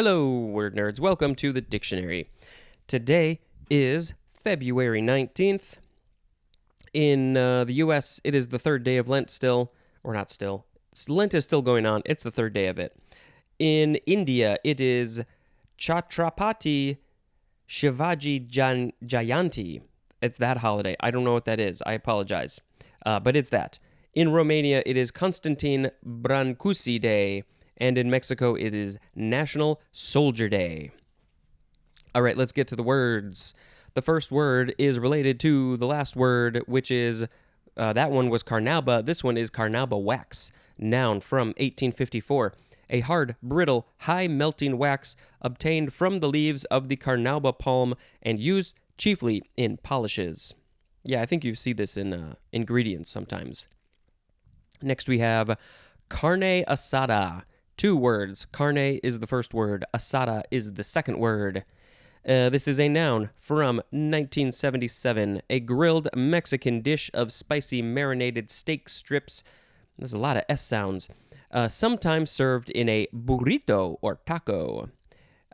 Hello, word nerds. Welcome to the dictionary. Today is February 19th. In the U.S., it is the third day of Lent still, or not still. Lent is still going on. It's the third day of it. In India, it is Chhatrapati Shivaji Jayanti. It's that holiday. I don't know what that is. I apologize. But it's that. In Romania, it is Constantine Brancusi Day. And in Mexico, it is National Soldier Day. All right, let's get to the words. The first word is related to the last word, which is, that one was carnauba. This one is carnauba wax. Noun from 1854. A hard, brittle, high-melting wax obtained from the leaves of the carnauba palm and used chiefly in polishes. Yeah, I think you see this in ingredients sometimes. Next we have carne asada. Two words. Carne is the first word. Asada is the second word. This is a noun from 1977. A grilled Mexican dish of spicy marinated steak strips. There's a lot of S sounds. Sometimes served in a burrito or taco.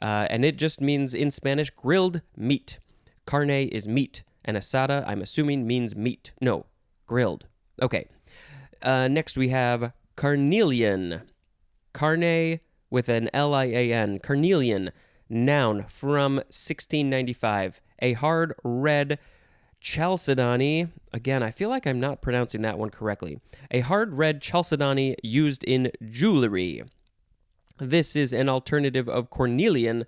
And it just means in Spanish grilled meat. Carne is meat. And asada, I'm assuming, means meat. No, grilled. Okay. Next we have carnelian. Carne with an Lian, carnelian, noun from 1695. A hard red chalcedony. Again, I feel like I'm not pronouncing that one correctly. A hard red chalcedony used in jewelry. This is an alternative of cornelian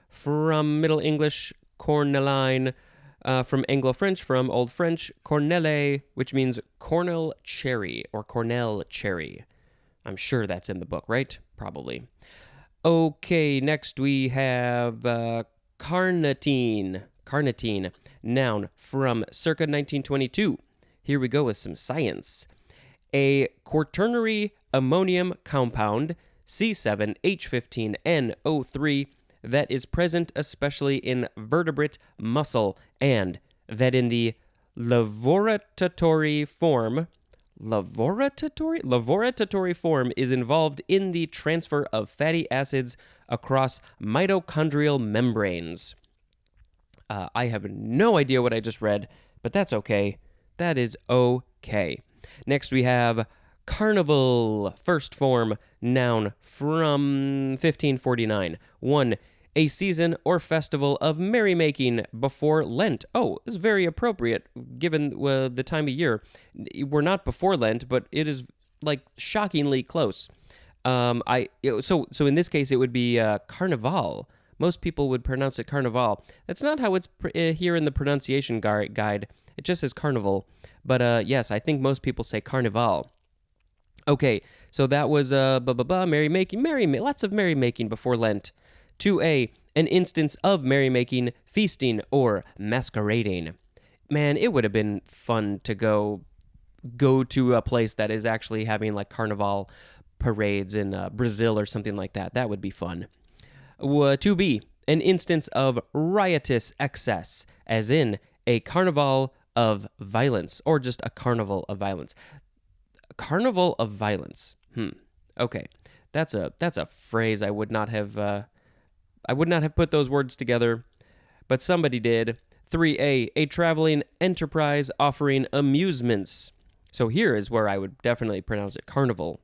from Middle English, corneline, from Anglo-French, from Old French, cornelle, which means cornel cherry or cornel cherry. I'm sure that's in the book, right? Probably. Okay, next we have carnitine. Carnitine, noun from circa 1922. Here we go with some science. A quaternary ammonium compound, C7H15NO3, that is present especially in vertebrate muscle, and that in the laboratory form is involved in the transfer of fatty acids across mitochondrial membranes. I have no idea what I just read, but that's okay. That is okay. Next we have carnival, first form, noun from 1549. 1. A season or festival of merrymaking before Lent. Oh, this is very appropriate given the time of year. We're not before Lent, but it is like shockingly close. So in this case, it would be carnival. Most people would pronounce it carnival. That's not how it's here in the pronunciation guide. It just says carnival. But yes, I think most people say carnival. Okay, so that was merrymaking, lots of merrymaking before Lent. 2A, an instance of merrymaking, feasting, or masquerading. Man, it would have been fun to go to a place that is actually having like carnival parades in Brazil or something like that. That would be fun. 2B, an instance of riotous excess, as in a carnival of violence, or just a carnival of violence. Carnival of violence. Okay, that's a phrase I would not have put those words together, but somebody did. 3A, a traveling enterprise offering amusements. So here is where I would definitely pronounce it carnival.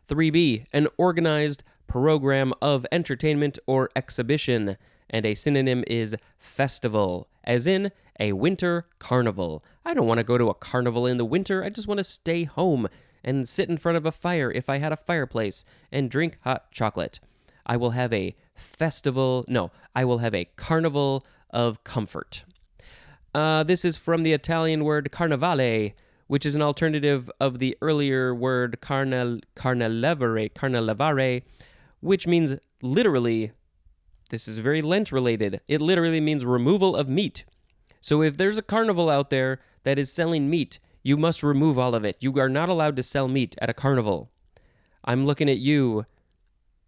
3B, an organized program of entertainment or exhibition, and a synonym is festival, as in a winter carnival. I don't want to go to a carnival in the winter. I just want to stay home and sit in front of a fire if I had a fireplace and drink hot chocolate. I will have a carnival of comfort. This is from the Italian word carnevale, which is an alternative of the earlier word carnelevare, which means literally, this is very Lent related, it literally means removal of meat. So if there's a carnival out there that is selling meat, you must remove all of it. You are not allowed to sell meat at a carnival. I'm looking at you,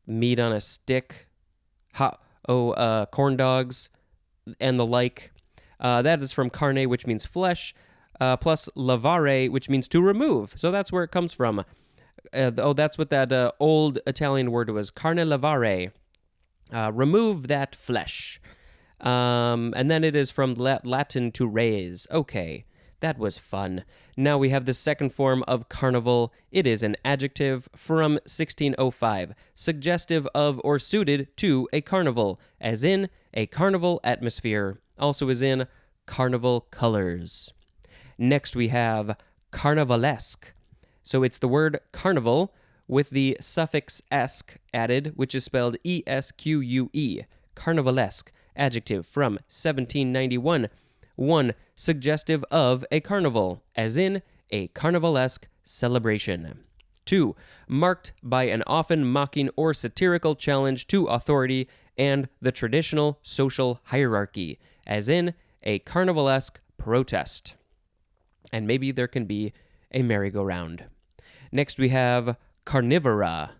meat on a stick, corn dogs, and the like. That is from carne, which means flesh, plus lavare, which means to remove. So that's where it comes from. That's what that old Italian word was, carne lavare. Remove that flesh. And then it is from Latin to raise. Okay, that was fun. Now we have the second form of carnival. It is an adjective from 1605, suggestive of or suited to a carnival, as in a carnival atmosphere, also as in carnival colors. Next we have carnivalesque. So it's the word carnival with the suffix esque added, which is spelled ESQUE, carnivalesque, adjective from 1791. 1. Suggestive of a carnival, as in a carnivalesque celebration. 2. Marked by an often mocking or satirical challenge to authority and the traditional social hierarchy, as in a carnivalesque protest. And maybe there can be a merry-go-round. Next we have carnivora.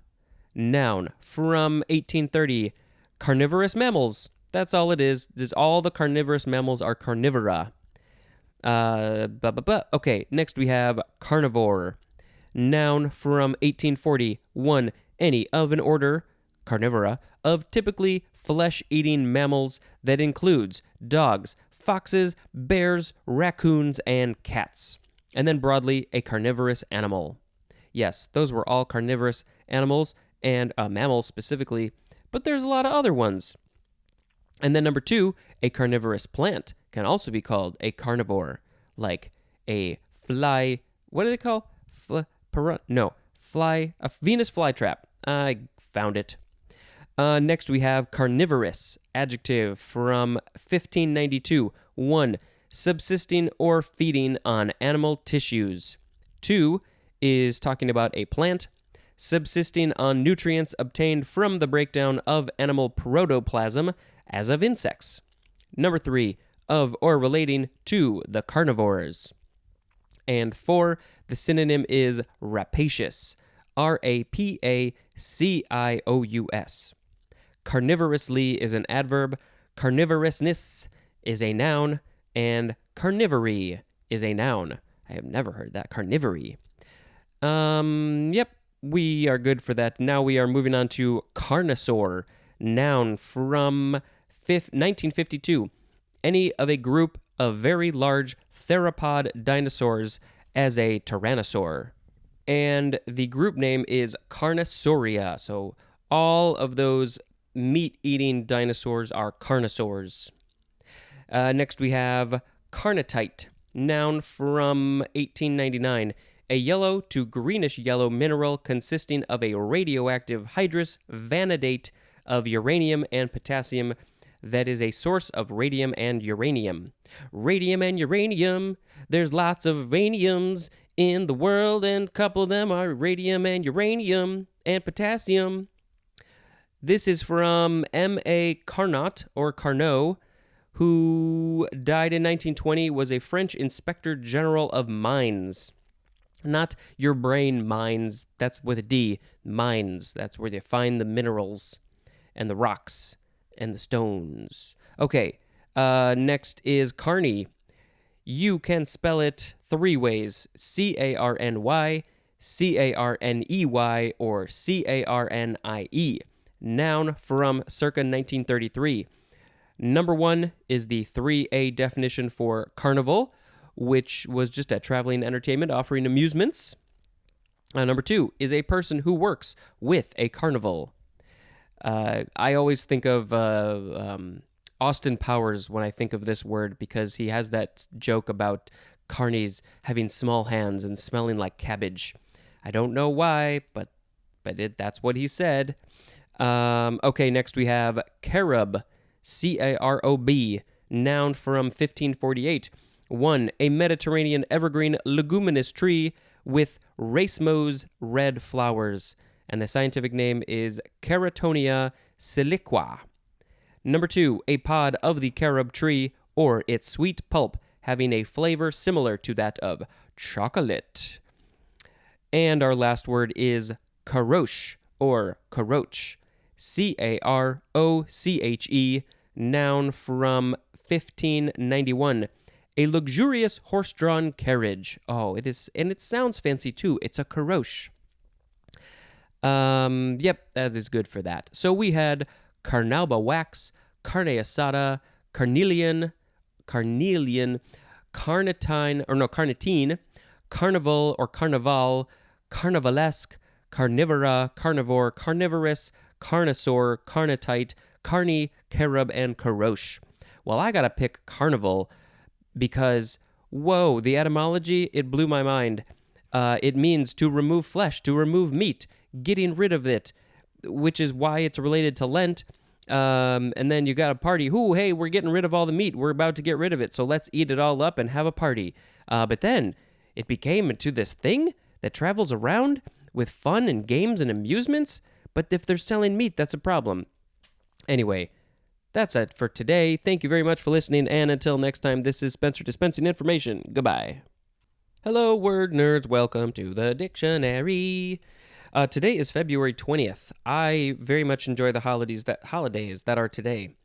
Noun from 1830. Carnivorous mammals. That's all it is. All the carnivorous mammals are carnivora. Okay, next we have carnivore. Noun from 1840. 1. Any of an order, carnivora, of typically flesh-eating mammals that includes dogs, foxes, bears, raccoons, and cats. And then broadly, a carnivorous animal. Yes, those were all carnivorous animals, and mammals specifically, but there's a lot of other ones. And then number 2, a carnivorous plant can also be called a carnivore, like a fly, what do they call? A Venus flytrap. I found it. Next we have carnivorous, adjective from 1592. 1. Subsisting or feeding on animal tissues. 2 is talking about a plant subsisting on nutrients obtained from the breakdown of animal protoplasm, as of insects. Number 3, of or relating to the carnivores. And 4, the synonym is rapacious, RAPACIOUS. Carnivorously is an adverb, carnivorousness is a noun, and carnivory is a noun. I have never heard that, carnivory. Yep, we are good for that. Now we are moving on to carnosaur, noun from 1952. Any of a group of very large theropod dinosaurs as a tyrannosaur. And the group name is Carnosauria. So all of those meat-eating dinosaurs are carnosaurs. Next we have carnotite, noun from 1899. A yellow to greenish-yellow mineral consisting of a radioactive hydrous vanadate of uranium and potassium that is a source of radium and uranium. Radium and uranium, there's lots of radiums in the world, and a couple of them are radium and uranium and potassium. This is from M.A. Carnot, or Carnot, who died in 1920, was a French Inspector General of Mines. Not your brain mines, that's with a D. Mines, that's where they find the minerals and the rocks and the stones. Okay, next is Carney. You can spell it 3 ways: C-A-R-N-Y, C-A-R-N-E-Y, or C-A-R-N-I-E. Noun from circa 1933. Number 1 is the 3A definition for carnival, which was just a traveling entertainment offering amusements. Number 2 is a person who works with a carnival. I always think of Austin Powers when I think of this word, because he has that joke about carnies having small hands and smelling like cabbage. I don't know why, but that's what he said. Okay, next we have carob, C-A-R-O-B, noun from 1548. 1. A Mediterranean evergreen leguminous tree with racemose red flowers, and the scientific name is Caratonia siliqua. Number 2. A pod of the carob tree or its sweet pulp having a flavor similar to that of chocolate. And our last word is caroche or caroche, C-A-R-O-C-H-E, noun from 1591. A luxurious horse-drawn carriage. Oh, it is, and it sounds fancy too. It's a caroche. Yep, that is good for that. So we had carnauba wax, carne asada, carnelian, carnitine, carnival or carnival, carnivalesque, carnivora, carnivore, carnivorous, carnosaur, carnitite, carny, carob, and caroche. Well, I gotta pick carnival because, whoa, the etymology, it blew my mind. It means to remove flesh, to remove meat, getting rid of it, which is why it's related to Lent. And then you got a party. Ooh, hey, we're getting rid of all the meat. We're about to get rid of it, so let's eat it all up and have a party. But then it became into this thing that travels around with fun and games and amusements. But if they're selling meat, that's a problem. Anyway, that's it for today. Thank you very much for listening, and until next time, this is Spencer dispensing information. Goodbye. Hello, word nerds. Welcome to the dictionary. Today is February 20th. I very much enjoy the holidays that are today.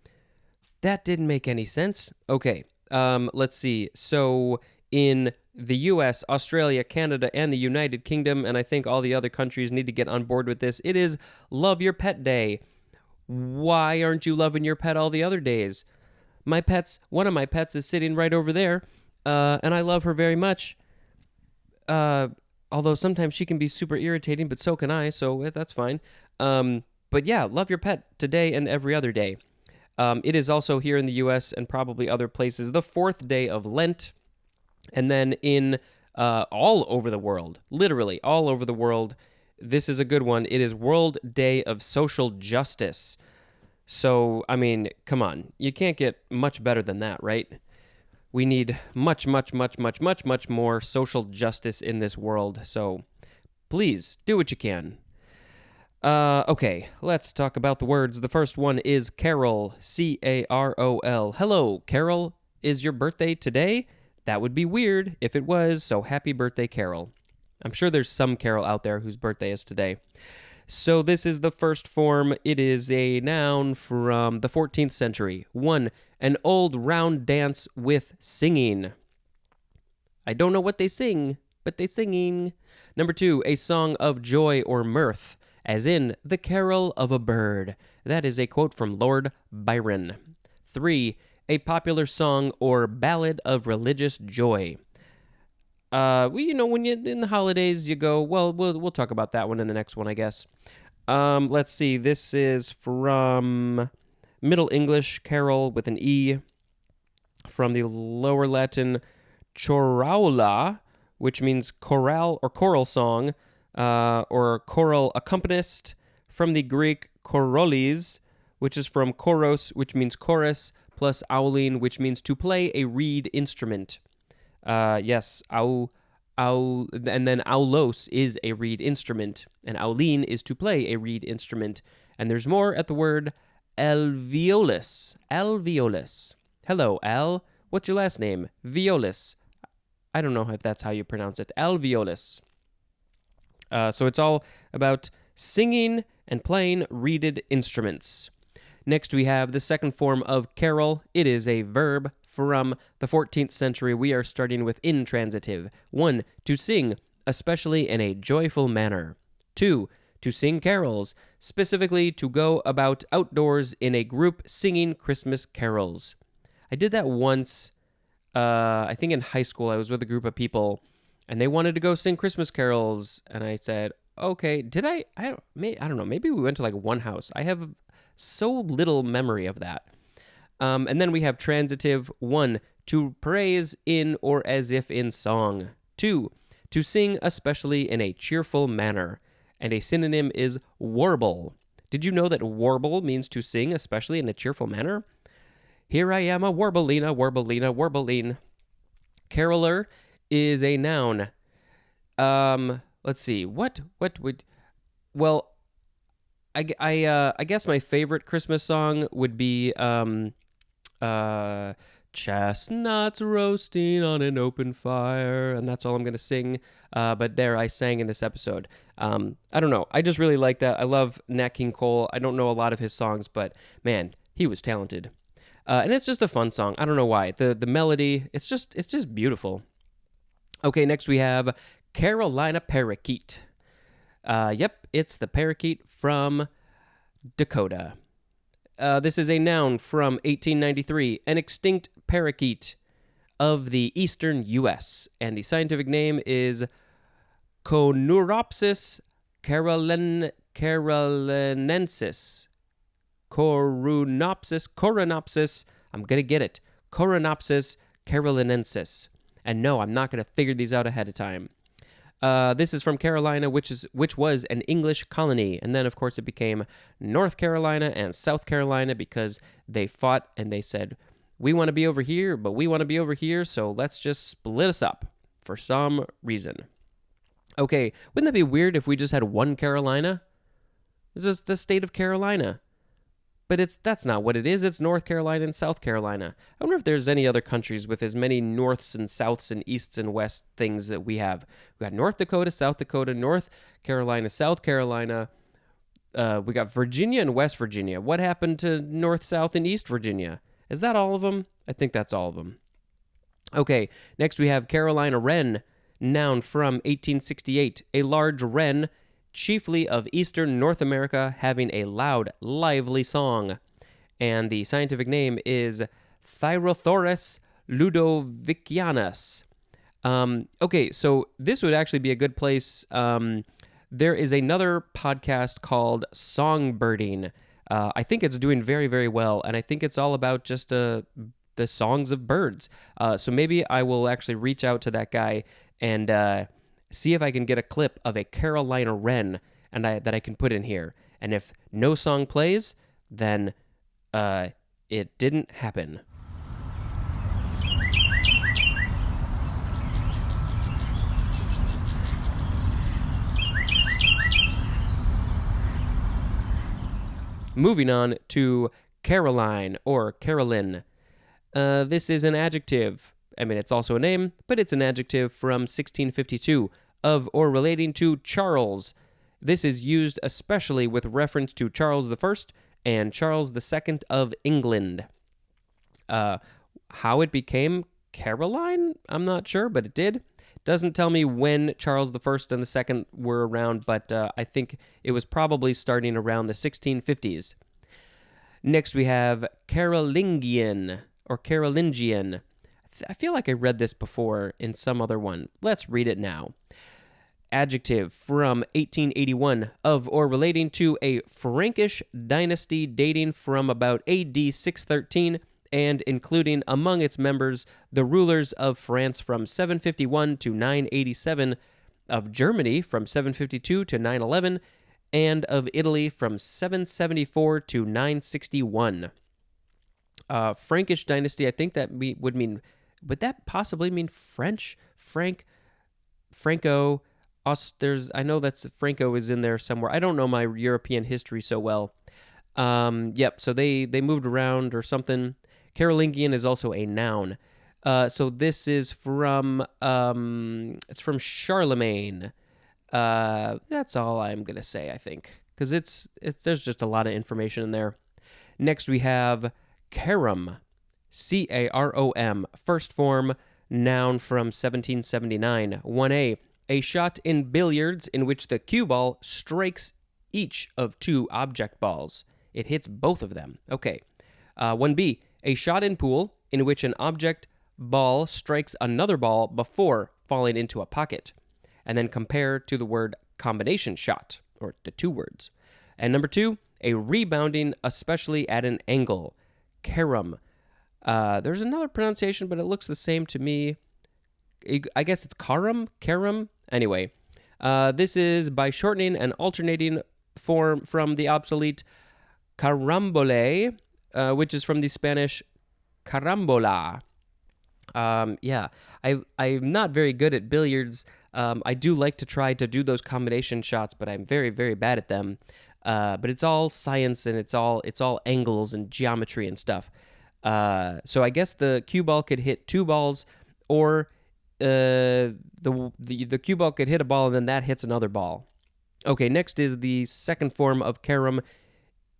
That didn't make any sense. Okay, let's see. So in the US, Australia, Canada, and the United Kingdom, and I think all the other countries need to get on board with this, it is Love Your Pet Day. Why aren't you loving your pet all the other days? One of my pets is sitting right over there, and I love her very much. Although sometimes she can be super irritating, but so can I, so that's fine. But yeah, love your pet today and every other day. It is also here in the U.S. and probably other places the 4th day of Lent. And then in all over the world, literally all over the world, this is a good one. It is World Day of Social Justice. So, I mean, come on. You can't get much better than that, right? We need much more social justice in this world. So please do what you can. Okay, let's talk about the words. The first one is Carol, Carol. Hello, Carol. Is your birthday today? That would be weird if it was, so happy birthday, Carol. I'm sure there's some Carol out there whose birthday is today. So this is the first form. It is a noun from the 14th century. 1. An old round dance with singing. I don't know what they sing, but they singing. Number 2, a song of joy or mirth, as in the carol of a bird. That is a quote from Lord Byron. 3, a popular song or ballad of religious joy. When you're in the holidays, you go, well, we'll talk about that one in the next one, I guess. Let's see. This is from Middle English, carol with an E, from the Lower Latin choraula, which means chorale or choral song, or choral accompanist, from the Greek choroles, which is from choros, which means chorus, plus aulein, which means to play a reed instrument. Yes, and then aulos is a reed instrument, and aulein is to play a reed instrument. And there's more at the word alveolus. Alveolus. Hello, Al. What's your last name? Violis. I don't know if that's how you pronounce it. Alveolus. So it's all about singing and playing reeded instruments. Next, we have the second form of carol. It is a verb from the 14th century. We are starting with intransitive. 1, to sing, especially in a joyful manner. 2, to sing carols, specifically to go about outdoors in a group singing Christmas carols. I did that once, I think in high school. I was with a group of people, and they wanted to go sing Christmas carols, and I said, okay. Did I don't know. Maybe we went to like one house. I have so little memory of that. And then we have transitive. 1, to praise in or as if in song. 2, to sing especially in a cheerful manner. And a synonym is warble. Did you know that warble means to sing especially in a cheerful manner? Here I am a warblina, warblina, warbling. Caroler is a noun. Let's see. What would... Well, I guess my favorite Christmas song would be chestnuts roasting on an open fire, and that's all I'm going to sing. But there, I sang in this episode. I don't know. I just really like that. I love Nat King Cole. I don't know a lot of his songs, but man, he was talented. And it's just a fun song. I don't know why. The melody, it's just beautiful. Okay, next we have Carolina parakeet. Yep, it's the parakeet from Dakota. This is a noun from 1893, an extinct parakeet of the eastern U.S., and the scientific name is Coneuropsis carolinensis. Coronopsis, I'm going to get it. Coronopsis carolinensis. And no, I'm not going to figure these out ahead of time. This is from Carolina, which was an English colony. And then, of course, it became North Carolina and South Carolina because they fought and they said, we want to be over here, but we want to be over here, so let's just split us up for some reason. Okay, wouldn't that be weird if we just had one Carolina? It's just the state of Carolina. But that's not what it is. It's North Carolina and South Carolina. I wonder if there's any other countries with as many norths and souths and easts and west things that we have. We got North Dakota, South Dakota, North Carolina, South Carolina. We got Virginia and West Virginia. What happened to North, South, and East Virginia? Is that all of them? I think that's all of them. Okay, next we have Carolina wren, noun from 1868. A large wren, chiefly of eastern North America, having a loud, lively song. And the scientific name is Thyrothorus ludovicianus. Okay, so this would actually be a good place. There is another podcast called Songbirding. I think it's doing very, very well, and I think it's all about just the songs of birds. So maybe I will actually reach out to that guy and see if I can get a clip of a Carolina wren and that I can put in here. And if no song plays, then it didn't happen. Moving on to Caroline or Carolyn. This is an adjective. I mean, it's also a name, but it's an adjective from 1652 of or relating to Charles. This is used especially with reference to Charles I and Charles II of England. How it became Caroline, I'm not sure, but it did. Doesn't tell me when Charles I and II were around, but I think it was probably starting around the 1650s. Next we have Carolingian or Carolingian. I feel like I read this before in some other one. Let's read it now. Adjective from 1881 of or relating to a Frankish dynasty dating from about AD 613 and including among its members the rulers of France from 751 to 987, of Germany from 752 to 911, and of Italy from 774 to 961. Frankish dynasty, I think that would that possibly mean French? Franco, I know that's Franco is in there somewhere. I don't know my European history so well. Yep, so they moved around or something. Carolingian is also a noun. So this is from it's from Charlemagne. That's all I'm gonna say, I think, because there's just a lot of information in there. Next we have carom, Carom, first form, noun from 1779. 1A, a shot in billiards in which the cue ball strikes each of two object balls. It hits both of them. Okay. 1B, a shot in pool in which an object ball strikes another ball before falling into a pocket. And then compare to the word combination shot, or the two words. And number 2, a rebounding, especially at an angle. Carom. There's another pronunciation, but it looks the same to me. I guess it's carom? Anyway, this is by shortening and alternating form from the obsolete carambole, which is from the Spanish carambola. Yeah, I'm not very good at billiards. I do like to try to do those combination shots, but I'm very, very bad at them. But it's all science and it's all angles and geometry and stuff. So I guess the cue ball could hit two balls, or the cue ball could hit a ball and then that hits another ball. Okay, next is the second form of carom,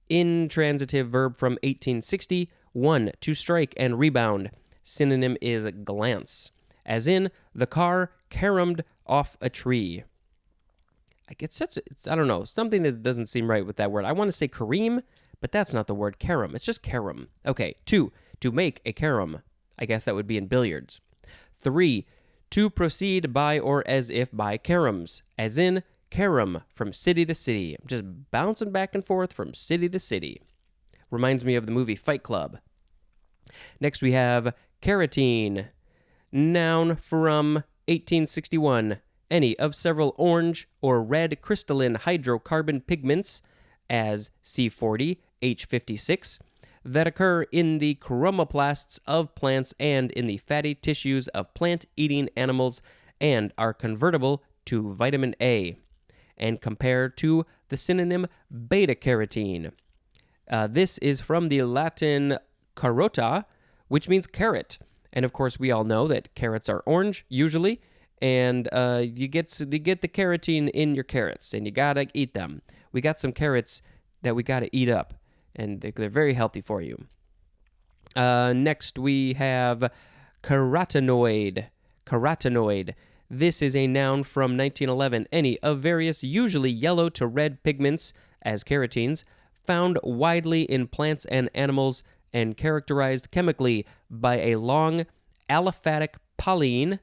intransitive verb from 1860. 1, to strike and rebound. Synonym is glance, as in the car caromed off a tree. I don't know, something that doesn't seem right with that word. I want to say careem, but that's not the word carom. It's just carom. Okay, 2, to make a carom. I guess that would be in billiards. 3, to proceed by or as if by caroms, as in carom from city to city. I'm just bouncing back and forth from city to city. Reminds me of the movie Fight Club. Next we have carotene, noun from 1861. Any of several orange or red crystalline hydrocarbon pigments, as C40, H56, that occur in the chromoplasts of plants and in the fatty tissues of plant-eating animals and are convertible to vitamin A, and compared to the synonym beta-carotene. This is from the Latin carota, which means carrot. And of course, we all know that carrots are orange, usually, and you get the carotene in your carrots, and you gotta eat them. We got some carrots that we gotta eat up, and they're very healthy for you. Next, we have carotenoid. Carotenoid. This is a noun from 1911. Any of various, usually yellow to red pigments, as carotenes, found widely in plants and animals and characterized chemically by a long aliphatic polyene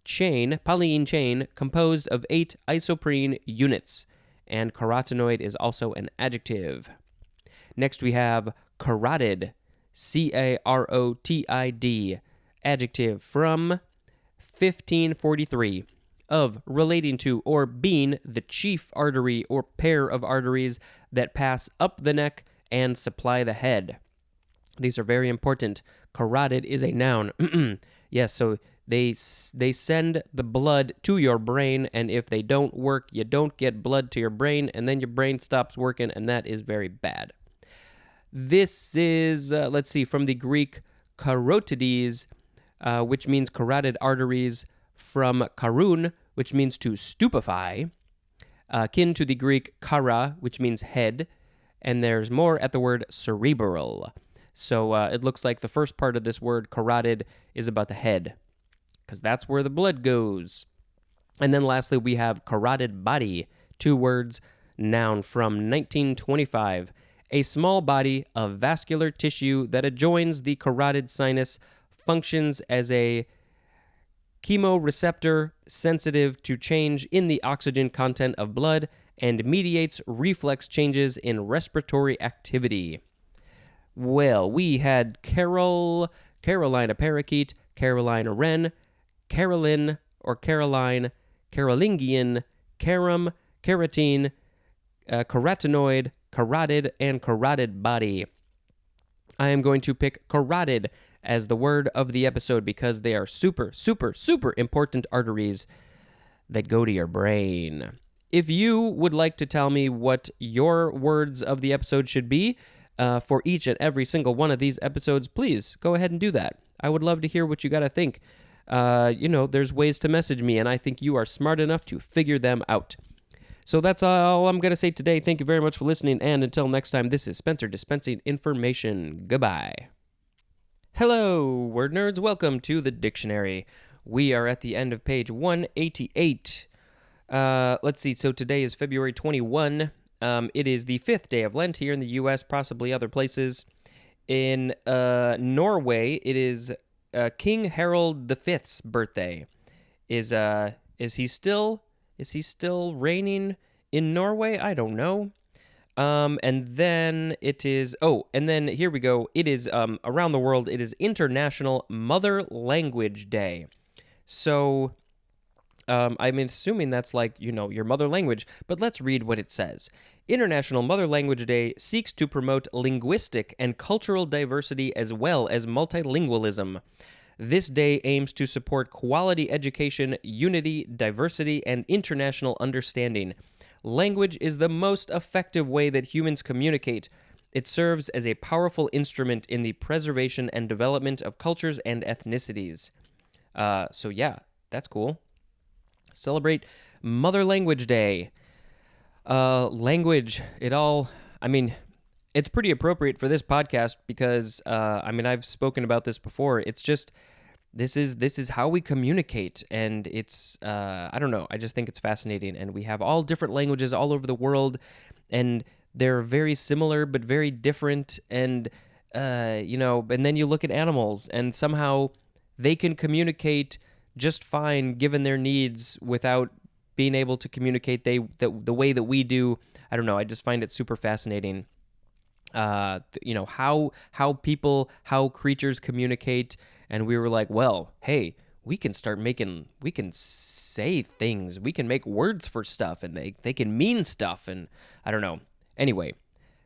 chain composed of 8 isoprene units, and carotenoid is also an adjective. Next we have carotid, C-A-R-O-T-I-D, adjective from 1543, of relating to or being the chief artery or pair of arteries that pass up the neck and supply the head. These are very important. Carotid is a noun. Yes, so they send the blood to your brain, and if they don't work, you don't get blood to your brain, and then your brain stops working, and that is very bad. This is, from the Greek carotides, which means carotid arteries, from karun, which means to stupefy, akin to the Greek kara, which means head, and there's more at the word cerebral. So it looks like the first part of this word, carotid, is about the head, because that's where the blood goes. And then lastly, we have carotid body, 2 words, noun from 1925. A small body of vascular tissue that adjoins the carotid sinus, functions as a chemoreceptor sensitive to change in the oxygen content of blood and mediates reflex changes in respiratory activity. Well, we had Carolina parakeet, Carolina wren, Carolyn or Caroline, Carolingian, carom, carotene, carotenoid, carotid, and carotid body. I am going to pick carotid as the word of the episode because they are super, super, super important arteries that go to your brain. If you would like to tell me what your words of the episode should be for each and every single one of these episodes, please go ahead and do that. I would love to hear what you got to think. There's ways to message me, and I think you are smart enough to figure them out. So that's all I'm going to say today. Thank you very much for listening, and until next time, this is Spencer dispensing information. Goodbye. Hello, word nerds. Welcome to the dictionary. We are at the end of page 188. Let's see. So today is February 21. It is the 5th day of Lent here in the U.S., possibly other places. In Norway, it is King Harald V's birthday. Is he still reigning in Norway? I don't know. And then here we go. It is, around the world, it is International Mother Language Day. So, I'm assuming that's like, your mother language, but let's read what it says. International Mother Language Day seeks to promote linguistic and cultural diversity as well as multilingualism. This day aims to support quality education, unity, diversity, and international understanding. Language is the most effective way that humans communicate. It serves as a powerful instrument in the preservation and development of cultures and ethnicities. So yeah, that's cool. Celebrate Mother Language Day. Language, it's pretty appropriate for this podcast because, I've spoken about this before. It's just, this is how we communicate, and it's, I don't know, I just think it's fascinating, and we have all different languages all over the world, and they're very similar but very different, and and then you look at animals, and somehow they can communicate just fine given their needs without being able to communicate the way that we do. I don't know. I just find it super fascinating. How creatures communicate, and we were like, well, hey, we can say things, we can make words for stuff, and they can mean stuff, and I don't know. Anyway,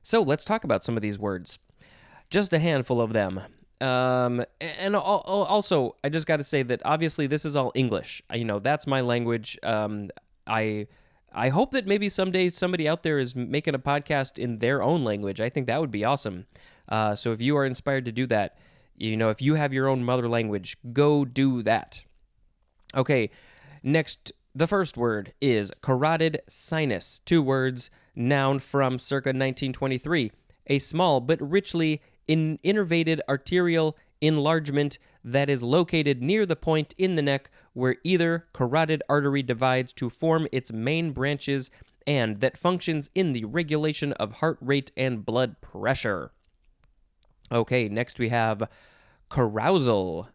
so let's talk about some of these words. Just a handful of them. And also, I just got to say that obviously this is all English. That's my language. I hope that maybe someday somebody out there is making a podcast in their own language. I think that would be awesome. So if you are inspired to do that, if you have your own mother language, go do that. Okay, next, the first word is carotid sinus. 2 words, noun from circa 1923. A small but richly innervated arterial enlargement that is located near the point in the neck where either carotid artery divides to form its main branches, and that functions in the regulation of heart rate and blood pressure. Okay, next we have carousal.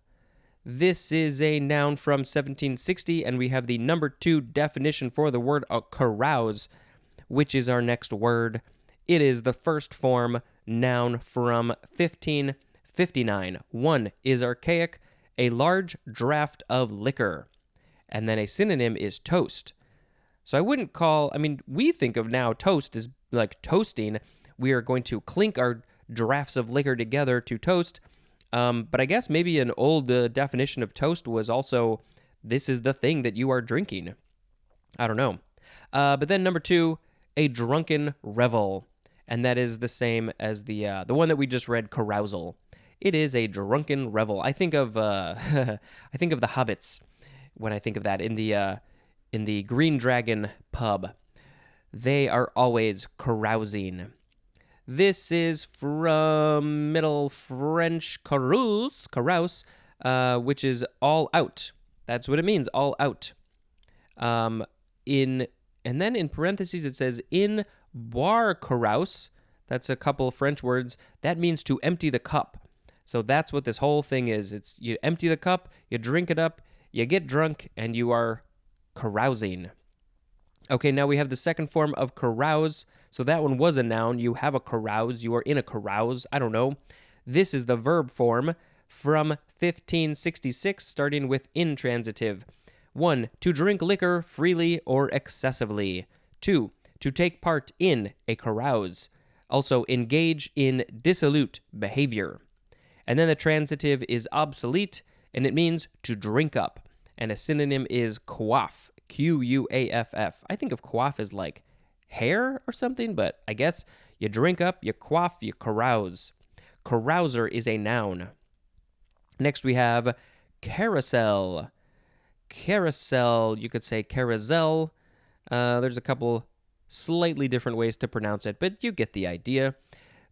This is a noun from 1760, and we have the number 2 definition for the word carouse, which is our next word. It is the first form noun from 1559. 1 is archaic, a large draught of liquor. And then a synonym is toast. So we think of now toast as like toasting. We are going to clink our draughts of liquor together to toast. But I guess maybe an old definition of toast was also, this is the thing that you are drinking. I don't know. But then number 2, a drunken revel. And that is the same as the one that we just read, carousal. It is a drunken revel. I think of the Hobbits when I think of that in the Green Dragon pub. They are always carousing. This is from Middle French carouse, which is all out. That's what it means, all out. And then in parentheses it says in boire carouse. That's a couple of French words. That means to empty the cup. So that's what this whole thing is. It's you empty the cup, you drink it up, you get drunk, and you are carousing. Okay, now we have the second form of carouse. So that one was a noun. You have a carouse. You are in a carouse. I don't know. This is the verb form from 1566, starting with intransitive. 1, to drink liquor freely or excessively. 2, to take part in a carouse. Also, engage in dissolute behavior. And then the transitive is obsolete, and it means to drink up. And a synonym is quaff, Quaff. I think of quaff as like hair or something, but I guess you drink up, you quaff, you carouse. Carouser is a noun. Next we have carousel. Carousel, you could say carousel. There's a couple slightly different ways to pronounce it, but you get the idea.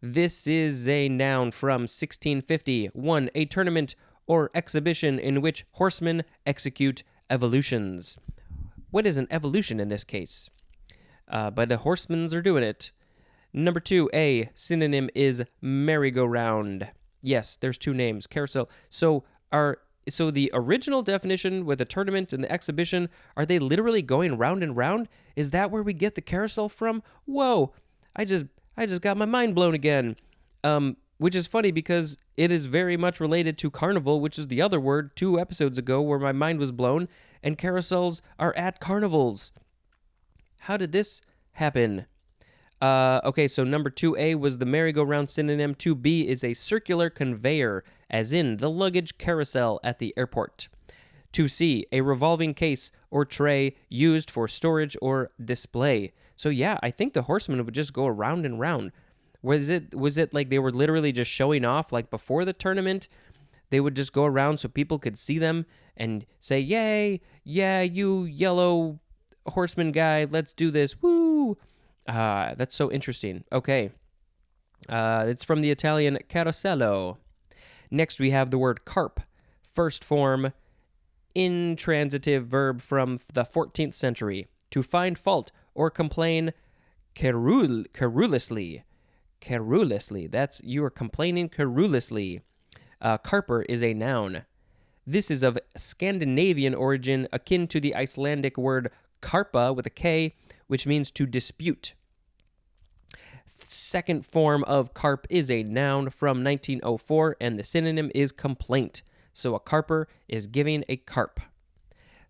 This is a noun from 1650. 1, a tournament or exhibition in which horsemen execute evolutions. What is an evolution in this case? But the horsemen are doing it. Number 2, a synonym is merry-go-round. Yes, there's 2 names, carousel. So the original definition with the tournament and the exhibition, are they literally going round and round? Is that where we get the carousel from? Whoa, I just got my mind blown again. Which is funny because it is very much related to carnival, which is the other word 2 episodes ago where my mind was blown, and carousels are at carnivals. How did this happen? Okay, so number 2A was the merry-go-round synonym. 2B is a circular conveyor, as in the luggage carousel at the airport. 2C, a revolving case or tray used for storage or display. So yeah, I think the horsemen would just go around and round. Was it like they were literally just showing off, like before the tournament? They would just go around so people could see them and say, yay, yeah, you yellow horseman guy, let's do this, woo! That's so interesting. Okay. It's from the Italian carosello. Next, we have the word carp. First form, intransitive verb from the 14th century. To find fault or complain querulously. Querulously. That's, you are complaining querulously. Carper is a noun. This is of Scandinavian origin, akin to the Icelandic word karpa with a K, which means to dispute. Second form of carp is a noun from 1904, and the synonym is complaint. So a carper is giving a carp.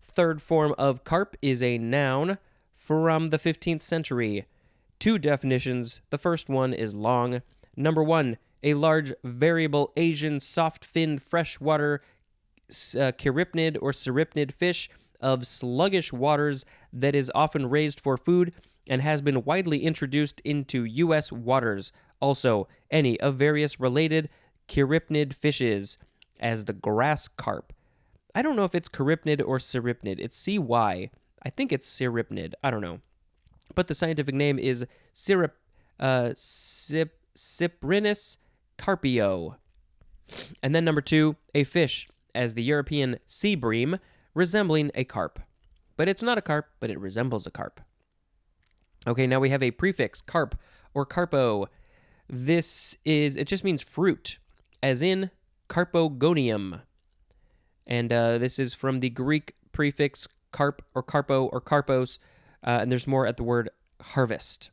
Third form of carp is a noun from the 15th century. Two definitions. The first one is long. Number one, a large, variable Asian, soft-finned freshwater chiropnid or cypripnid fish of sluggish waters that is often raised for food and has been widely introduced into U.S. waters. Also, any of various related chiropnid fishes, as the grass carp. I don't know if it's chiropnid or cypripnid. It's CY. I think it's cypripnid. I don't know. But the scientific name is Cyprinus carpio. And then number two, a fish, as the European sea bream, resembling a carp. But it's not a carp, but it resembles a carp. Okay, now we have a prefix, carp or carpo. It just means fruit, as in carpogonium. And this is from the Greek prefix carp or carpo or carpos, and there's more at the word harvest.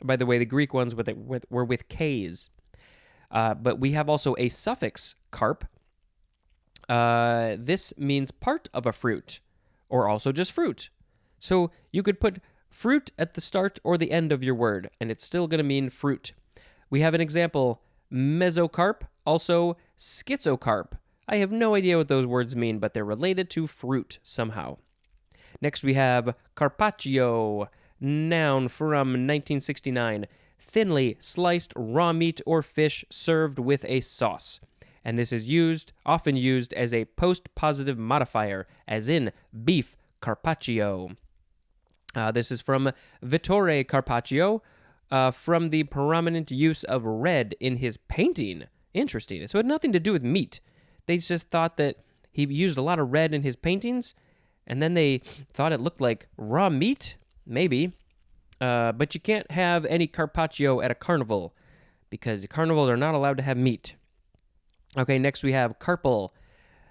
By the way, the Greek ones were with K's. But we have also a suffix, carp. This means part of a fruit, or also just fruit. So you could put fruit at the start or the end of your word, and it's still going to mean fruit. We have an example, mesocarp, also schizocarp. I have no idea what those words mean, but they're related to fruit somehow. Next we have carpaccio, noun from 1969, thinly sliced raw meat or fish served with a sauce. And this is often used as a post-positive modifier, as in beef carpaccio. This is from Vittore Carpaccio, from the prominent use of red in his painting. Interesting. So it had nothing to do with meat. They just thought that he used a lot of red in his paintings, and then they thought it looked like raw meat? Maybe. But you can't have any carpaccio at a carnival, because carnivals are not allowed to have meat. Okay, next we have carpal.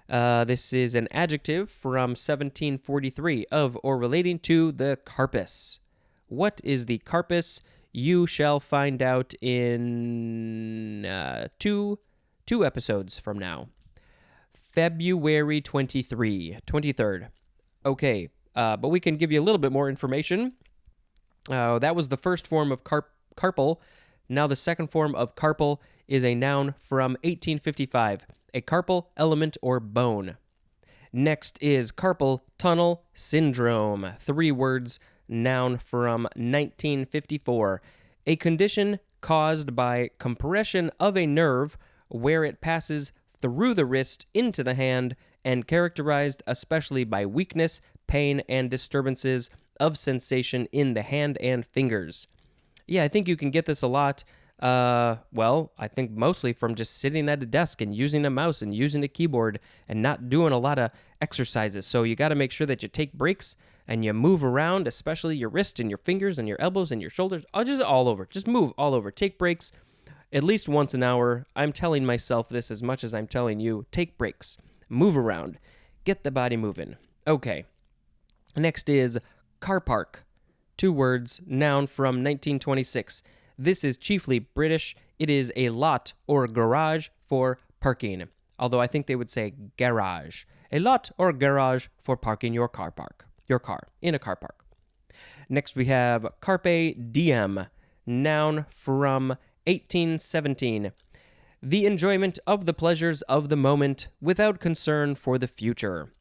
This is an adjective from 1743 of or relating to the carpus. What is the carpus? You shall find out in two episodes from now. February 23rd. Okay, but we can give you a little bit more information. That was the first form of carpal. Now the second form of carpal is a noun from 1855, a carpal element or bone. Next is carpal tunnel syndrome, 3 words, noun from 1954, a condition caused by compression of a nerve where it passes through the wrist into the hand and characterized especially by weakness, pain, and disturbances of sensation in the hand and fingers. Yeah, I think you can get this a lot. I think mostly from just sitting at a desk and using a mouse and using a keyboard and not doing a lot of exercises. So you got to make sure that you take breaks and you move around, especially your wrist and your fingers and your elbows and your shoulders. Just all over. Just move all over. Take breaks at least once an hour. I'm telling myself this as much as I'm telling you. Take breaks. Move around. Get the body moving. Okay. Next is car park. 2 words, noun from 1926. This is chiefly British. It is a lot or garage for parking, although I think they would say garage. A lot or garage for parking your car in a car park. Next we have carpe diem, noun from 1817. The enjoyment of the pleasures of the moment without concern for the future.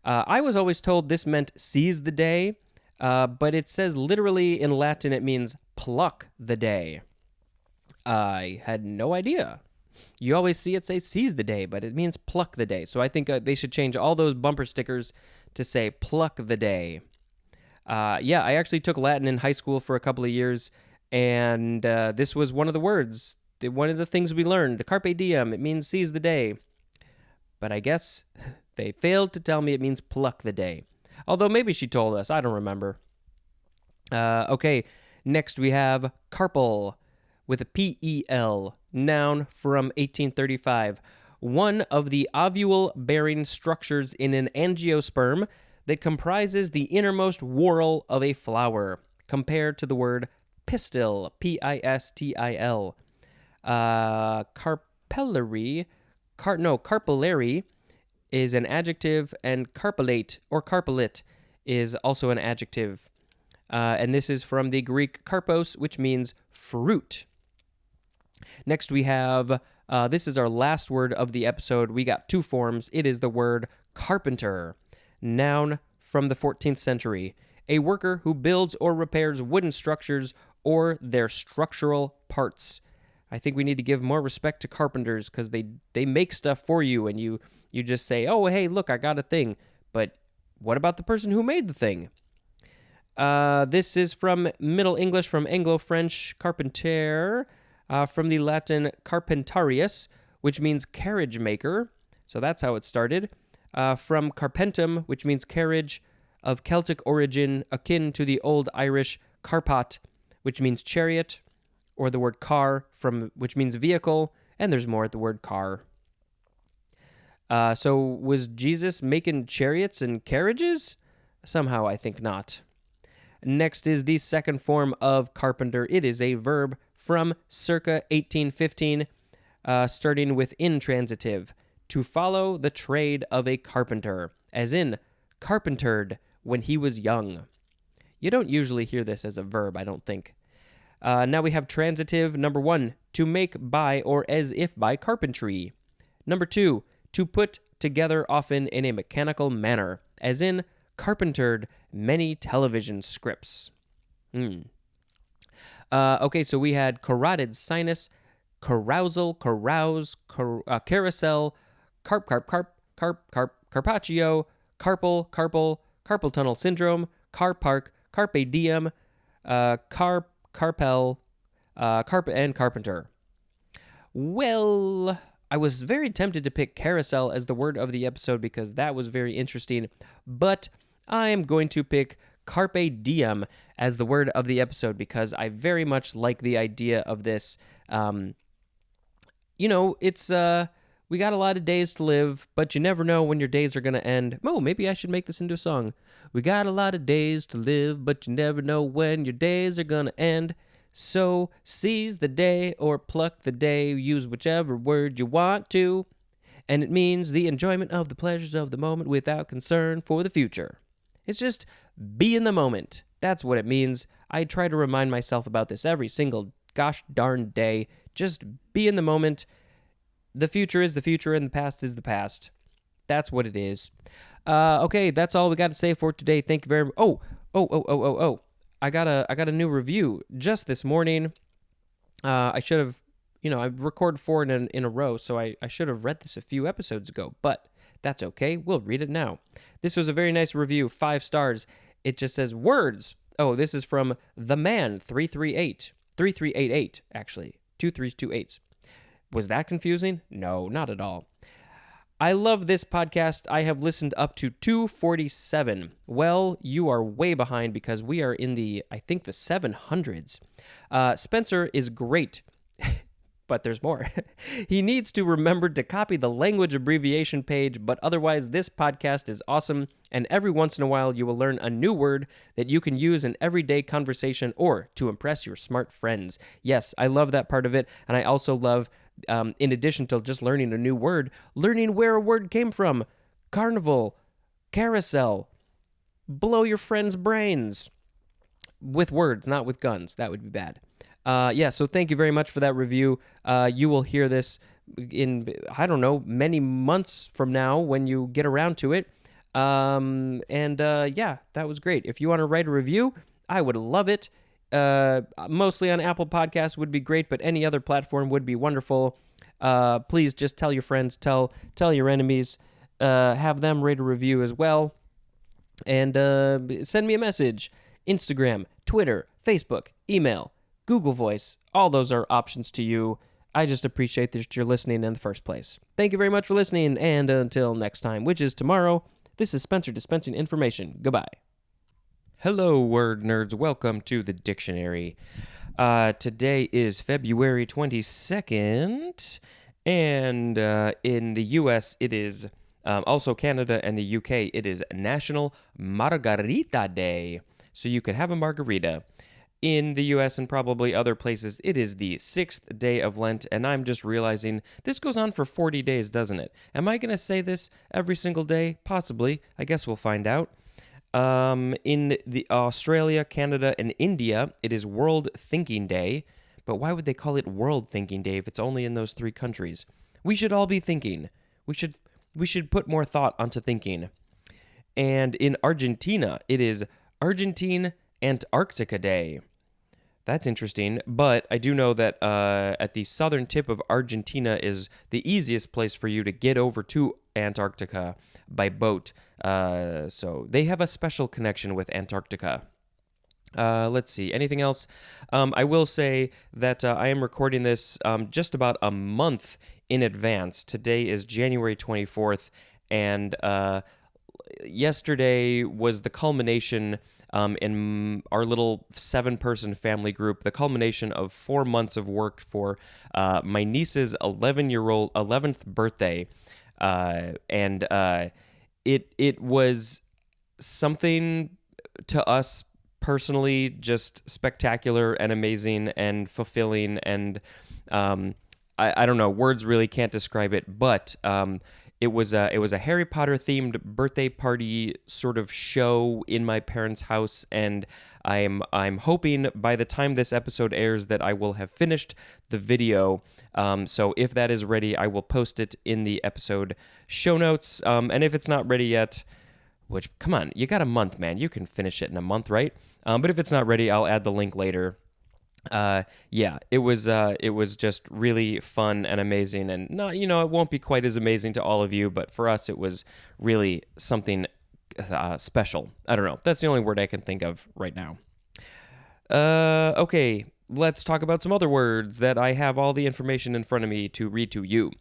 I was always told this meant seize the day, but it says literally in Latin it means pluck the day. I had no idea. You always see it say seize the day, but it means pluck the day. So I think they should change all those bumper stickers to say pluck the day. I actually took Latin in high school for a couple of years, and this was one of the words, one of the things we learned. Carpe diem, it means seize the day. But I guess they failed to tell me it means pluck the day. Although maybe she told us. I don't remember. Okay, Next, we have carpel with a P-E-L, noun from 1835. One of the ovule-bearing structures in an angiosperm that comprises the innermost whorl of a flower, compared to the word pistil, P-I-S-T-I-L. Carpellary is an adjective, and carpellate or carpellate is also an adjective. And this is from the Greek karpos, which means fruit. Next, we have, this is our last word of the episode. We got two forms. It is the word carpenter, noun from the 14th century, a worker who builds or repairs wooden structures or their structural parts. I think we need to give more respect to carpenters because they make stuff for you, and you just say, oh, hey, look, I got a thing. But what about the person who made the thing? This is from Middle English, from Anglo-French carpenter, from the Latin carpentarius, which means carriage maker. So that's how it started. From carpentum, which means carriage, of Celtic origin, akin to the Old Irish carpat, which means chariot, or the word car, which means vehicle, and there's more at the word car. So was Jesus making chariots and carriages? Somehow I think not. Next is the second form of carpenter. It is a verb from circa 1815, starting with intransitive, to follow the trade of a carpenter, as in carpentered when he was young. You don't usually hear this as a verb, I don't think. Now we have transitive. Number 1, to make by or as if by carpentry. Number 2, to put together, often in a mechanical manner, as in carpentered many television scripts. Okay, so we had carotid sinus, carousal, carouse, carousel, carpaccio, carpal tunnel syndrome, car park, carpe diem, carpel, and carpenter. Well, I was very tempted to pick carousel as the word of the episode because that was very interesting, but I am going to pick carpe diem as the word of the episode because I very much like the idea of this. It's we got a lot of days to live, but you never know when your days are going to end. Oh, maybe I should make this into a song. We got a lot of days to live, but you never know when your days are going to end. So seize the day or pluck the day, use whichever word you want to. And it means the enjoyment of the pleasures of the moment without concern for the future. It's just be in the moment. That's what it means. I try to remind myself about this every single gosh darn day. Just be in the moment. The future is the future and the past is the past. That's what it is. Okay, that's all we got to say for today. Thank you very much. Oh. I got a new review just this morning. I should have, I record 4 in a row, so I should have read this a few episodes ago, but that's okay. We'll read it now. This was a very nice review, 5 stars. It just says words. Oh, this is from The Man 3388, actually. 2 3s, 2 8s. Was that confusing? No, not at all. I love this podcast. I have listened up to 247. Well, you are way behind because we are in the 700s. Spencer is great, but there's more. He needs to remember to copy the language abbreviation page, but otherwise this podcast is awesome, and every once in a while you will learn a new word that you can use in everyday conversation or to impress your smart friends. Yes, I love that part of it, and I also love in addition to just learning a new word, learning where a word came from. Carnival, carousel, blow your friends' brains. With words, not with guns. That would be bad. So thank you very much for that review. You will hear this in, many months from now when you get around to it. That was great. If you want to write a review, I would love it. Mostly on Apple Podcasts would be great, but any other platform would be wonderful. Please just tell your friends, tell your enemies, have them rate a review as well, and send me a message. Instagram, Twitter, Facebook, email, Google Voice, all those are options to you. I just appreciate that you're listening in the first place. Thank you very much for listening, and until next time, which is tomorrow, this is Spencer dispensing information. Goodbye. Hello, word nerds. Welcome to the dictionary. Today is February 22nd, and in the US, it is also Canada and the UK, it is National Margarita Day. So you can have a margarita. In the US and probably other places, it is the 6th day of Lent, and I'm just realizing this goes on for 40 days, doesn't it? Am I going to say this every single day? Possibly. I guess we'll find out. In the Australia, Canada, and India, it is World Thinking Day. But why would they call it World Thinking Day if it's only in those three countries? We should all be thinking. We should put more thought onto thinking. And in Argentina, it is Argentine Antarctica Day. That's interesting, but I do know that at the southern tip of Argentina is the easiest place for you to get over to Antarctica by boat. So they have a special connection with Antarctica. Let's see. Anything else? I will say that I am recording this just about a month in advance. Today is January 24th, and yesterday was the culmination in our little 7-person family group, the culmination of 4 months of work for my niece's 11th birthday. And it was something to us personally just spectacular and amazing and fulfilling, and I don't know, words really can't describe it, but it was a Harry Potter themed birthday party sort of show in my parents' house, and I'm hoping by the time this episode airs that I will have finished the video. So if that is ready, I will post it in the episode show notes. And if it's not ready yet, which, come on, you got a month, man. You can finish it in a month, right? But if it's not ready, I'll add the link later. Yeah, it was just really fun and amazing, and not, it won't be quite as amazing to all of you, but for us, it was really something special. I don't know. That's the only word I can think of right now. Okay, let's talk about some other words that I have all the information in front of me to read to you.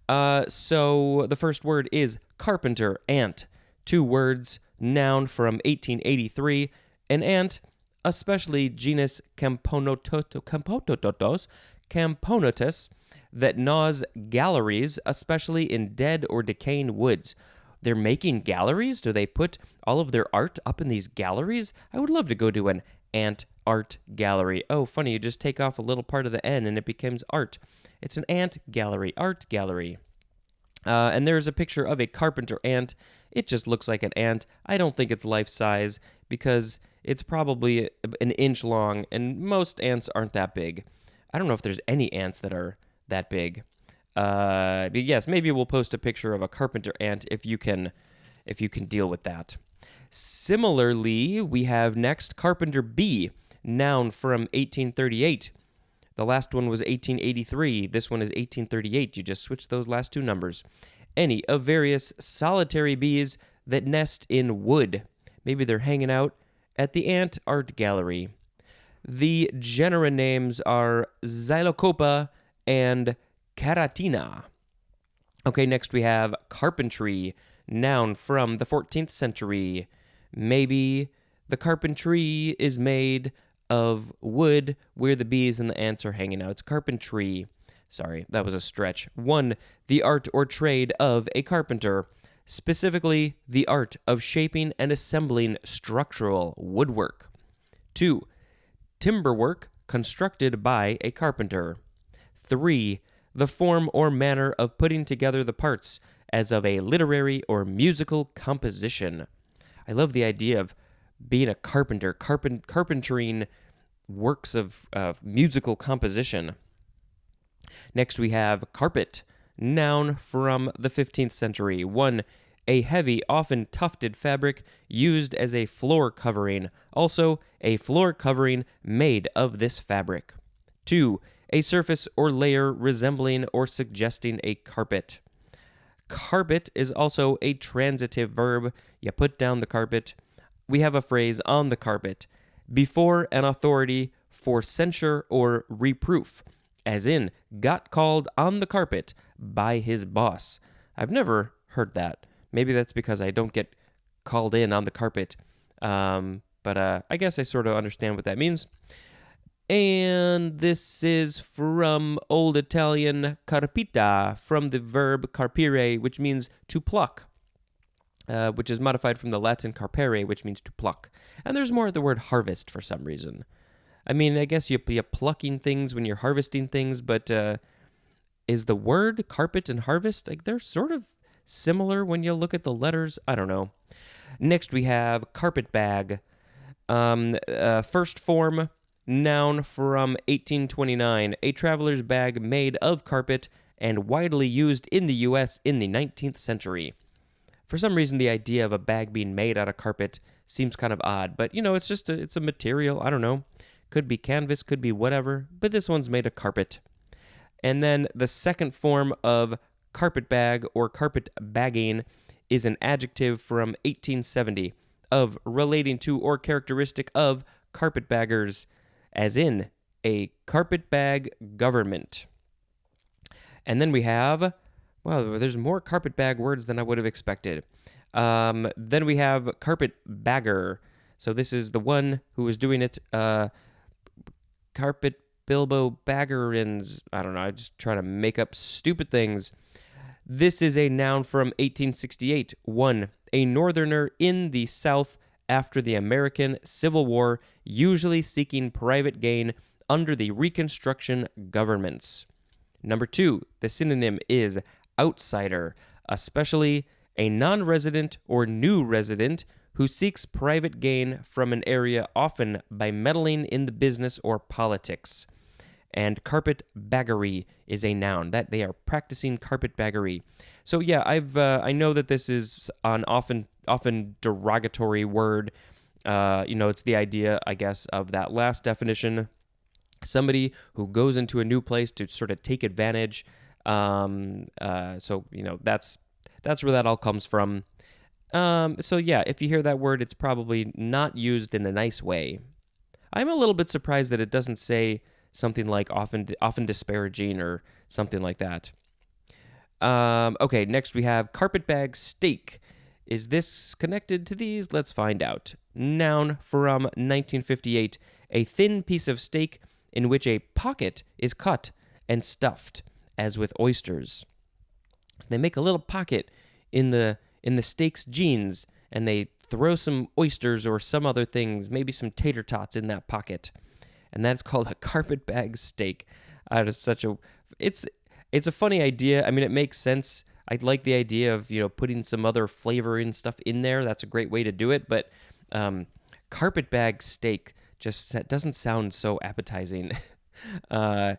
So the first word is carpenter ant. 2 words, noun from 1883, an ant, especially genus Camponotus, that gnaws galleries, especially in dead or decaying woods. They're making galleries? Do they put all of their art up in these galleries? I would love to go to an ant art gallery. Oh, funny, you just take off a little part of the N and it becomes art. It's an ant gallery, art gallery. And there's a picture of a carpenter ant. It just looks like an ant. I don't think it's life-size because it's probably an inch long, and most ants aren't that big. I don't know if there's any ants that are that big. But yes, maybe we'll post a picture of a carpenter ant if you can deal with that. Similarly, we have next carpenter bee, noun from 1838. The last one was 1883. This one is 1838. You just switch those last 2 numbers. Any of various solitary bees that nest in wood. Maybe they're hanging out at the ant art gallery. The genera names are Xylocopa and Caratina. Okay, next we have carpentry, noun from the 14th century. Maybe the carpentry is made of wood where the bees and the ants are hanging out. It's carpentry. Sorry, that was a stretch. 1, the art or trade of a carpenter. Specifically, the art of shaping and assembling structural woodwork. 2, timber work constructed by a carpenter. 3, the form or manner of putting together the parts, as of a literary or musical composition. I love the idea of being a carpenter, carpentering works of musical composition. Next we have carpet, noun from the 15th century. 1, a heavy, often tufted fabric used as a floor covering. Also, a floor covering made of this fabric. 2, a surface or layer resembling or suggesting a carpet. Carpet is also a transitive verb. You put down the carpet. We have a phrase on the carpet. Before an authority for censure or reproof. As in, got called on the carpet by his boss. I've never heard that. Maybe that's because I don't get called in on the carpet. But I guess I sort of understand what that means. And this is from Old Italian carpita, from the verb carpire, which means to pluck, which is modified from the Latin carpere, which means to pluck. And there's more of the word harvest for some reason. I mean, I guess you're plucking things when you're harvesting things, but is the word carpet and harvest, like they're sort of similar when you look at the letters? I don't know. Next we have carpetbag. First form, noun from 1829, a traveler's bag made of carpet and widely used in the U.S. in the 19th century. For some reason, the idea of a bag being made out of carpet seems kind of odd, but it's a material. I don't know. Could be canvas, could be whatever, but this one's made of carpet. And then the second form of carpetbag or carpet bagging is an adjective from 1870 of relating to or characteristic of carpetbaggers, as in a carpetbag government. And then we have, well, there's more carpetbag words than I would have expected. Then we have carpetbagger. So this is the one who was doing it. Carpet Bilbo Baggerins. I don't know. I just try to make up stupid things. This is a noun from 1868. 1. A northerner in the South after the American Civil War, usually seeking private gain under the Reconstruction governments. Number 2. The synonym is outsider, especially a non-resident or new resident who seeks private gain from an area, often by meddling in the business or politics. And carpetbaggery is a noun, that they are practicing carpetbaggery. So yeah, I know that this is an often derogatory word. It's the idea, I guess, of that last definition. Somebody who goes into a new place to sort of take advantage. That's where that all comes from. So yeah, if you hear that word, it's probably not used in a nice way. I'm a little bit surprised that it doesn't say something like often disparaging or something like that. Okay, next we have carpetbag steak. Is this connected to these? Let's find out. Noun from 1958, a thin piece of steak in which a pocket is cut and stuffed, as with oysters. They make a little pocket in the steak's jeans, and they throw some oysters or some other things, maybe some tater tots in that pocket. And that's called a carpetbag steak. It's a funny idea. I mean, it makes sense. I like the idea of, putting some other flavoring stuff in there. That's a great way to do it. But carpetbag steak just doesn't sound so appetizing. I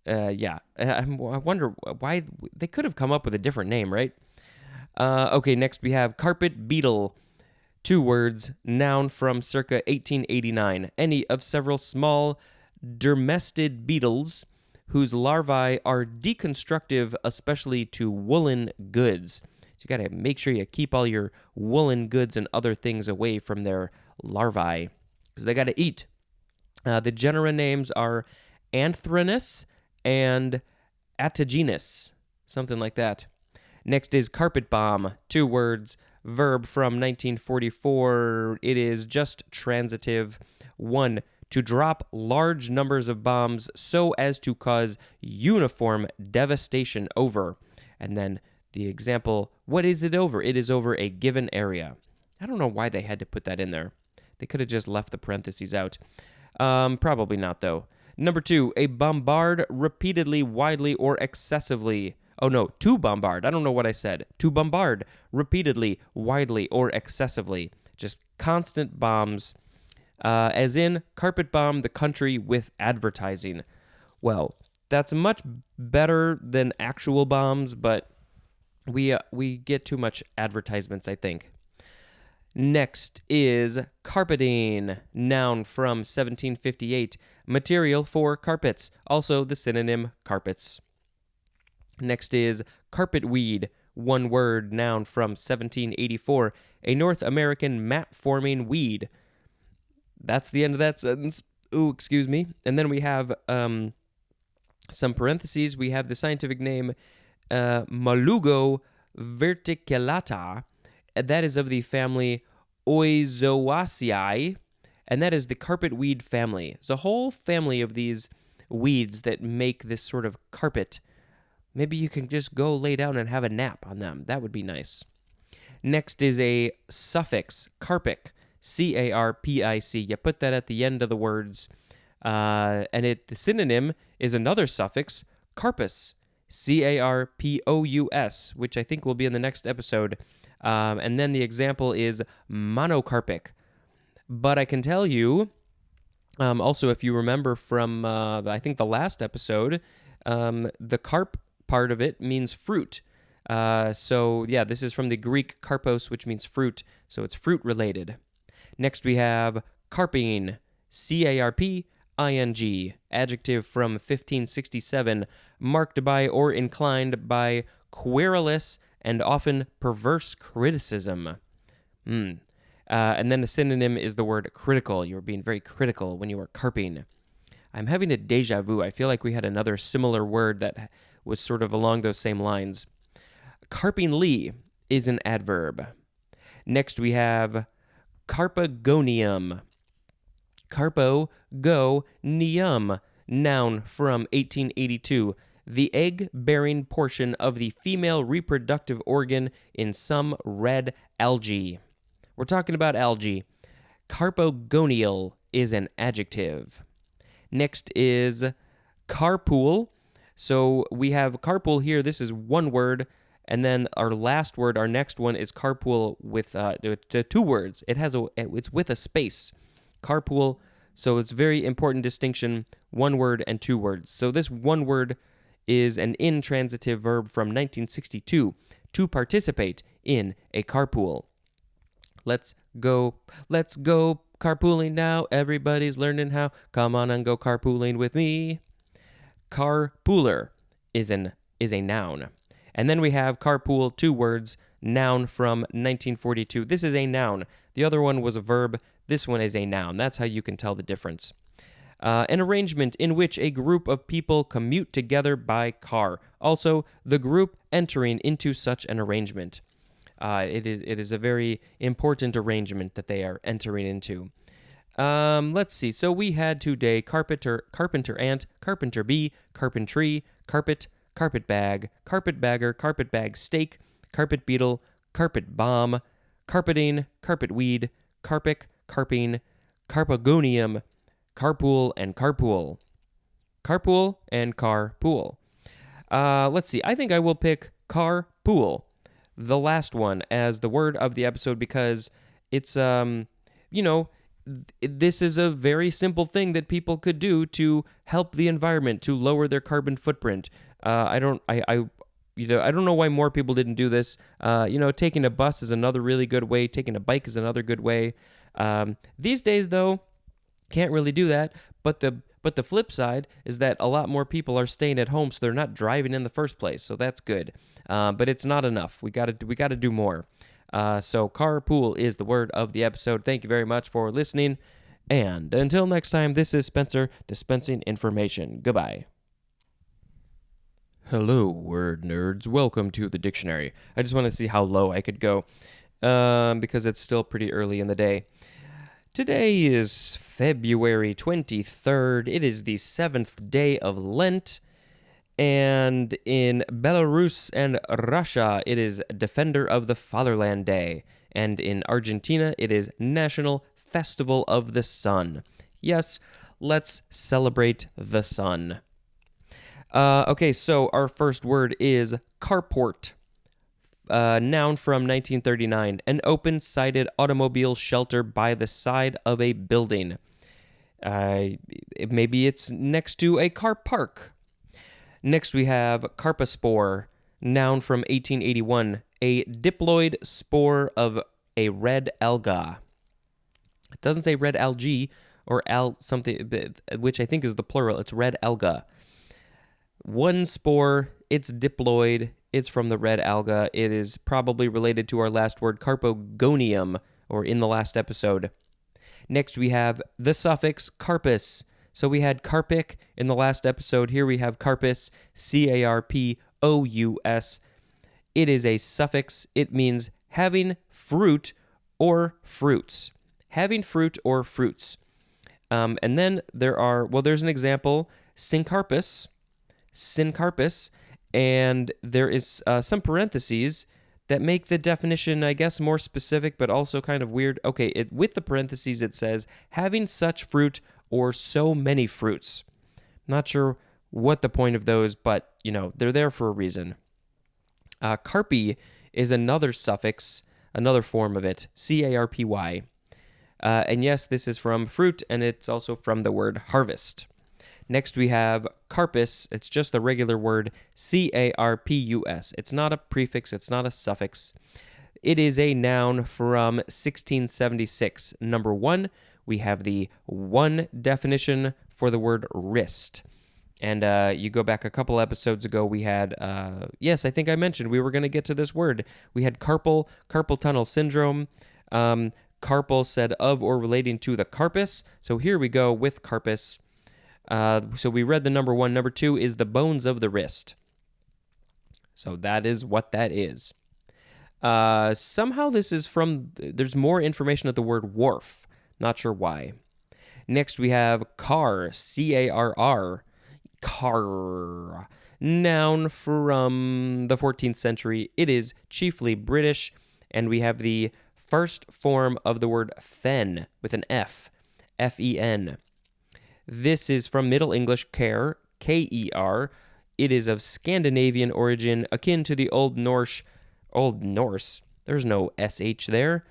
wonder why they could have come up with a different name, right? Okay, next we have carpet beetle. 2 words, noun from circa 1889. Any of several small dermestid beetles whose larvae are deconstructive, especially to woolen goods. So you got to make sure you keep all your woolen goods and other things away from their larvae, because they got to eat. The genera names are Anthranus and Atigenus, something like that. Next is carpet bomb. 2 words, verb from 1944. It is just transitive. 1. To drop large numbers of bombs so as to cause uniform devastation over. And then the example, what is it over? It is over a given area. I don't know why they had to put that in there. They could have just left the parentheses out. Probably not, though. Number 2, a bombard repeatedly, widely, or excessively. Oh no, to bombard. I don't know what I said. To bombard repeatedly, widely, or excessively. Just constant bombs. As in, carpet bomb the country with advertising. Well, that's much better than actual bombs, but we get too much advertisements, I think. Next is carpeting, noun from 1758. Material for carpets, also the synonym carpets. Next is carpetweed, 1 word, noun from 1784, a North American mat-forming weed. That's the end of that sentence. Ooh, excuse me. And then we have some parentheses. We have the scientific name Malugo verticillata. That is of the family Oizoaceae. and that is the carpet weed family. It's a whole family of these weeds that make this sort of carpet. Maybe you can just go lay down and have a nap on them. That would be nice. Next is a suffix, carpic, C-A-R-P-I-C. You put that at the end of the words, and the synonym is another suffix, carpus, C-A-R-P-O-U-S, which I think will be in the next episode. And then the example is monocarpic. But I can tell you, also, if you remember from, I think, the last episode, the carp part of it means fruit. So, yeah, this is from the Greek karpos, which means fruit. So it's fruit-related. Next, we have carpine, C-A-R-P-I-N-G, adjective from 1567, marked by or inclined by querulous and often perverse criticism. And then a synonym is the word critical. You were being very critical when you were carping. I'm having a deja vu. I feel like we had another similar word that was sort of along those same lines. Carpingly is an adverb. Next we have carpagonium. Carpogonium, noun from 1882. The egg-bearing portion of the female reproductive organ in some red algae. We're talking about algae. Carpogonial is an adjective. Next is carpool. So we have carpool here. This is one word. And then our last word, our next one, is carpool with two words. It's with a space. Carpool. So it's very important distinction. One word and two words. So this one word is an intransitive verb from 1962. To participate in a carpool. Let's go carpooling now. Everybody's learning how. Come on and go carpooling with me. Carpooler is a noun. And then we have carpool, two words, noun from 1942. This is a noun. The other one was a verb. This one is a noun. That's how you can tell the difference. An arrangement in which a group of people commute together by car. Also, the group entering into such an arrangement. It is a very important arrangement that they are entering into. Let's see. So we had today carpenter ant, carpenter bee, carpentry, carpet, carpetbag, carpetbagger, carpetbag steak, carpet beetle, carpet bomb, carpeting, carpetweed, carpic, carpine, carpagonium, carpool, and carpool. Carpool and carpool. Let's see. I think I will pick carpool, the last one, as the word of the episode because it's, this is a very simple thing that people could do to help the environment, to lower their carbon footprint. I don't know why more people didn't do this. Taking a bus is another really good way. Taking a bike is another good way. These days, though, can't really do that. But the flip side is that a lot more people are staying at home, so they're not driving in the first place. So that's good. But it's not enough. We gotta do more. So carpool is the word of the episode. Thank you very much for listening. And until next time, this is Spencer dispensing information. Goodbye. Hello, word nerds. Welcome to the dictionary. I just want to see how low I could go because it's still pretty early in the day. Today is February 23rd. It is the 7th day of Lent. And in Belarus and Russia, it is Defender of the Fatherland Day. And in Argentina, it is National Festival of the Sun. Yes, let's celebrate the sun. Okay, so our first word is carport. Noun from 1939. An open-sided automobile shelter by the side of a building. Maybe it's next to a car park. Next we have carpospore. Noun from 1881. A diploid spore of a red alga. It doesn't say red algae or something, which I think is the plural. It's red alga. One spore, it's diploid, it's from the red alga. It is probably related to our last word, carpogonium, or in the last episode. Next, we have the suffix carpus. So we had carpic in the last episode. Here we have carpus, C-A-R-P-O-U-S. It is a suffix. It means having fruit or fruits. having fruit or fruits. And then there's an example, syncarpus, and there is some parentheses that make the definition, I guess, more specific, but also kind of weird. Okay, with the parentheses, it says, having such fruit or so many fruits. Not sure what the point of those, but, they're there for a reason. Carpy is another suffix, another form of it, carpy. And yes, this is from fruit, and it's also from the word harvest. Next, we have carpus. It's just the regular word carpus. It's not a prefix. It's not a suffix. It is a noun from 1676. Number 1, we have the one definition for the word wrist. And you go back a couple episodes ago, we had, yes, I think I mentioned we were going to get to this word. We had carpal tunnel syndrome. Carpal said of or relating to the carpus. So here we go with carpus. So we read the number 1. Number 2 is the bones of the wrist. So that is what that is. Somehow this is there's more information at the word wharf. Not sure why. Next we have car, carr, car. Noun from the 14th century. It is chiefly British, and we have the first form of the word fen with an F, F-E-N. This is from Middle English care, K-E-R. It is of Scandinavian origin, akin to the Old Norse, there's no S-H there,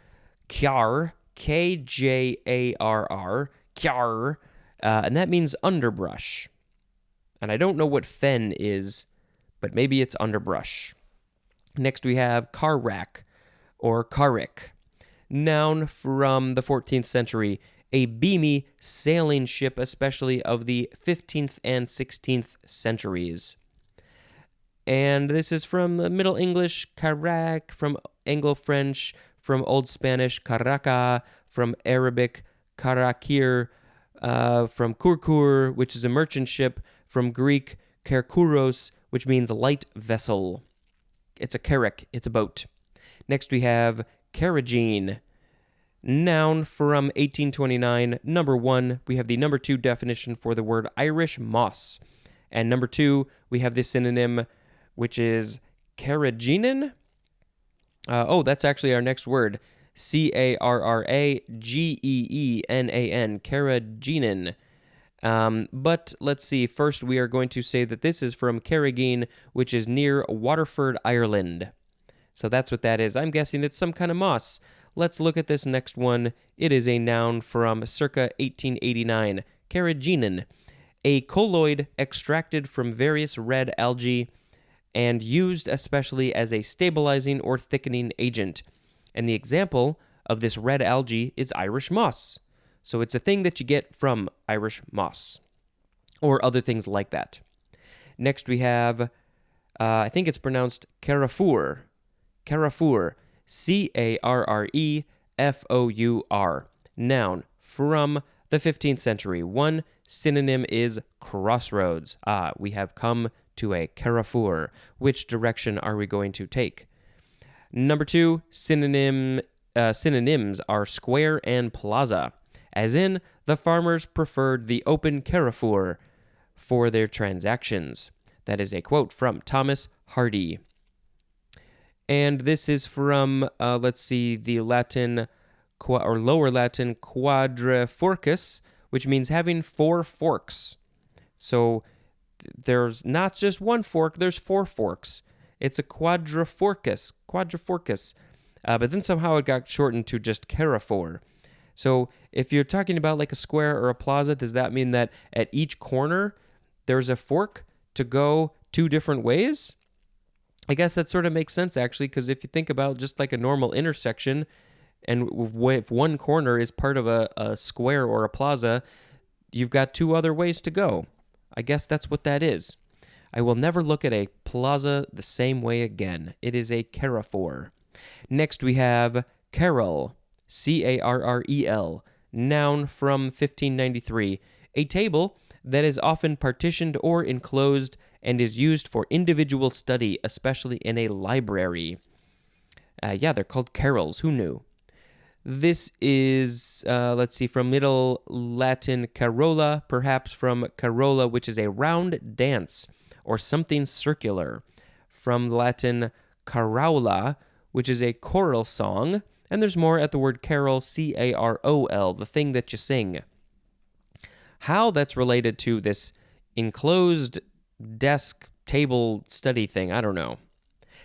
kjar, K-J-A-R-R, kjar, and that means underbrush. And I don't know what fen is, but maybe it's underbrush. Next we have car rack, or carrick. Noun from the 14th century, a beamy sailing ship, especially of the 15th and 16th centuries. And this is from Middle English, carrack, from Anglo-French, from Old Spanish, caraca, from Arabic, karakir, from kurkur, which is a merchant ship, from Greek, kerkuros, which means light vessel. It's a carrack, it's a boat. Next we have carrageen. Noun from 1829. Number 1, we have the number 2 definition for the word Irish moss. And number 2, we have the synonym, which is carrageenan. That's actually our next word. carrageenan, carrageenan. But let's see. First, we are going to say that this is from Carrageen, which is near Waterford, Ireland. So that's what that is. I'm guessing it's some kind of moss. Let's look at this next one. It is a noun from circa 1889. Carrageenan, a colloid extracted from various red algae and used especially as a stabilizing or thickening agent. And the example of this red algae is Irish moss. So it's a thing that you get from Irish moss or other things like that. Next we have, I think it's pronounced carrefour. Carrefour, C-A-R-R-E-F-O-U-R. Noun from the 15th century. One synonym is crossroads. We have come to a carrefour. Which direction are we going to take? Number 2, synonyms are square and plaza. As in, the farmers preferred the open carrefour for their transactions. That is a quote from Thomas Hardy. And this is from, the Latin, or Lower Latin, quadriforcus, which means having 4 forks. So there's not just one fork, there's 4 forks. It's a quadriforcus. But then somehow it got shortened to just carrefour. So if you're talking about like a square or a plaza, does that mean that at each corner there's a fork to go 2 different ways? I guess that sort of makes sense, actually, because if you think about just like a normal intersection, and if one corner is part of a square or a plaza, you've got 2 other ways to go. I guess that's what that is. I will never look at a plaza the same way again. It is a carrefour. Next we have carrel, C-A-R-R-E-L, noun from 1593, a table that is often partitioned or enclosed and is used for individual study, especially in a library. They're called carrels. Who knew? This is, let's see, from Middle Latin carola, perhaps from carola, which is a round dance or something circular. From Latin caraula, which is a choral song. And there's more at the word carol, C-A-R-O-L, the thing that you sing. How that's related to this enclosed desk table study thing, I don't know.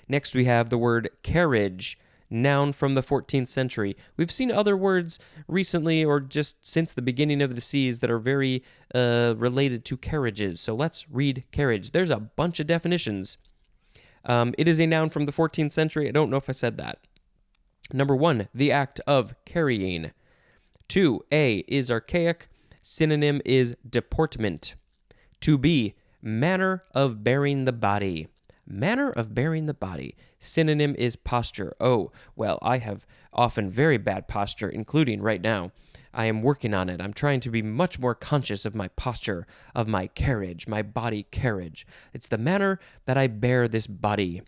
Next, we have the word carriage, noun from the 14th century. We've seen other words recently or just since the beginning of the seas that are very related to carriages. So let's read carriage. There's a bunch of definitions. It is a noun from the 14th century. I don't know if I said that. Number 1, the act of carrying. 2, A is archaic. Synonym is deportment. 2B, manner of bearing the body. Manner of bearing the body. Synonym is posture. Oh, well, I have often very bad posture, including right now. I am working on it. I'm trying to be much more conscious of my posture, of my carriage, my body carriage. It's the manner that I bear this body.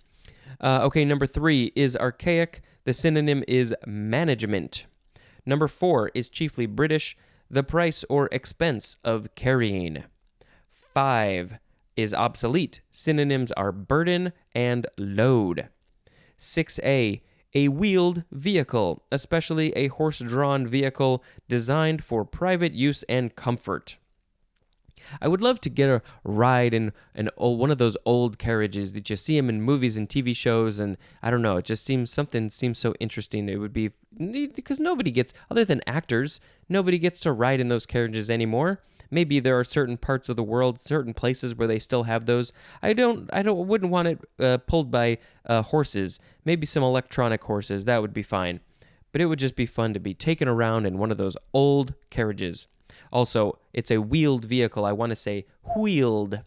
Okay, number 3 is archaic. The synonym is management. Number 4 is chiefly British. The price or expense of carrying. 5 is obsolete. Synonyms are burden and load. 6A, a wheeled vehicle, especially a horse-drawn vehicle designed for private use and comfort. I would love to get a ride in one of those old carriages that you see them in movies and TV shows, and I don't know, it just seems so interesting. It would be, because nobody gets, other than actors, nobody gets to ride in those carriages anymore. Maybe there are certain parts of the world, certain places where they still have those. Wouldn't want it pulled by horses. Maybe some electronic horses, that would be fine. But it would just be fun to be taken around in one of those old carriages. Also, it's a wheeled vehicle. I want to say wheeled.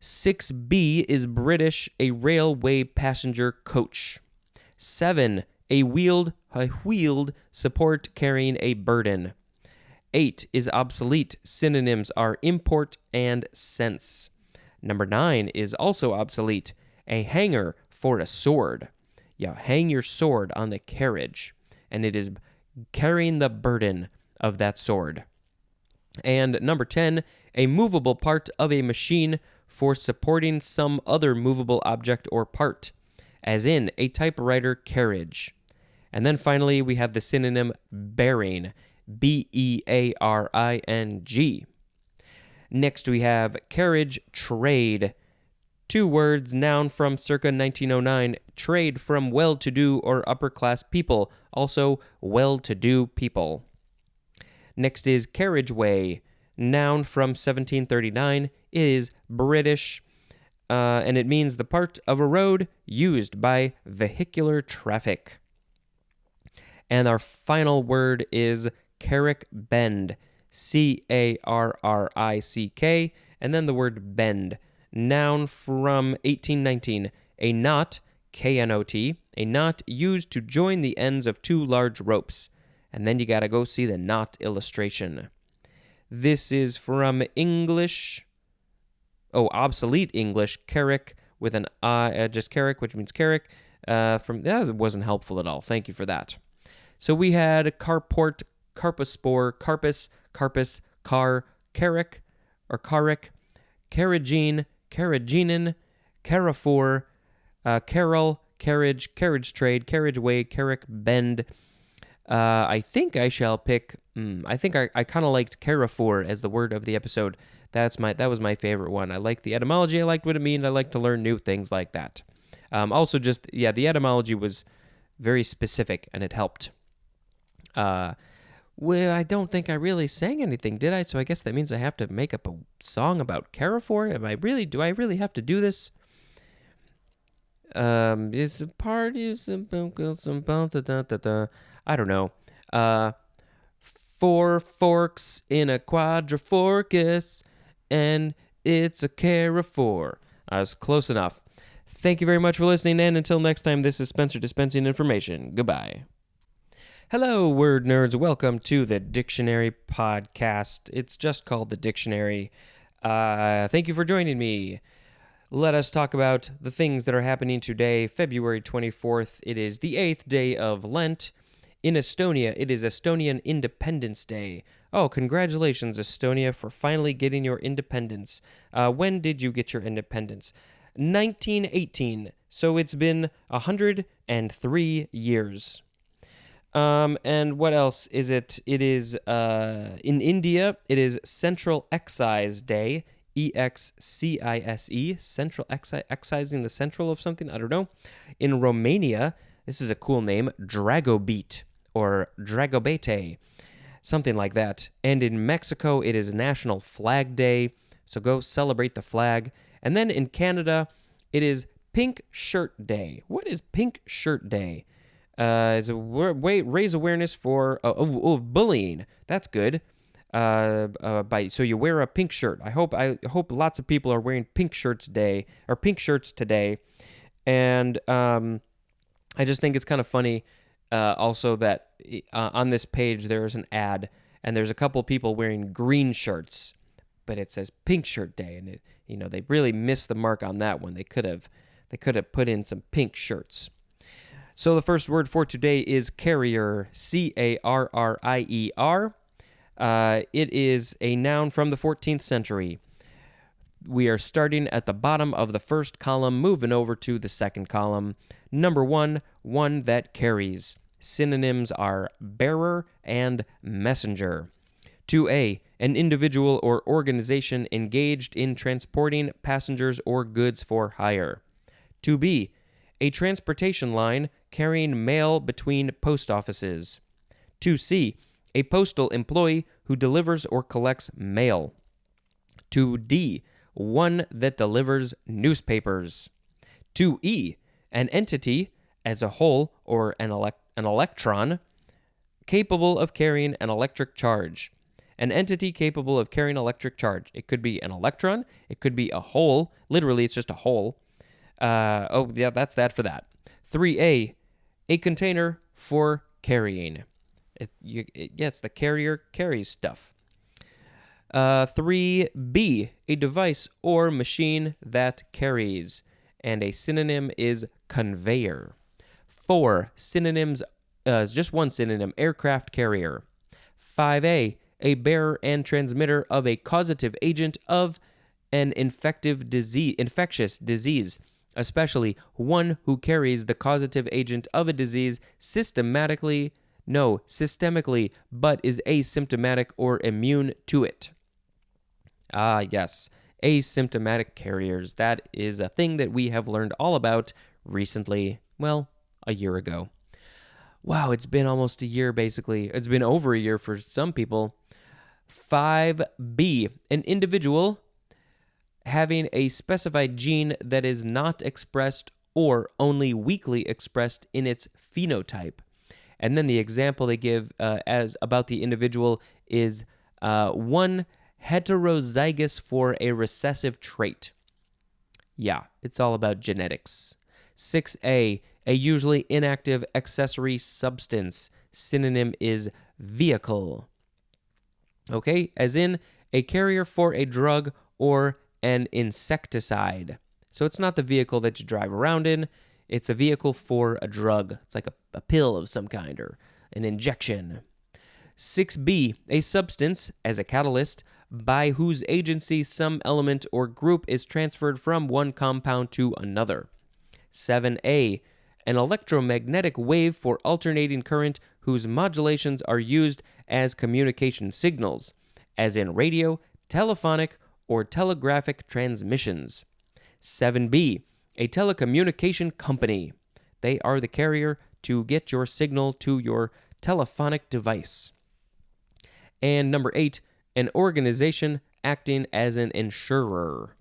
6B is British, a railway passenger coach. 7, a wheeled support carrying a burden. 8 is obsolete. Synonyms are import and sense. Number 9 is also obsolete. A hanger for a sword. You hang your sword on the carriage, and it is carrying the burden of that sword. And number 10, a movable part of a machine for supporting some other movable object or part, as in a typewriter carriage. And then finally, we have the synonym bearing, B-E-A-R-I-N-G. Next, we have carriage trade. 2 words, noun from circa 1909, trade from well-to-do or upper-class people, also well-to-do people. Next is carriageway, noun from 1739, is British, and it means the part of a road used by vehicular traffic. And our final word is carrick bend, C-A-R-R-I-C-K, and then the word bend, noun from 1819, a knot, K-N-O-T, a knot used to join the ends of 2 large ropes. And then you got to go see the knot illustration. This is from English, obsolete English, carrick with an I, just carrick, which means carrick. That wasn't helpful at all. Thank you for that. So we had carport, carpospore, carpus, car, carrick, or carrick, carragine, carraginin, carrefour, carol, carriage, carriage trade, carriageway, carrick bend. I think I shall pick. I think I kind of liked carrefour as the word of the episode. That was my favorite one. I liked the etymology. I liked what it meant. I like to learn new things like that. Also, the etymology was very specific and it helped. Well, I don't think I really sang anything, did I? So I guess that means I have to make up a song about carrefour. Do I really have to do this? It's a party, I don't know. 4 forks in a quadriforcus, and it's a carrefour. I was close enough. Thank you very much for listening, and until next time, this is Spencer dispensing information. Goodbye. Hello, word nerds. Welcome to the Dictionary Podcast. It's just called the Dictionary. Thank you for joining me. Let us talk about the things that are happening today, February 24th. It is the 8th day of Lent. In Estonia, it is Estonian Independence Day. Oh, congratulations, Estonia, for finally getting your independence. When did you get your independence? 1918. So it's been 103 years. And what else is it? It is, in India, it is Central Excise Day. EXCISE, Central Excising the central of something? I don't know. In Romania, this is a cool name, Dragobeat or Dragobete, something like that. And in Mexico, it is National Flag Day, so go celebrate the flag. And then in Canada, it is Pink Shirt Day. What is Pink Shirt Day? It's a raise awareness for of bullying. That's good. So you wear a pink shirt. I hope lots of people are wearing pink shirts today, and I just think it's kind of funny. Also, that on this page there is an ad, and there's a couple people wearing green shirts, but it says Pink Shirt Day, and they really missed the mark on that one. They could have put in some pink shirts. So the first word for today is carrier, carrier. It is a noun from the 14th century. We are starting at the bottom of the first column, moving over to the second column. Number one that carries. Synonyms are bearer and messenger. 2A, an individual or organization engaged in transporting passengers or goods for hire. 2B, a transportation line carrying mail between post offices. 2C, a postal employee who delivers or collects mail. 2D, one that delivers newspapers. 2E, an entity as a whole or an electron capable of carrying an electric charge. An entity capable of carrying electric charge. It could be an electron. It could be a hole. Literally, it's just a hole. That's that for that. 3A, a container for carrying. Yes, the carrier carries stuff. 3B, a device or machine that carries. And a synonym is conveyor. 4, synonyms, just one synonym, aircraft carrier. 5A, a bearer and transmitter of a causative agent of an infectious disease, especially one who carries the causative agent of a disease systemically, but is asymptomatic or immune to it. Ah, yes, asymptomatic carriers. That is a thing that we have learned all about recently, well, a year ago. Wow, it's been almost a year, basically. It's been over a year for some people. 5B, an individual having a specified gene that is not expressed or only weakly expressed in its phenotype. And then the example they give as about the individual is one heterozygous for a recessive trait. Yeah, it's all about genetics. 6A, a usually inactive accessory substance. Synonym is vehicle. Okay, as in a carrier for a drug or an insecticide. So it's not the vehicle that you drive around in, it's a vehicle for a drug. It's like a pill of some kind or an injection. 6B, a substance as a catalyst by whose agency some element or group is transferred from one compound to another. 7A, an electromagnetic wave for alternating current whose modulations are used as communication signals, as in radio, telephonic, or telegraphic transmissions. 7B, a telecommunication company. They are the carrier to get your signal to your telephonic device. And number 8, an organization acting as an insurer.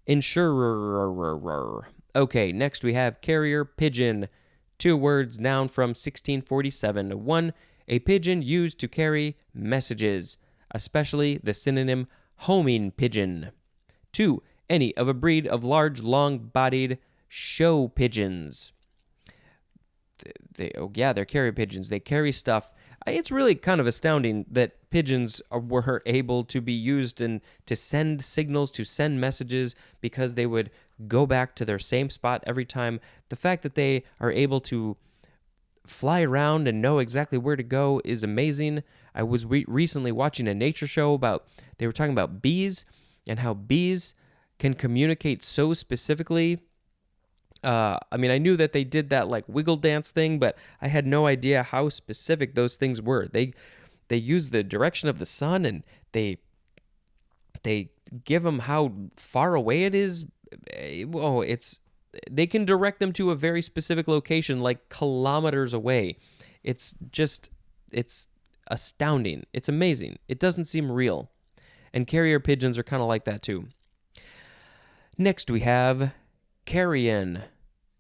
Insurer. Okay, next we have carrier pigeon. 2 words, noun from 1647. 1, a pigeon used to carry messages, especially the synonym homing pigeon. 2, any of a breed of large, long-bodied show pigeons. They're carrier pigeons. They carry stuff. It's really kind of astounding that pigeons were able to be used to send signals, to send messages, because they would go back to their same spot every time. The fact that they are able to fly around and know exactly where to go is amazing. I was recently watching a nature show they were talking about bees and how bees can communicate so specifically. I mean, I knew that they did that like wiggle dance thing, but I had no idea how specific those things were. They use the direction of the sun, and they give them how far away it is. Oh, they can direct them to a very specific location, like kilometers away. It's astounding. It's amazing. It doesn't seem real. And carrier pigeons are kind of like that too. Next we have carrion,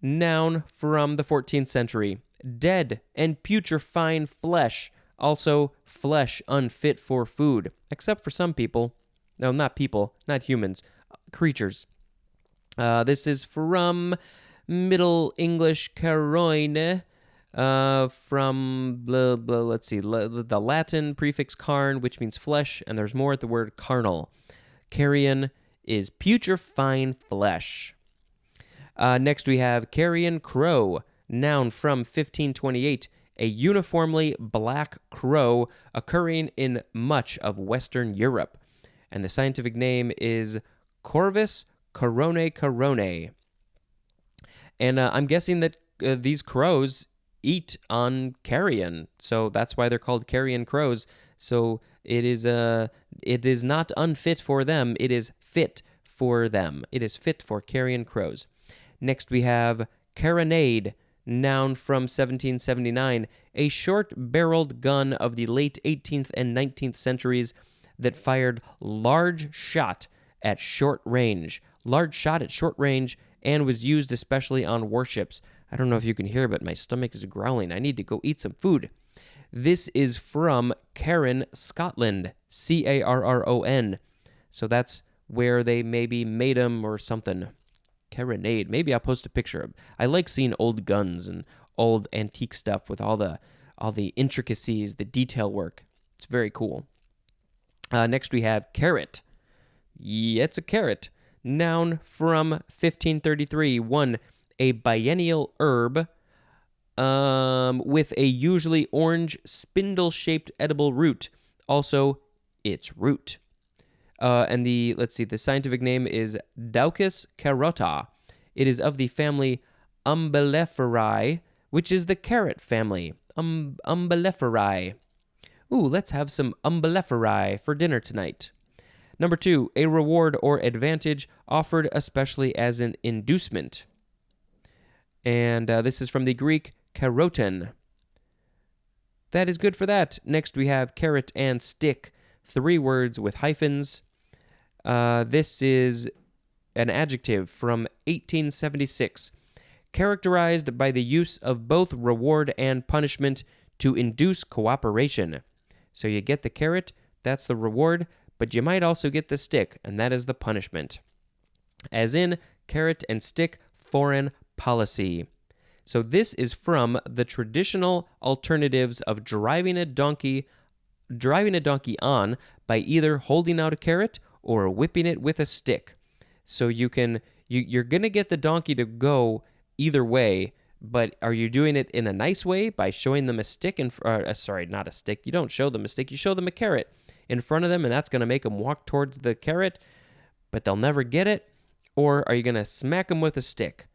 noun from the 14th century. Dead and putrefying flesh, also flesh unfit for food, except for some people. No, not people, not humans, creatures. This is from Middle English caroine, from let's see, the Latin prefix carn, which means flesh, and there's more at the word carnal. Carrion is putrefying flesh. Next we have carrion crow, noun from 1528, a uniformly black crow occurring in much of Western Europe. And the scientific name is Corvus corone. And I'm guessing that these crows eat on carrion, so that's why they're called carrion crows. So it is not unfit for them, it is fit for them. It is fit for carrion crows. Next we have carronade, noun from 1779, a short-barreled gun of the late 18th and 19th centuries that fired large shot at short range, and was used especially on warships. I don't know if you can hear, but my stomach is growling. I need to go eat some food. This is from Carron, Scotland, Carron. So that's where they maybe made them or something. Carronade. Maybe I'll post a picture. I like seeing old guns and old antique stuff with all the intricacies, the detail work. It's very cool. Next we have carrot. Yeah, it's a carrot. Noun from 1533. 1. A biennial herb with a usually orange, spindle-shaped edible root. Also, its root. And the scientific name is Daucus carota. It is of the family Umbelliferae, which is the carrot family. Umbelliferae. Ooh, let's have some Umbelliferae for dinner tonight. Number 2, a reward or advantage offered especially as an inducement. And this is from the Greek karoten. That is good for that. Next we have carrot and stick, 3 words with hyphens. This is an adjective from 1876, characterized by the use of both reward and punishment to induce cooperation. So you get the carrot, that's the reward, but you might also get the stick, and that is the punishment. As in, carrot and stick, foreign policy. So this is from the traditional alternatives of driving a donkey on by either holding out a carrot or whipping it with a stick. So you're going to get the donkey to go either way, but are you doing it in a nice way by showing them a stick not a stick. You don't show them a stick, you show them a carrot in front of them, and that's going to make them walk towards the carrot, but they'll never get it? Or are you going to smack them with a stick?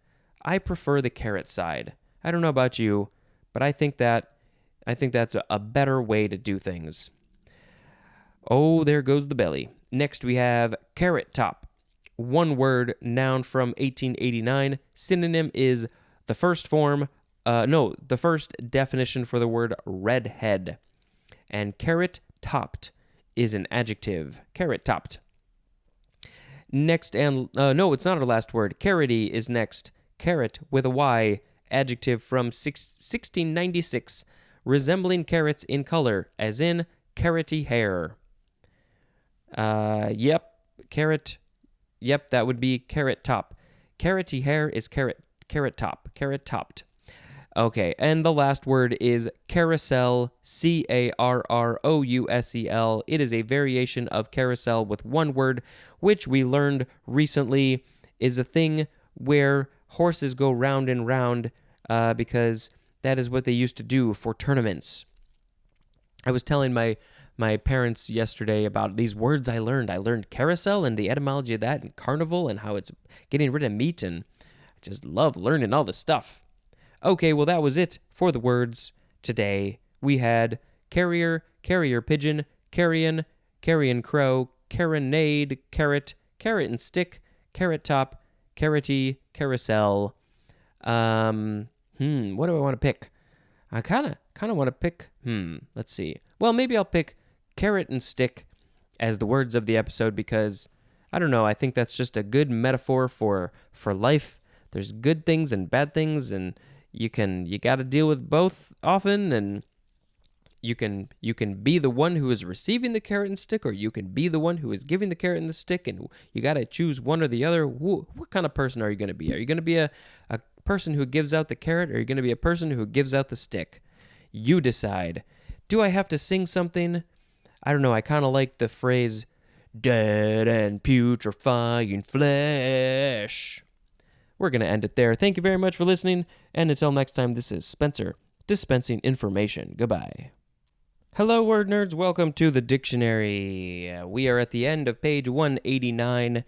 I prefer the carrot side. I don't know about you, but I think that's a better way to do things. Oh, there goes the belly. Next we have carrot top. 1 word, noun from 1889. Synonym is the first definition for the word redhead. And carrot topped is an adjective. Carrot topped. Next, and no, it's not our last word. Carroty is next. Carrot with a Y, adjective from 1696, resembling carrots in color, as in carroty hair. Carrot. Yep, that would be carrot top. Carroty hair is carrot top, carrot topped. Okay, and the last word is carousel, Carrousel. It is a variation of carousel with 1 word, which we learned recently is a thing where horses go round and round because That is what they used to do for tournaments. I was telling my parents yesterday about these words I learned. I learned carousel and the etymology of that, and carnival and how it's getting rid of meat, and I just love learning all this stuff. Okay, well, that was it for the words today. We had carrier, carrier pigeon, carrion, carrion crow, carronade, carrot, carrot and stick, carrot top, carroty, carousel. What do I want to pick? I kind of want to pick, let's see. Well, maybe I'll pick carrot and stick as the words of the episode because, I don't know, I think that's just a good metaphor for life. There's good things and bad things, and you got to deal with both often, and you can be the one who is receiving the carrot and stick, or you can be the one who is giving the carrot and the stick, and you got to choose one or the other. What kind of person are you going to be? Are you going to be a person who gives out the carrot, or are you going to be a person who gives out the stick? You decide. Do I have to sing something? I don't know. I kind of like the phrase, dead and putrefying flesh. We're going to end it there. Thank you very much for listening, and until next time, this is Spencer, dispensing information. Goodbye. Hello, word nerds. Welcome to the dictionary. We are at the end of page 189.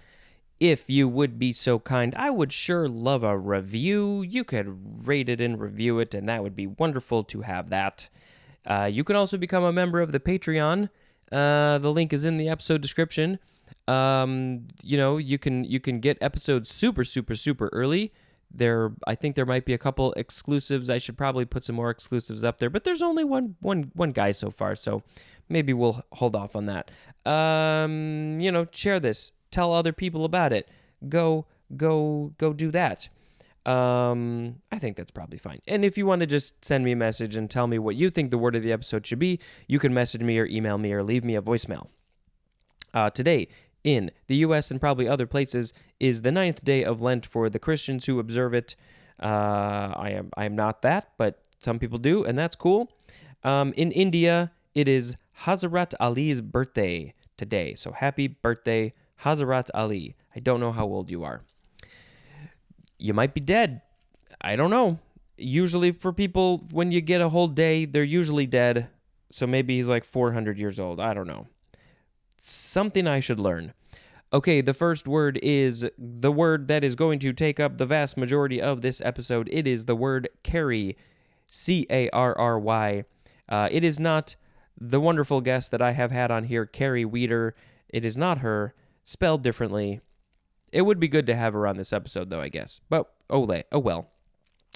If you would be so kind, I would sure love a review. You could rate it and review it, and that would be wonderful to have that. You can also become a member of the Patreon. The link is in the episode description. You can get episodes super early. I think there might be a couple exclusives. I should probably put some more exclusives up there, but there's only one guy so far, so maybe we'll hold off on that. Share this. Tell other people about it. Go do that. I think that's probably fine. And if you want to just send me a message and tell me what you think the word of the episode should be, you can message me or email me or leave me a voicemail. Today, in the U.S. and probably other places, is the 9th day of Lent for the Christians who observe it. I am not that, but some people do, and that's cool. In India, it is Hazrat Ali's birthday today. So happy birthday, Hazrat Ali. I don't know how old you are. You might be dead. I don't know. Usually for people, when you get a whole day, they're usually dead. So maybe he's like 400 years old. I don't know. Something I should learn. Okay, the first word is the word that is going to take up the vast majority of this episode. It is the word carry, Carry. It is not the wonderful guest that I have had on here, Carrie Weeder. It is not her, spelled differently. It would be good to have her on this episode, though, I guess. But, oh well.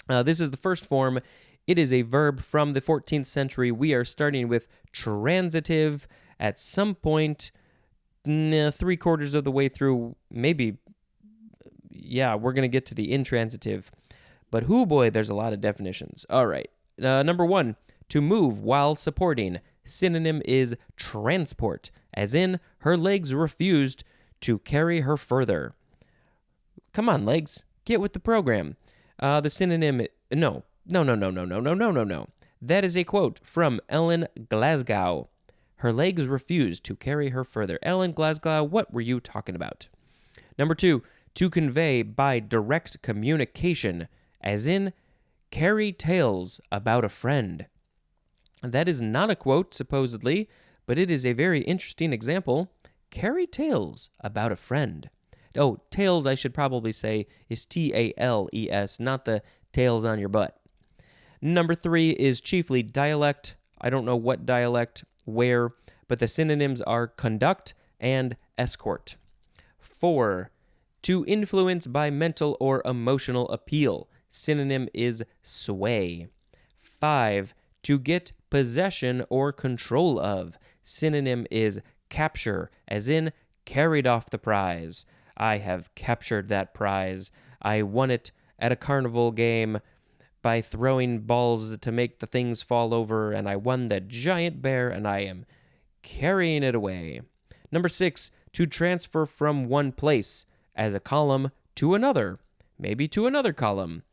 This is the first form. It is a verb from the 14th century. We are starting with transitive. At some point, 3/4 of the way through, maybe, we're going to get to the intransitive. But boy, there's a lot of definitions. All right. Number 1, to move while supporting. Synonym is transport, as in her legs refused to carry her further. Come on, legs, get with the program. The synonym, no. That is a quote from Ellen Glasgow. Her legs refused to carry her further. Ellen Glasgow, what were you talking about? Number 2, to convey by direct communication, as in carry tales about a friend. That is not a quote, supposedly, but it is a very interesting example. Carry tales about a friend. Oh, tales, I should probably say, is Tales, not the tails on your butt. Number 3 is chiefly dialect. I don't know what dialect, where, but the synonyms are conduct and escort. 4, to influence by mental or emotional appeal. Synonym is sway. 5, to get possession or control of. Synonym is capture, as in carried off the prize. I have captured that prize. I won it at a carnival game by throwing balls to make the things fall over, and I won the giant bear, and I am carrying it away. Number 6, to transfer from one place, as a column to another, maybe to another column.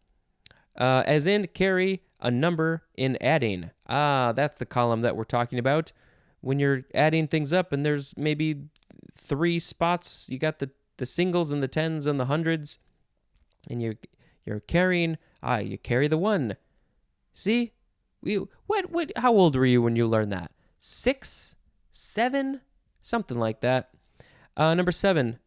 As in carry a number in adding. That's the column that we're talking about. When you're adding things up and there's maybe 3 spots, you got the singles and the tens and the hundreds, and you're carrying, you carry the 1. See? How old were you when you learned that? 6? 7? Something like that. Number seven.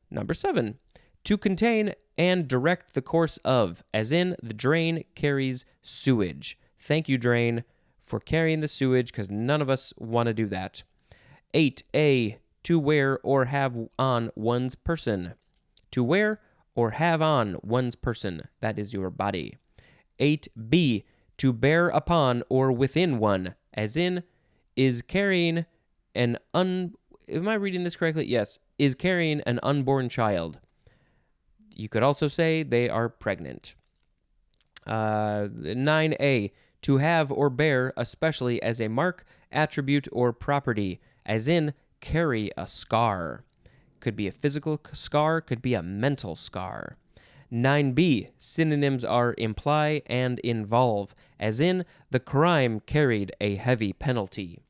To contain and direct the course of, as in the drain carries sewage. Thank you, drain, for carrying the sewage, because none of us want to do that. 8a. To wear or have on one's person. To wear or have on one's person. That is your body. 8b. To bear upon or within one, as in is carrying am I reading this correctly? Yes. Is carrying an unborn child. You could also say they are pregnant. 9a. To have or bear, especially as a mark, attribute, or property, as in carry a scar. Could be a physical scar, could be a mental scar. 9b. Synonyms are imply and involve, as in the crime carried a heavy penalty.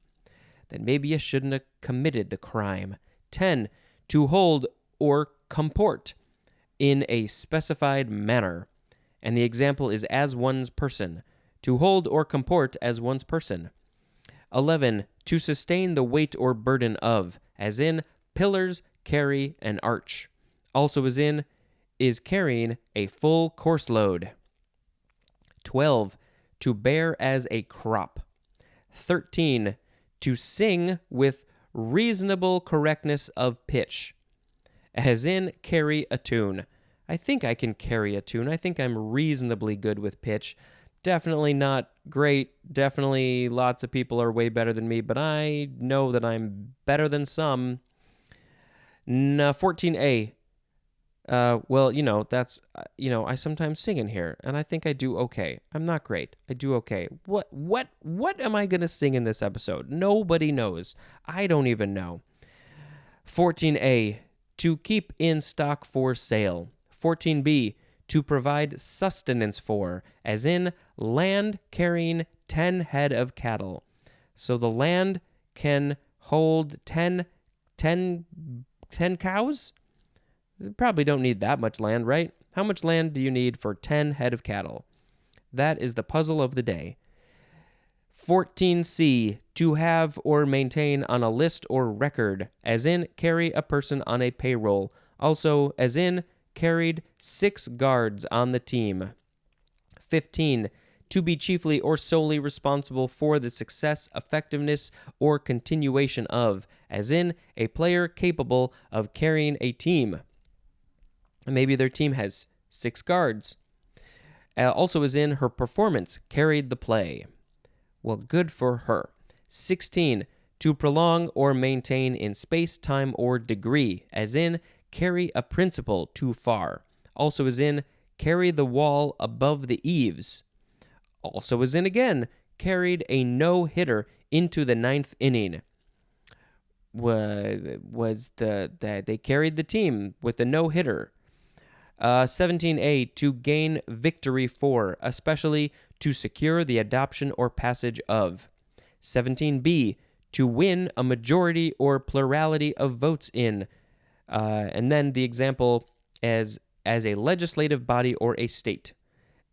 Then maybe you shouldn't have committed the crime. 10. To hold or comport in a specified manner. And the example is as one's person. To hold or comport as one's person. 11. To sustain the weight or burden of, as in pillars carry an arch. Also as in is carrying a full course load. 12. To bear as a crop. 13. To sing with reasonable correctness of pitch, as in carry a tune. I think I can carry a tune. I think I'm reasonably good with pitch. Definitely not great. Definitely lots of people are way better than me, but I know that I'm better than some. 14a. That's, I sometimes sing in here, and I think I do okay. I'm not great. I do okay. What am I going to sing in this episode? Nobody knows. I don't even know. 14a. To keep in stock for sale. 14b. To provide sustenance for, as in land carrying 10 head of cattle. So the land can hold 10 cows? You probably don't need that much land, right? How much land do you need for 10 head of cattle? That is the puzzle of the day. 14c. To have or maintain on a list or record, as in carry a person on a payroll. Also, as in carried 6 guards on the team. 15. To be chiefly or solely responsible for the success, effectiveness, or continuation of, as in a player capable of carrying a team. Maybe their team has 6 guards. Also as in her performance carried the play. Well, good for her. 16. To prolong or maintain in space, time, or degree, as in carry a principle too far. Also as in carry the wall above the eaves. Also as in again carried a no-hitter into the 9th inning. They carried the team with a no-hitter. 17a. To gain victory for, especially to secure the adoption or passage of. 17b. To win a majority or plurality of votes in. And then the example as a legislative body or a state.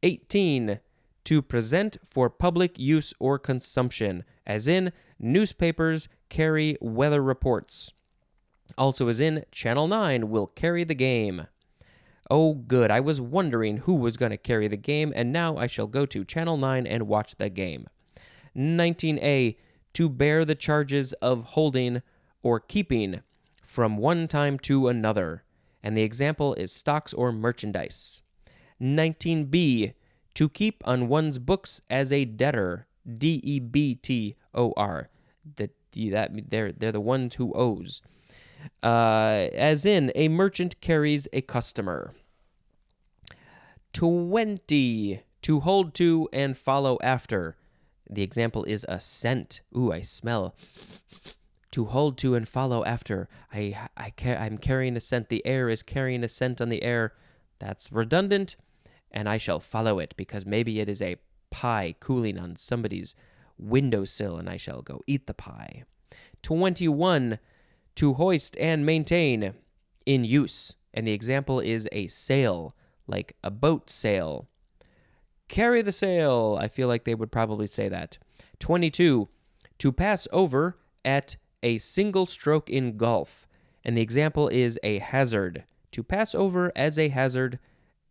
18. To present for public use or consumption, as in newspapers carry weather reports. Also as in Channel 9 will carry the game. Oh, good. I was wondering who was going to carry the game, and now I shall go to Channel 9 and watch the game. 19a. To bear the charges of holding or keeping from one time to another. And the example is stocks or merchandise. 19b. To keep on one's books as a debtor. debtor. They're the ones who owes. As in, a merchant carries a customer. 20. To hold to and follow after. The example is a scent. Ooh, I smell. To hold to and follow after. I'm carrying a scent. The air is carrying a scent on the air. That's redundant, and I shall follow it, because maybe it is a pie cooling on somebody's windowsill, and I shall go eat the pie. 21. To hoist and maintain in use, and the example is a sail, like a boat sail. carry the sail. I feel like they would probably say that. 22, to pass over at a single stroke in golf. And the example is a hazard. To pass over as a hazard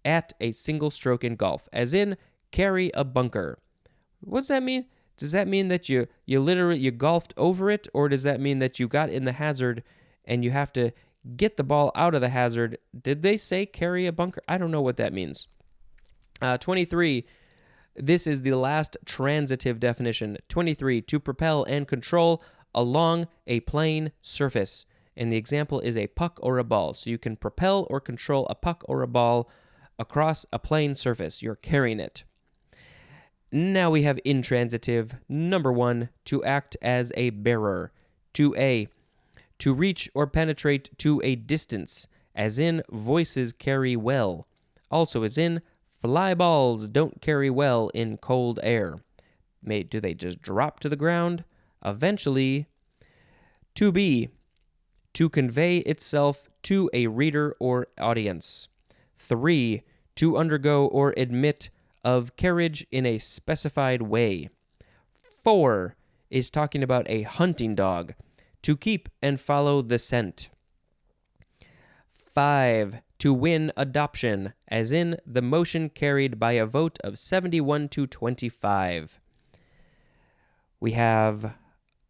at a single stroke in golf, as in carry a bunker. What does that mean? Does that mean that you literally golfed over it, or does that mean that you got in the hazard and you have to get the ball out of the hazard? Did they say carry a bunker? I don't know what that means. 23, this is the last transitive definition. 23, to propel and control along a plane surface. And the example is a puck or a ball. So you can propel or control a puck or a ball across a plane surface. You're carrying it. Now we have intransitive. Number 1, to act as a bearer. 2a, to reach or penetrate to a distance, as in voices carry well. Also as in fly balls don't carry well in cold air. Do they just drop to the ground? Eventually. 2b, to convey itself to a reader or audience. 3, to undergo or admit of carriage in a specified way. 4 is talking about a hunting dog, to keep and follow the scent. 5, to win adoption, as in the motion carried by a vote of 71 to 25. We have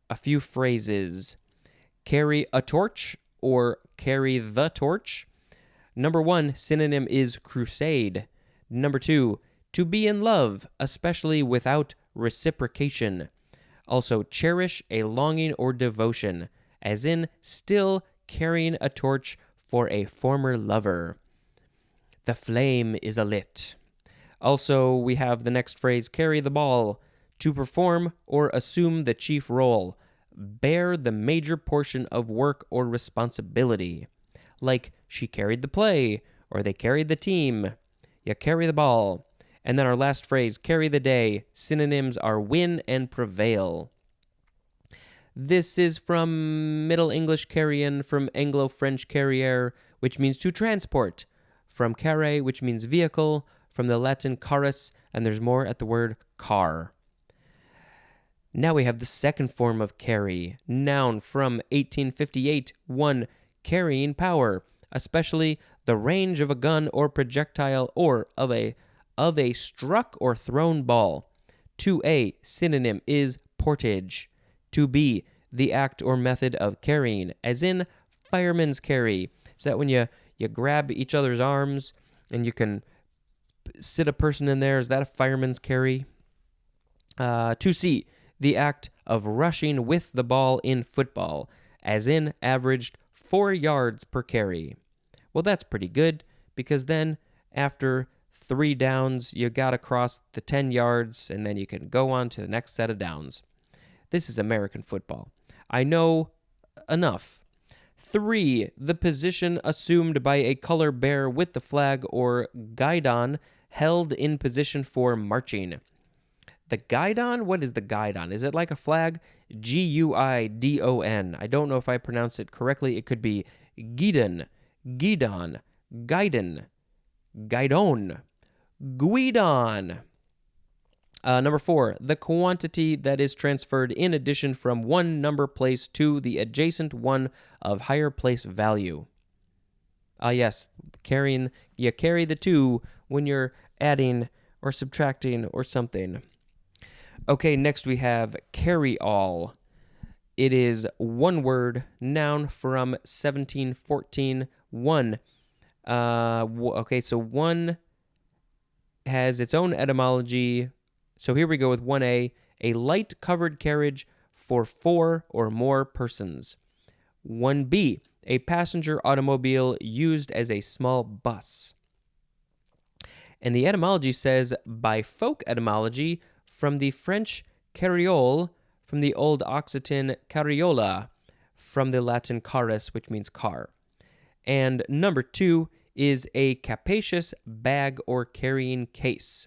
a few phrases. Carry a torch or carry the torch. Number 1, synonym is crusade. Number 2, to be in love, especially without reciprocation. Also, cherish a longing or devotion, as in still carrying a torch for a former lover. The flame is alit. Also, we have the next phrase, carry the ball, to perform or assume the chief role, bear the major portion of work or responsibility. Like, she carried the play, or they carried the team. You carry the ball. And then our last phrase, carry the day. Synonyms are win and prevail. This is from Middle English carrion, from Anglo-French carriere, which means to transport, from carre, which means vehicle, from the Latin carus, and there's more at the word car. Now we have the second form of carry, noun from 1858. 1, carrying power, especially the range of a gun or projectile or of a struck or thrown ball. 2a, synonym is portage. 2b, the act or method of carrying, as in fireman's carry. Is that when you grab each other's arms and you can sit a person in there? Is that a fireman's carry? 2c, the act of rushing with the ball in football, as in averaged 4 yards per carry. Well, that's pretty good, because then after 3 downs, you got to cross the 10 yards, and then you can go on to the next set of downs. This is American football. I know enough. 3, the position assumed by a color bearer with the flag or guidon held in position for marching. The guidon? What is the guidon? Is it like a flag? Guidon. I don't know if I pronounced it correctly. It could be guidon, guidon, guidon, guidon, guidon. Number 4, the quantity that is transferred in addition from one number place to the adjacent one of higher place value. Yes, you carry the 2 when you're adding or subtracting or something. Okay, next we have carry-all. It is one word, noun from 1714. 1. Okay, so 1 has its own etymology. So here we go with 1a, a light covered carriage for 4 or more persons. 1b, a passenger automobile used as a small bus. And the etymology says, by folk etymology, from the French carriole, from the Old Occitan carriola, from the Latin carus, which means car. And number 2 is a capacious bag or carrying case.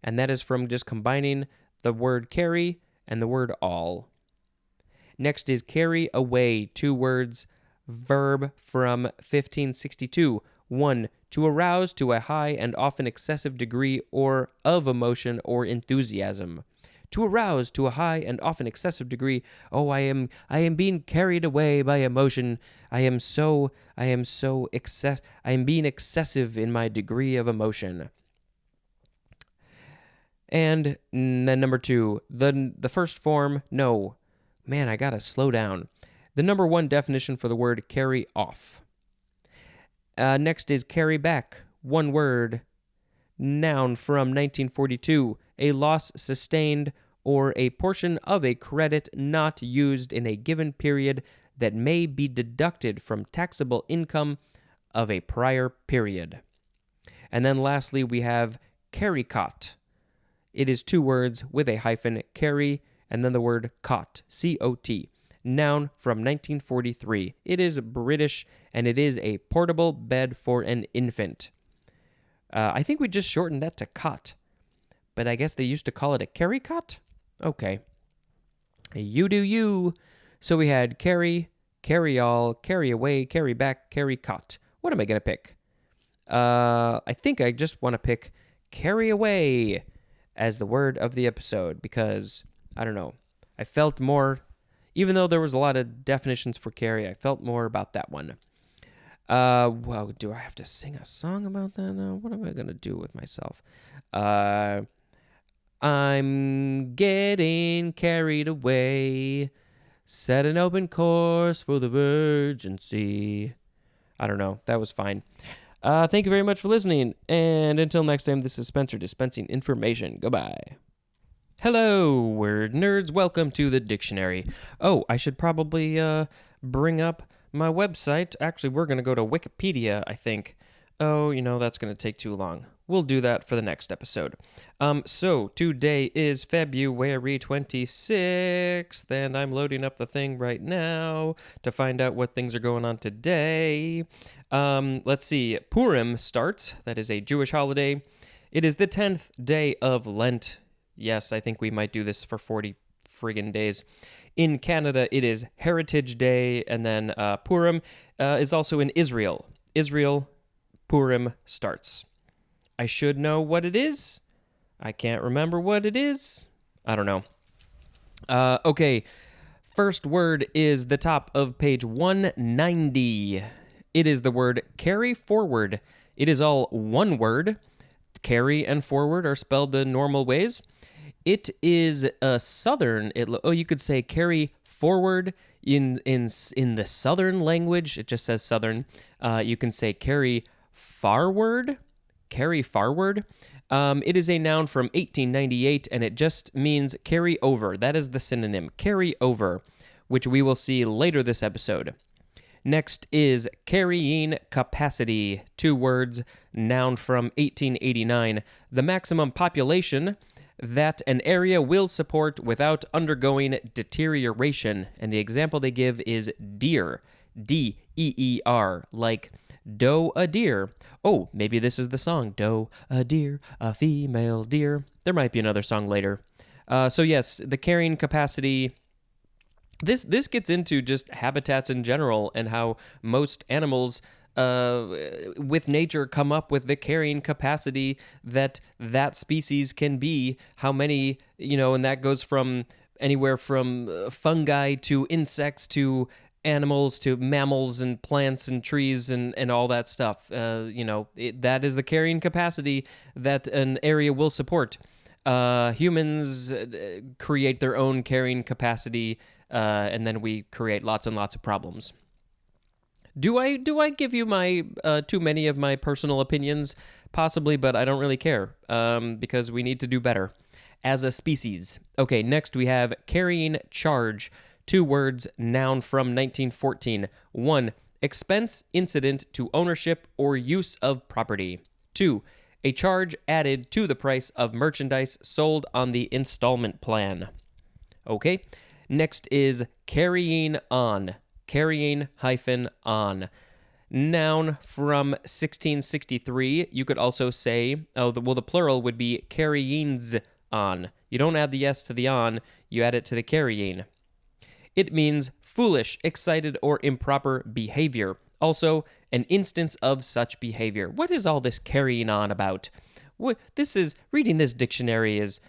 And that is from just combining the word carry and the word all. Next is carry away, 2 words, verb from 1562. 1. To arouse to a high and often excessive degree or of emotion or enthusiasm. To arouse to a high and often excessive degree. Oh, I am being carried away by emotion. I am being excessive in my degree of emotion. And then number 2, the first form, no. Man, I gotta slow down. The number 1 definition for the word carry off. Next is carry back, one word. Noun from 1942, a loss sustained or a portion of a credit not used in a given period that may be deducted from taxable income of a prior period. And then lastly, we have carry-cot. It is 2 words with a hyphen, carry, and then the word cot, C-O-T. Noun from 1943. It is British, and it is a portable bed for an infant. I think we just shortened that to cot, but I guess they used to call it a carry cot? Okay. You do you. So we had carry, carry all, carry away, carry back, carry cot. What am I going to pick? I think I just want to pick carry away as the word of the episode because, I don't know, I felt more, even though there was a lot of definitions for carry, I felt more about that one. Well, do I have to sing a song about that now? What am I going to do with myself? I'm getting carried away, set an open course for the virgin sea. I don't know. That was fine. Thank you very much for listening. And until next time, this is Spencer dispensing information. Goodbye. Hello, word nerds. Welcome to the dictionary. Oh, I should probably bring up my website. Actually, we're going to go to Wikipedia, I think. Oh, that's going to take too long. We'll do that for the next episode. So today is February 26th, and I'm loading up the thing right now to find out what things are going on today. Let's see. Purim starts. That is a Jewish holiday. It is the 10th day of Lent. Yes, I think we might do this for 40 friggin' days. In Canada, it is Heritage Day, and then Purim is also in Israel. Israel, Purim starts. I should know what it is. I can't remember what it is. I don't know. Okay, first word is the top of page 190. It is the word carry forward. It is all one word. Carry and forward are spelled the normal ways. It is a southern. You could say carry forward in the southern language. It just says southern. You can say carry farward. Carry farward. It is a noun from 1898, and it just means carry over. That is the synonym, carry over, which we will see later this episode. Next is carrying capacity. 2 words, noun from 1889. The maximum population that an area will support without undergoing deterioration. And the example they give is deer, D-E-E-R, like doe a deer. Oh, maybe this is the song, doe a deer, a female deer. There might be another song later. So yes, the carrying capacity. This gets into just habitats in general and how most animals with nature come up with the carrying capacity that species can be, how many, and that goes from anywhere from fungi to insects to animals to mammals and plants and trees and all that stuff. That is the carrying capacity that an area will support. Humans create their own carrying capacity, and then we create lots and lots of problems. Do I give you my too many of my personal opinions? Possibly, but I don't really care because we need to do better as a species. Okay, next we have carrying charge. 2 words, noun from 1914. 1, expense incident to ownership or use of property. 2, a charge added to the price of merchandise sold on the installment plan. Okay, next is carrying on. Carrying-on. Noun from 1663. You could also say, the plural would be carryings on. You don't add the S to the on, you add it to the carrying. It means foolish, excited, or improper behavior. Also, an instance of such behavior. What is all this carrying on about? Reading this dictionary is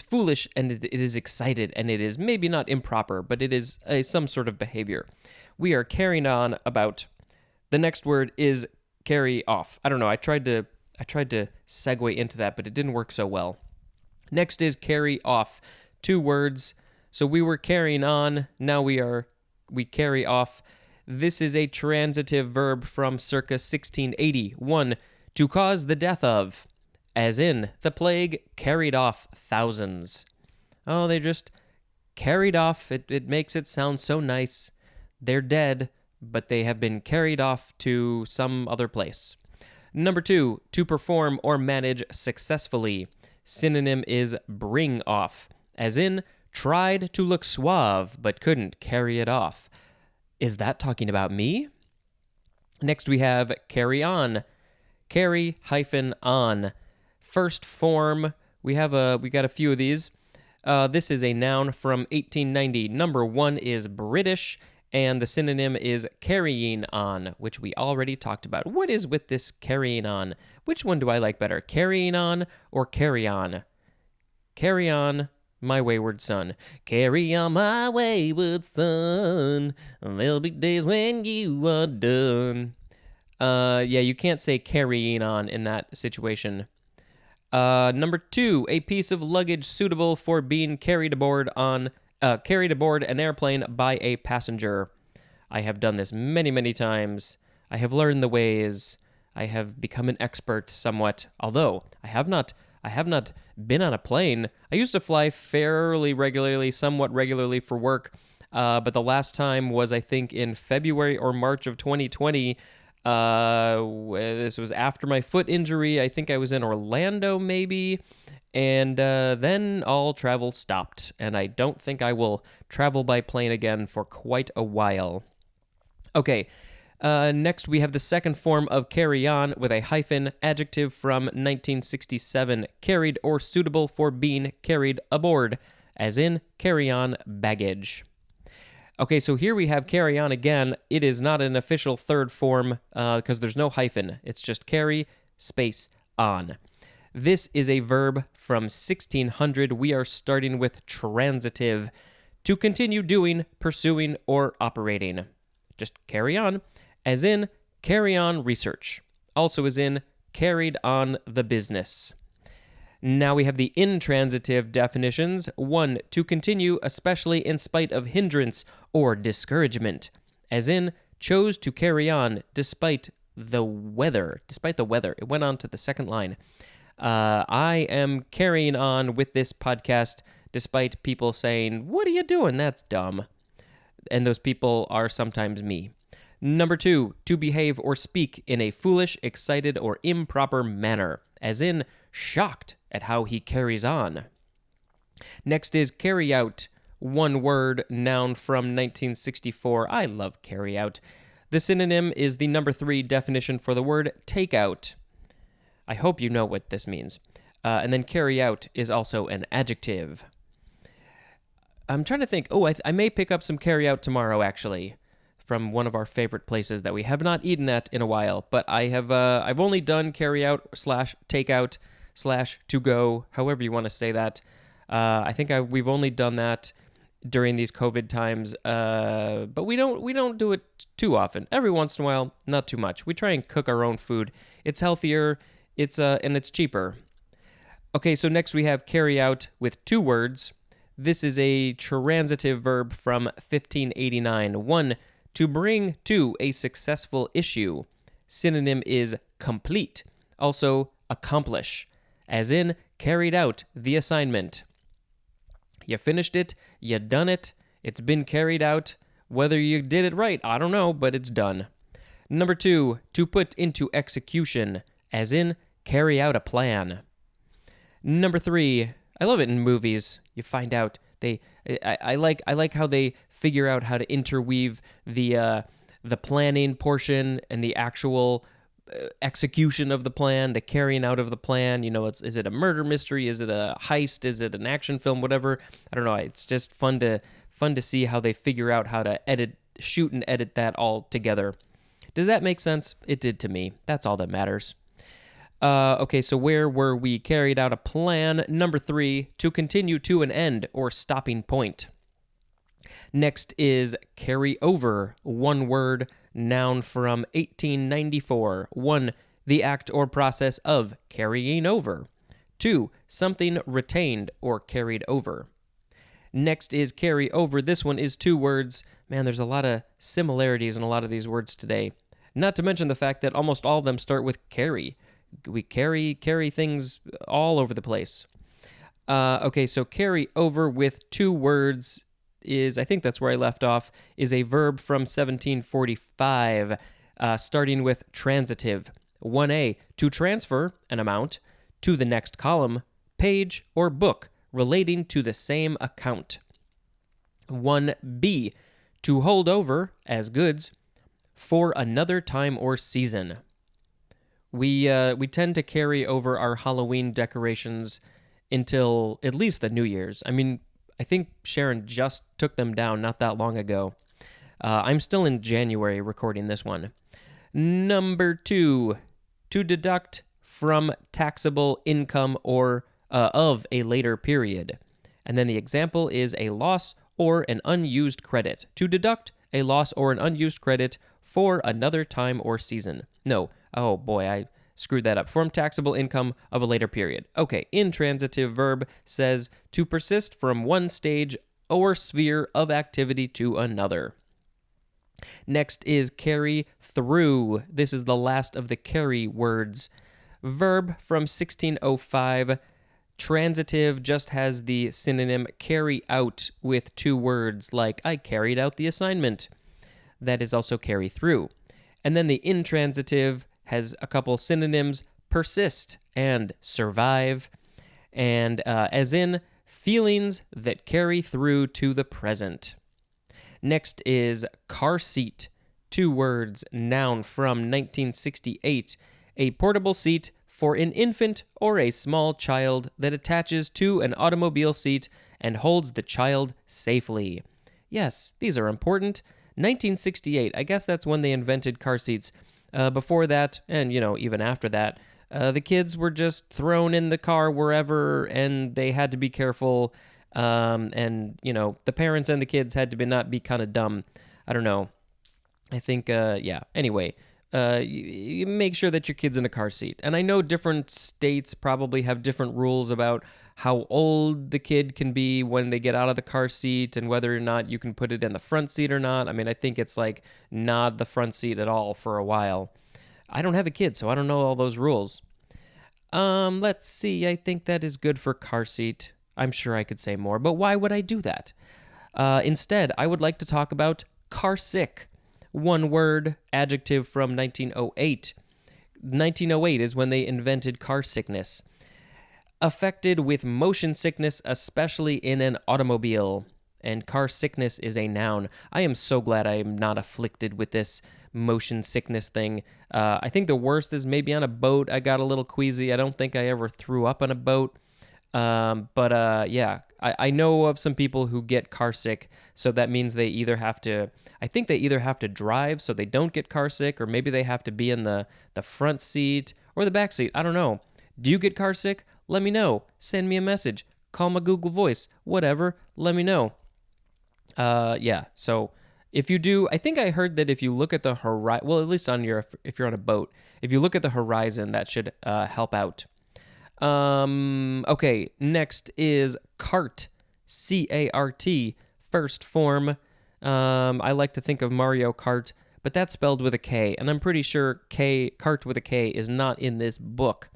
foolish, and it is excited, and it is maybe not improper, but it is some sort of behavior. We are carrying on about. The next word is carry off. I don't know. I tried to segue into that, but it didn't work so well. Next is carry off. 2 words. So we were carrying on. Now we carry off. This is a transitive verb from circa 1680. 1. To cause the death of. As in, the plague carried off thousands. Oh, they just carried off. It makes it sound so nice. They're dead, but they have been carried off to some other place. Number 2, to perform or manage successfully. Synonym is bring off. As in, tried to look suave, but couldn't carry it off. Is that talking about me? Next we have carry on. Carry -on. First form, we got a few of these. This is a noun from 1890. Number 1 is British, and the synonym is carrying on, which we already talked about. What is with this carrying on? Which one do I like better, carrying on or carry on? Carry on, my wayward son. Carry on, my wayward son. There'll be days when you are done. Yeah, you can't say carrying on in that situation. Number 2, a piece of luggage suitable for being carried aboard an airplane by a passenger. I have done this many, many times. I have learned the ways. I have become an expert somewhat, although I have not been on a plane. I used to fly fairly regularly, somewhat regularly for work, but the last time was, I think, in February or March of 2020. This was after my foot injury. I think I was in Orlando, maybe. And then all travel stopped. And I don't think I will travel by plane again for quite a while. Okay. Next, we have the second form of carry on with a hyphen, adjective from 1967, carried or suitable for being carried aboard, as in carry on baggage. Okay, so here we have carry on again. It is not an official third form because there's no hyphen. It's just carry space on. This is a verb from 1600. We are starting with transitive. To continue doing, pursuing, or operating. Just carry on, as in carry on research. Also as in carried on the business. Now we have the intransitive definitions. 1, to continue, especially in spite of hindrance or discouragement. As in, chose to carry on despite the weather. It went on to the second line. I am carrying on with this podcast despite people saying, "What are you doing? That's dumb." And those people are sometimes me. Number 2, to behave or speak in a foolish, excited, or improper manner. As in, shocked at how he carries on. Next is carry out. 1 word, noun from 1964. I love carry out. The synonym is the number 3 definition for the word take out. I hope you know what this means. And then carry out is also an adjective. I'm trying to think. Oh, I may pick up some carry out tomorrow, actually, from one of our favorite places that we have not eaten at in a while. But I've only done carry out / take out / to go, however you want to say that. I think we've only done that during these COVID times, but we don't do it too often. Every once in a while, not too much. We try and cook our own food. It's healthier. And it's cheaper. Okay, so next we have carry out with 2 words. This is a transitive verb from 1589. 1, to bring to a successful issue. Synonym is complete. Also, accomplish. As in, carried out the assignment. You finished it, you done it, it's been carried out. Whether you did it right, I don't know, but it's done. Number 2, to put into execution. As in, carry out a plan. Number 3, I love it in movies. You find out I like how they figure out how to interweave the planning portion and the actual execution of the plan, the carrying out of the plan. You know, is it a murder mystery? Is it a heist? Is it an action film? Whatever. I don't know. It's just fun to see how they figure out how to shoot and edit that all together. Does that make sense? It did to me. That's all that matters. Okay, so where were we? Carried out a plan. Number 3, to continue to an end or stopping point. Next is carry over, one word, noun from 1894. 1, the act or process of carrying over. 2, something retained or carried over. Next is carry over. This one is 2 words. Man, there's a lot of similarities in a lot of these words today. Not to mention the fact that almost all of them start with carry. We carry things all over the place. Okay, so carry over with 2 words is, I think that's where I left off, is a verb from 1745, starting with transitive. 1a, to transfer an amount to the next column, page, or book relating to the same account. 1b, to hold over as goods for another time or season. We tend to carry over our Halloween decorations until at least the New Year's. I mean, I think Sharon just took them down not that long ago. I'm still in January recording this one. Number 2, to deduct from taxable income or of a later period. And then the example is a loss or an unused credit. To deduct a loss or an unused credit for another time or season. No. Oh boy, I screwed that up. From taxable income of a later period. Okay, intransitive verb says to persist from one stage or sphere of activity to another. Next is carry through. This is the last of the carry words. Verb from 1605. Transitive just has the synonym carry out with 2 words, like I carried out the assignment. That is also carry through. And then the intransitive has a couple synonyms, persist and survive, and as in feelings that carry through to the present. Next is car seat, 2 words, noun from 1968, a portable seat for an infant or a small child that attaches to an automobile seat and holds the child safely. Yes, these are important. 1968, I guess that's when they invented car seats. Before that, and even after that, the kids were just thrown in the car wherever, and they had to be careful. And the parents and the kids had to not be kind of dumb. I don't know. I think, yeah. Anyway, you make sure that your kid's in a car seat. And I know different states probably have different rules about how old the kid can be when they get out of the car seat and whether or not you can put it in the front seat or not. I mean, I think it's like not the front seat at all for a while. I don't have a kid, so I don't know all those rules. Let's see. I think that is good for car seat. I'm sure I could say more, but why would I do that? Instead, I would like to talk about car sick. 1 word, adjective from 1908. 1908 is when they invented car sickness. Affected with motion sickness, especially in an automobile. And car sickness is a noun. I am so glad I am not afflicted with this motion sickness thing. I think the worst is maybe on a boat. I got a little queasy. I don't think I ever threw up on a boat. Yeah, I know of some people who get car sick, so that means they either have to, I think they either have to drive so they don't get car sick, or maybe they have to be in the front seat or the back seat. I don't know. Do you get car sick? Let me know. Send me a message. Call my Google Voice. Whatever. Let me know. Yeah, so if you do, I think I heard that if you look at the horizon, well, at least if you're on a boat, if you look at the horizon, that should help out. Okay, next is cart, C-A-R-T, first form. I like to think of Mario Kart, but that's spelled with a K, and I'm pretty sure cart with a K is not in this book.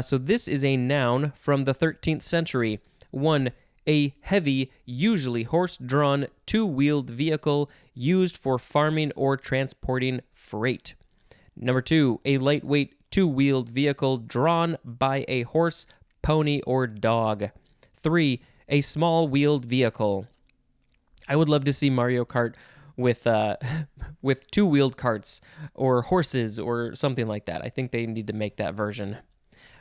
So this is a noun from the 13th century. 1, a heavy, usually horse-drawn, 2-wheeled vehicle used for farming or transporting freight. Number 2, a lightweight, 2-wheeled vehicle drawn by a horse, pony, or dog. 3, a small-wheeled vehicle. I would love to see Mario Kart with 2-wheeled carts or horses or something like that. I think they need to make that version.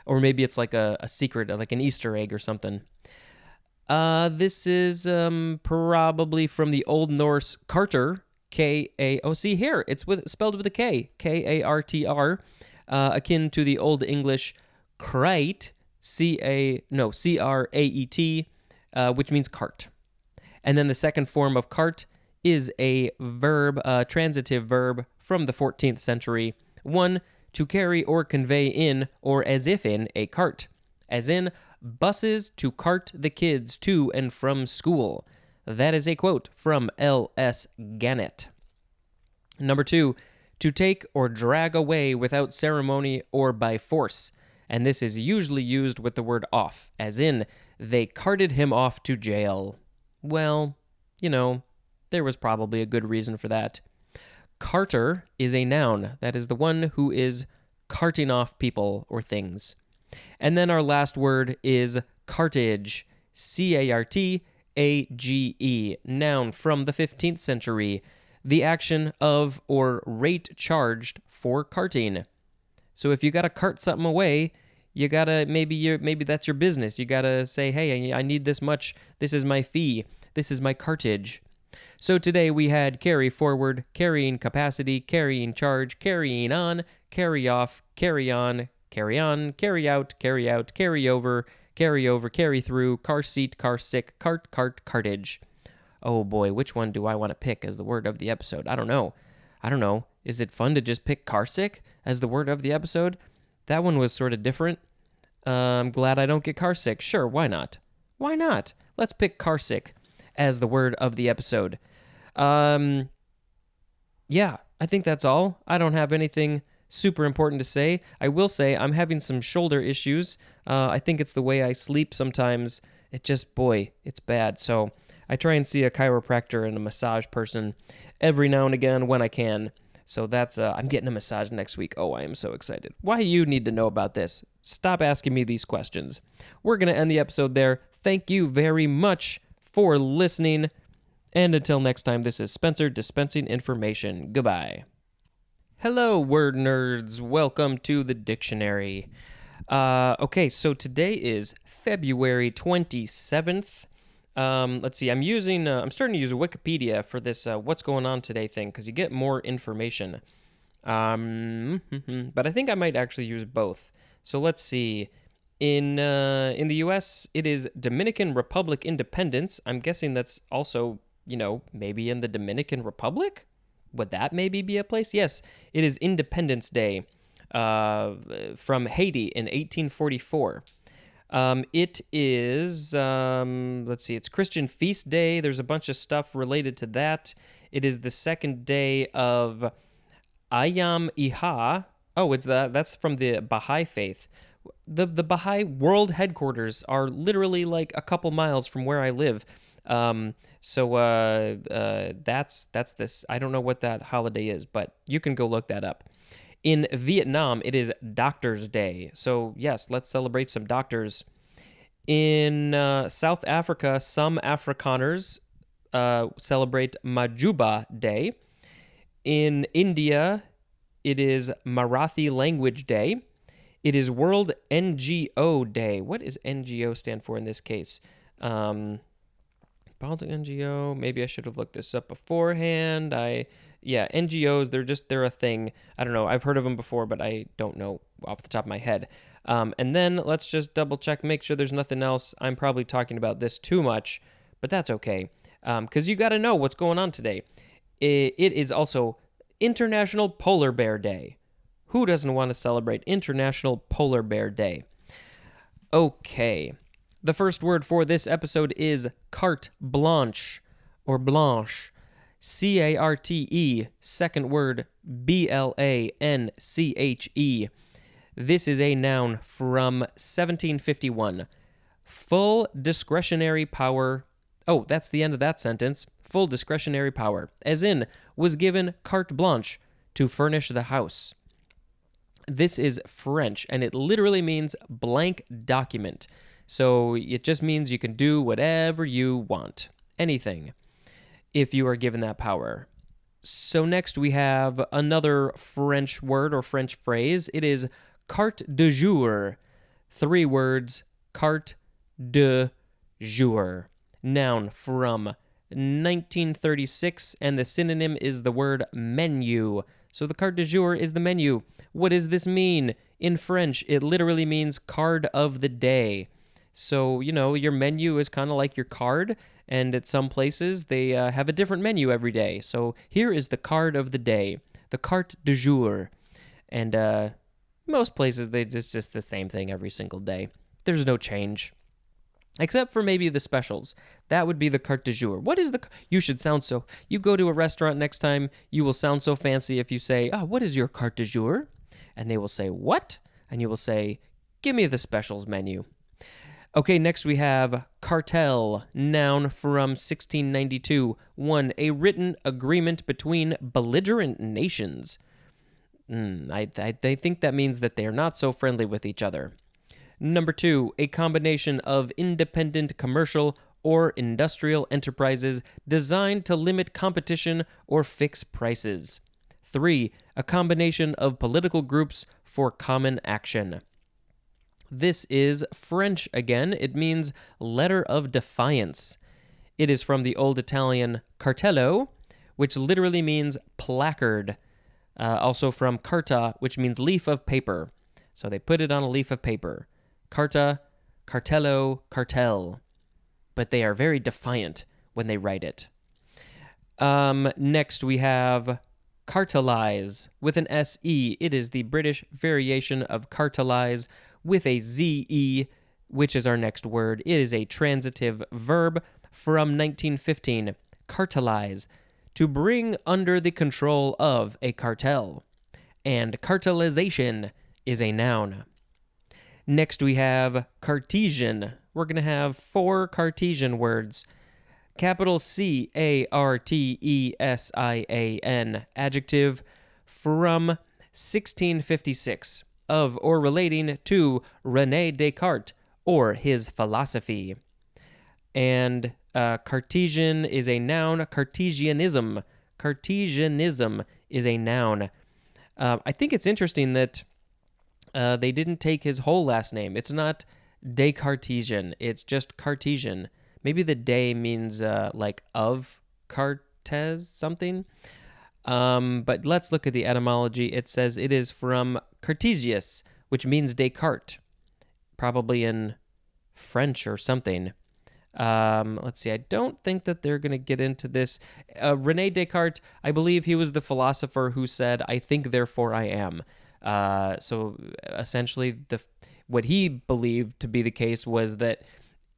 Or maybe it's like a secret, like an Easter egg or something. This is probably from the Old Norse carter, Oh, see here, it's spelled with a K. Kartr, akin to the Old English crate, Craet, which means cart. And then the second form of cart is a verb, a transitive verb from the 14th century. 1, to carry or convey in or as if in a cart. As in, buses to cart the kids to and from school. That is a quote from L.S. Gannett. Number 2, to take or drag away without ceremony or by force. And this is usually used with the word off, as in, they carted him off to jail. Well, there was probably a good reason for that. Carter is a noun. That is the one who is carting off people or things. And then our last word is cartage. Cartage, noun from the 15th century. The action of or rate charged for carting. So if you got to cart something away, you got to, maybe that's your business. You got to say, hey, I need this much. This is my fee. This is my cartage. So today we had carry forward, carrying capacity, carrying charge, carrying on, carry off, carry on, carry out, carry over, carry through, car seat, car sick, cart, cartage. Oh boy, which one do I want to pick as the word of the episode? I don't know. Is it fun to just pick car sick as the word of the episode? That one was sort of different. I'm glad I don't get car sick. Sure, why not? Let's pick car sick as the word of the episode. Yeah, I think that's all. I don't have anything super important to say. I will say I'm having some shoulder issues. I think it's the way I sleep sometimes. It's bad. So I try and see a chiropractor and a massage person every now and again when I can. So that's, I'm getting a massage next week. Oh, I am so excited. Why you need to know about this? Stop asking me these questions. We're going to end the episode there. Thank you very much for listening. And until next time, this is Spencer dispensing information. Goodbye. Hello, word nerds. Welcome to the dictionary. Okay, so today is February 27th. Let's see, I'm starting to use Wikipedia for this what's going on today thing, because you get more information. But I think I might actually use both. So let's see. In the U.S., it is Dominican Republic Independence. I'm guessing that's also, maybe in the Dominican Republic? Would that maybe be a place? Yes, it is Independence Day from Haiti in 1844. It is, let's see, it's Christian Feast Day. There's a bunch of stuff related to that. It is the second day of Ayam Iha. Oh, that's from the Baha'i faith. The Baha'i world headquarters are literally like a couple miles from where I live. So that's this. I don't know what that holiday is, but you can go look that up. In Vietnam, it is Doctor's Day. So yes, let's celebrate some doctors. In South Africa, some Afrikaners celebrate Majuba Day. In India, it is Marathi Language Day. It is World NGO Day. What does NGO stand for in this case? Baltic NGO. Maybe I should have looked this up beforehand. NGOs, they're a thing. I don't know. I've heard of them before, but I don't know off the top of my head. And then let's just double check, make sure there's nothing else. I'm probably talking about this too much, but that's okay. Because you got to know what's going on today. It is also International Polar Bear Day. Who doesn't want to celebrate International Polar Bear Day? Okay. The first word for this episode is carte blanche or blanche. C-A-R-T-E. Second word, B-L-A-N-C-H-E. This is a noun from 1751. Full discretionary power. Oh, that's the end of that sentence. Full discretionary power. As in, was given carte blanche to furnish the house. This is French, and it literally means blank document. So it just means you can do whatever you want. Anything. If you are given that power. So next we have another French word or French phrase. It is carte de jour. 3 words, carte de jour. Noun from 1936, and the synonym is the word menu. So the carte du jour is the menu. What does this mean? In French, it literally means card of the day. So, your menu is kind of like your card, and at some places they have a different menu every day. So here is the card of the day, the carte du jour. And most places, it's just the same thing every single day. There's no change. Except for maybe the specials. That would be the carte du jour. What is you should sound so... You go to a restaurant next time, you will sound so fancy if you say, what is your carte du jour? And they will say, what? And you will say, give me the specials menu. Okay, next we have cartel, noun from 1692. 1. A written agreement between belligerent nations. I think that means that they are not so friendly with each other. Number 2, a combination of independent commercial or industrial enterprises designed to limit competition or fix prices. 3, a combination of political groups for common action. This is French again. It means letter of defiance. It is from the Old Italian cartello, which literally means placard. Also from carta, which means leaf of paper. So they put it on a leaf of paper. Carta, cartello, cartel. But they are very defiant when they write it. Next we have cartelize with an S-E. It is the British variation of cartelize with a Z-E, which is our next word. It is a transitive verb from 1915. Cartelize, to bring under the control of a cartel. And cartelization is a noun. Next we have Cartesian. We're going to have 4 Cartesian words. Capital C-A-R-T-E-S-I-A-N, adjective from 1656, of or relating to René Descartes or his philosophy. And Cartesian is a noun. Cartesianism is a noun. I think it's interesting that they didn't take his whole last name. It's not Descartesian. It's just Cartesian. Maybe the de means like of Cartes something. But let's look at the etymology. It says it is from Cartesius, which means Descartes, probably in French or something. Let's see. I don't think that they're going to get into this. René Descartes, I believe he was the philosopher who said, "I think, therefore I am." So essentially, what he believed to be the case was that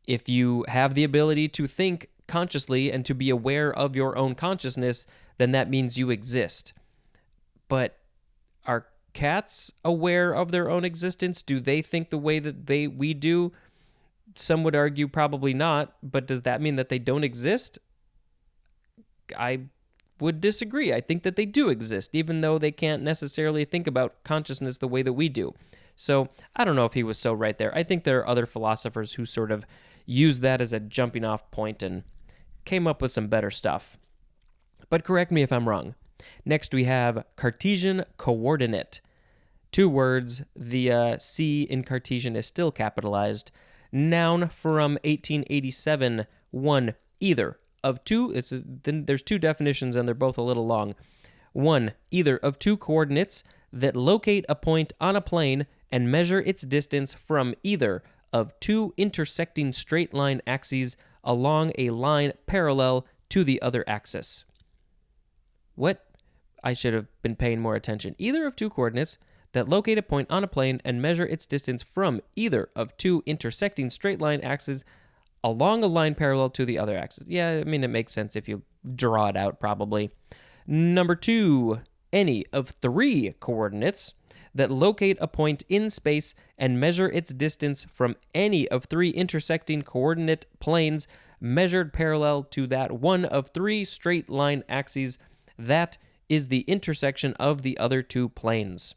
if you have the ability to think consciously and to be aware of your own consciousness, then that means you exist. But are cats aware of their own existence? Do they think the way that we do? Some would argue probably not, but does that mean that they don't exist? I would disagree. I think that they do exist, even though they can't necessarily think about consciousness the way that we do. So I don't know if he was so right there. I think there are other philosophers who sort of use that as a jumping off point and came up with some better stuff. But correct me if I'm wrong. Next we have Cartesian coordinate. 2 words. The C in Cartesian is still capitalized. Noun from 1887. 1. Either of 2. There's 2 definitions and they're both a little long. 1. Either of 2 coordinates that locate a point on a plane and measure its distance from either of 2 intersecting straight line axes along a line parallel to the other axis. What? I should have been paying more attention. Either of 2 coordinates that locate a point on a plane and measure its distance from either of 2 intersecting straight line axes along a line parallel to the other axis. Yeah, I mean, it makes sense if you draw it out, probably. Number 2, any of 3 coordinates that locate a point in space and measure its distance from any of 3 intersecting coordinate planes measured parallel to that one of 3 straight line axes that is the intersection of the other 2 planes.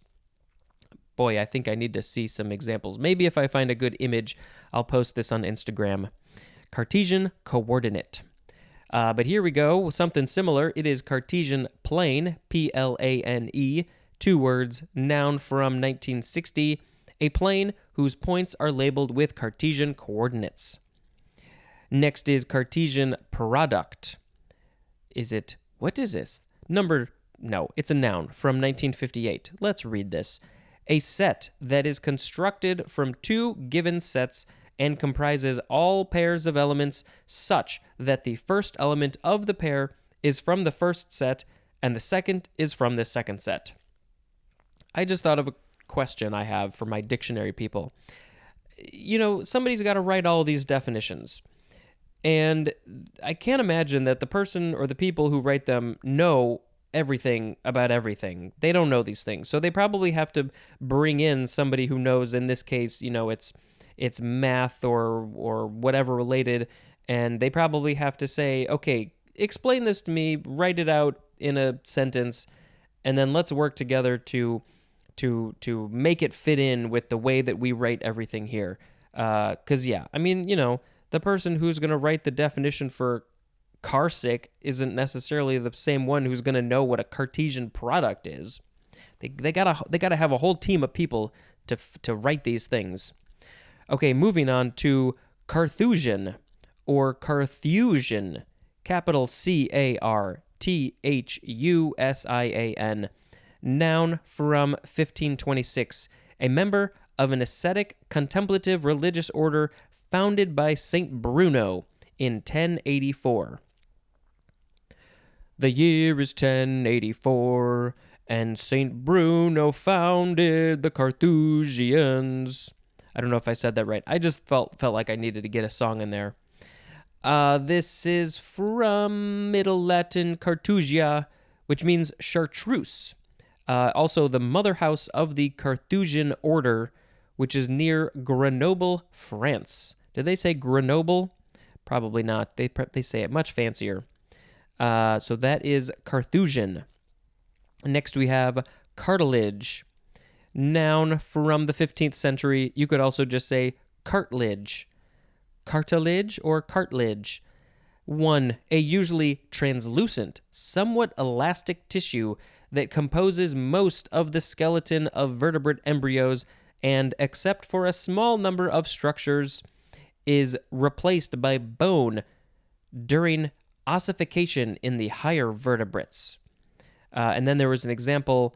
Boy, I think I need to see some examples. Maybe if I find a good image, I'll post this on Instagram. Cartesian coordinate. But here we go, something similar. It is Cartesian plane, P-L-A-N-E, 2 words, noun from 1960, a plane whose points are labeled with Cartesian coordinates. Next is Cartesian product. what is this? No, it's a noun from 1958. Let's read this. A set that is constructed from two given sets and comprises all pairs of elements such that the first element of the pair is from the first set and the second is from the second set. I just thought of a question I have for my dictionary people. Somebody's got to write all these definitions. And I can't imagine that the person or the people who write them know everything about everything. They don't know these things. So they probably have to bring in somebody who knows. In this case, it's math or whatever related, and they probably have to say, okay, explain this to me, write it out in a sentence, and then let's work together to make it fit in with the way that we write everything here. Because, the person who's going to write the definition for car sick isn't necessarily the same one who's going to know what a Cartesian product is. They gotta have a whole team of people to write these things. Okay, moving on to Carthusian or Carthusian, capital Carthusian, noun from 1526, a member of an ascetic contemplative religious order founded by Saint Bruno in 1084. The year is 1084, and Saint Bruno founded the Carthusians. I don't know if I said that right. I just felt like I needed to get a song in there. This is from Middle Latin Cartusia, which means chartreuse. Also, the mother house of the Carthusian order, which is near Grenoble, France. Did they say Grenoble? Probably not. They say it much fancier. So that is Carthusian. Next we have cartilage. Noun from the 15th century. You could also just say cartilage. Cartilage or cartilage. 1. A usually translucent, somewhat elastic tissue that composes most of the skeleton of vertebrate embryos and, except for a small number of structures, is replaced by bone during ossification in the higher vertebrates. And then there was an example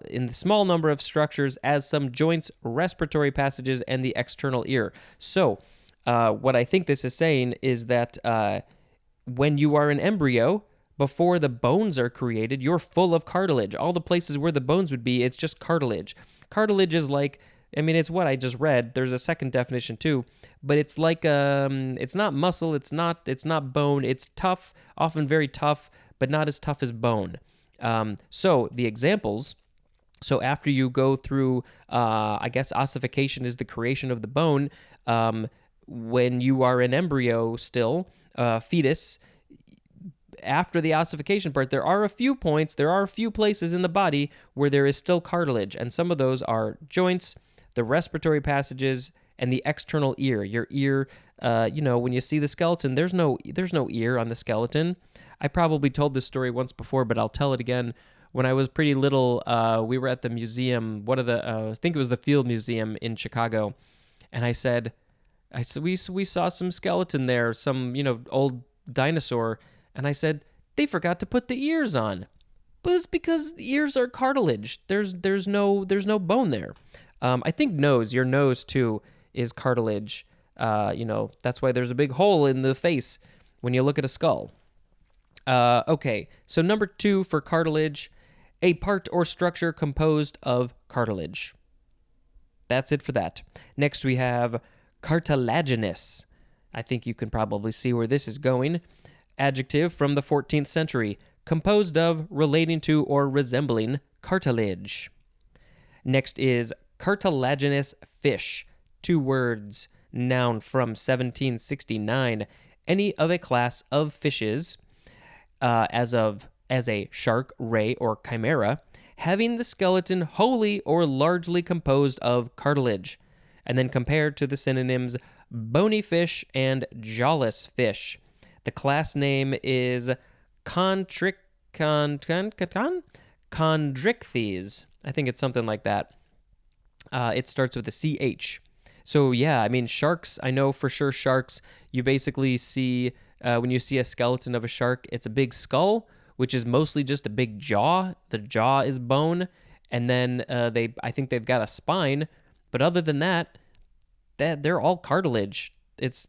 in the small number of structures as some joints, respiratory passages, and the external ear. So what I think this is saying is that when you are an embryo, before the bones are created, you're full of cartilage. All the places where the bones would be, it's just cartilage. Cartilage is like, it's what I just read. There's a second definition too, but it's like it's not muscle, it's not bone. It's tough, often very tough, but not as tough as bone. So the examples. So after you go through, I guess ossification is the creation of the bone. When you are an embryo still, fetus, after the ossification part, there are a few places in the body where there is still cartilage, and some of those are joints, the respiratory passages, and the external ear. Your ear, when you see the skeleton, there's no ear on the skeleton. I probably told this story once before, but I'll tell it again. When I was pretty little, we were at the museum, I think it was the Field Museum in Chicago, and I said we saw some skeleton there, some old dinosaur, and I said they forgot to put the ears on, but it's because the ears are cartilage. There's no bone there. I think your nose too is cartilage. That's why there's a big hole in the face when you look at a skull. Okay, so number 2 for cartilage, a part or structure composed of cartilage. That's it for that. Next we have cartilaginous. I think you can probably see where this is going. Adjective from the 14th century, composed of, relating to, or resembling cartilage. Next is cartilaginous fish. 2 words. Noun from 1769. Any of a class of fishes, as a shark, ray, or chimera, having the skeleton wholly or largely composed of cartilage. And then compared to the synonyms bony fish and jawless fish. The class name is chondrichthyes. I think it's something like that. It starts with a CH. So yeah, sharks, I know for sure sharks, you basically see When you see a skeleton of a shark, it's a big skull, which is mostly just a big jaw. The jaw is bone, and then I think they've got a spine, but other than that, they're all cartilage. It's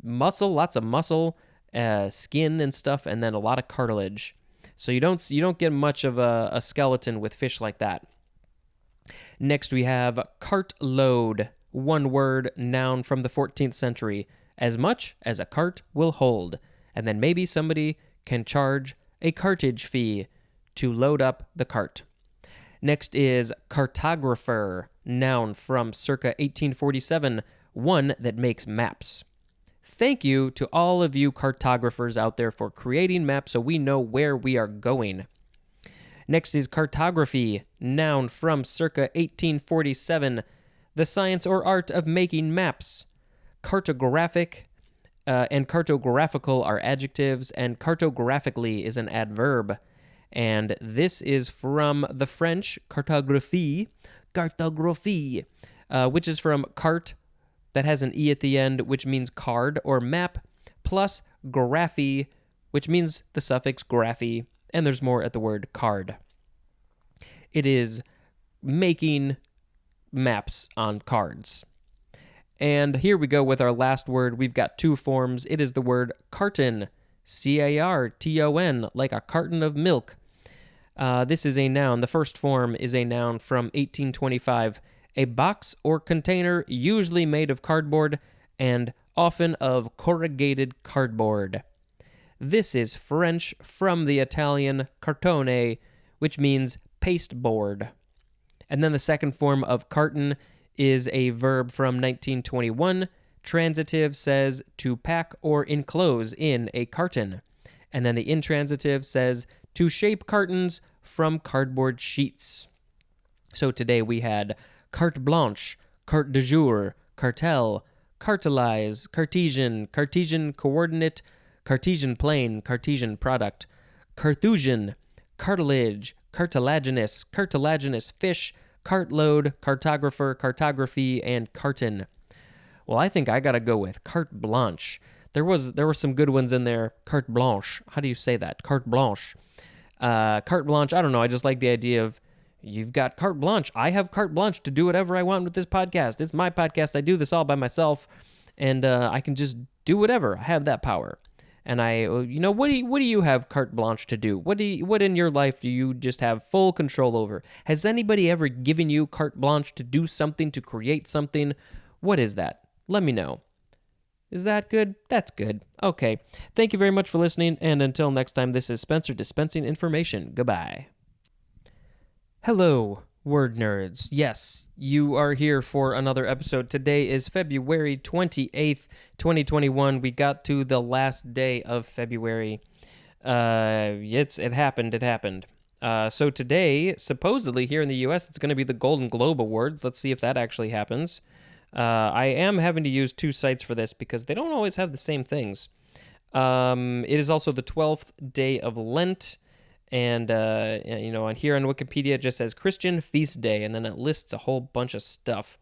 muscle, lots of muscle, skin and stuff, and then a lot of cartilage. So you don't get much of a skeleton with fish like that. Next we have cartload, one word, noun from the 14th century, as much as a cart will hold. And then maybe somebody can charge a cartage fee to load up the cart. Next is cartographer, noun from circa 1847, one that makes maps. Thank you to all of you cartographers out there for creating maps so we know where we are going. Next is cartography, noun from circa 1847, the science or art of making maps. Cartographic and cartographical are adjectives, and cartographically is an adverb. And this is from the French cartographie, which is from cart, that has an E at the end, which means card or map, plus graphy, which means the suffix graphy, and there's more at the word card. It is making maps on cards. And here we go with our last word. We've got two forms. It is the word carton, C-A-R-T-O-N, like a carton of milk. This is a noun. The first form is a noun from 1825. A box or container usually made of cardboard and often of corrugated cardboard. This is French from the Italian cartone, which means pasteboard. And then the second form of carton is a verb from 1921. Transitive says to pack or enclose in a carton. And then the intransitive says to shape cartons from cardboard sheets. So today we had carte blanche, carte de jour, cartel, cartelize, Cartesian, Cartesian coordinate, Cartesian plane, Cartesian product, Carthusian, cartilage, cartilaginous, cartilaginous fish, cartload, cartographer, cartography, and carton. Well, I think I gotta go with carte blanche. There were some good ones in there. Carte blanche. How do you say that? Carte blanche. Carte blanche. I don't know. I just like the idea of you've got carte blanche. I have carte blanche to do whatever I want with this podcast. It's my podcast. I do this all by myself, and I can just do whatever. I have that power. And what do you have carte blanche to do? What in your life do you just have full control over? Has anybody ever given you carte blanche to do something, to create something? What is that? Let me know. Is that good? That's good. Okay. Thank you very much for listening, and until next time, this is Spencer dispensing information. Goodbye. Hello, word nerds. Yes, you are here for another episode. Today is February 28th, 2021. We got to the last day of February. It happened. So today, supposedly here in the U.S., it's going to be the Golden Globe Awards. Let's see if that actually happens. I am having to use two sites for this because they don't always have the same things. It is also the 12th day of Lent. And, on here on Wikipedia, it just says Christian Feast Day, and then it lists a whole bunch of stuff.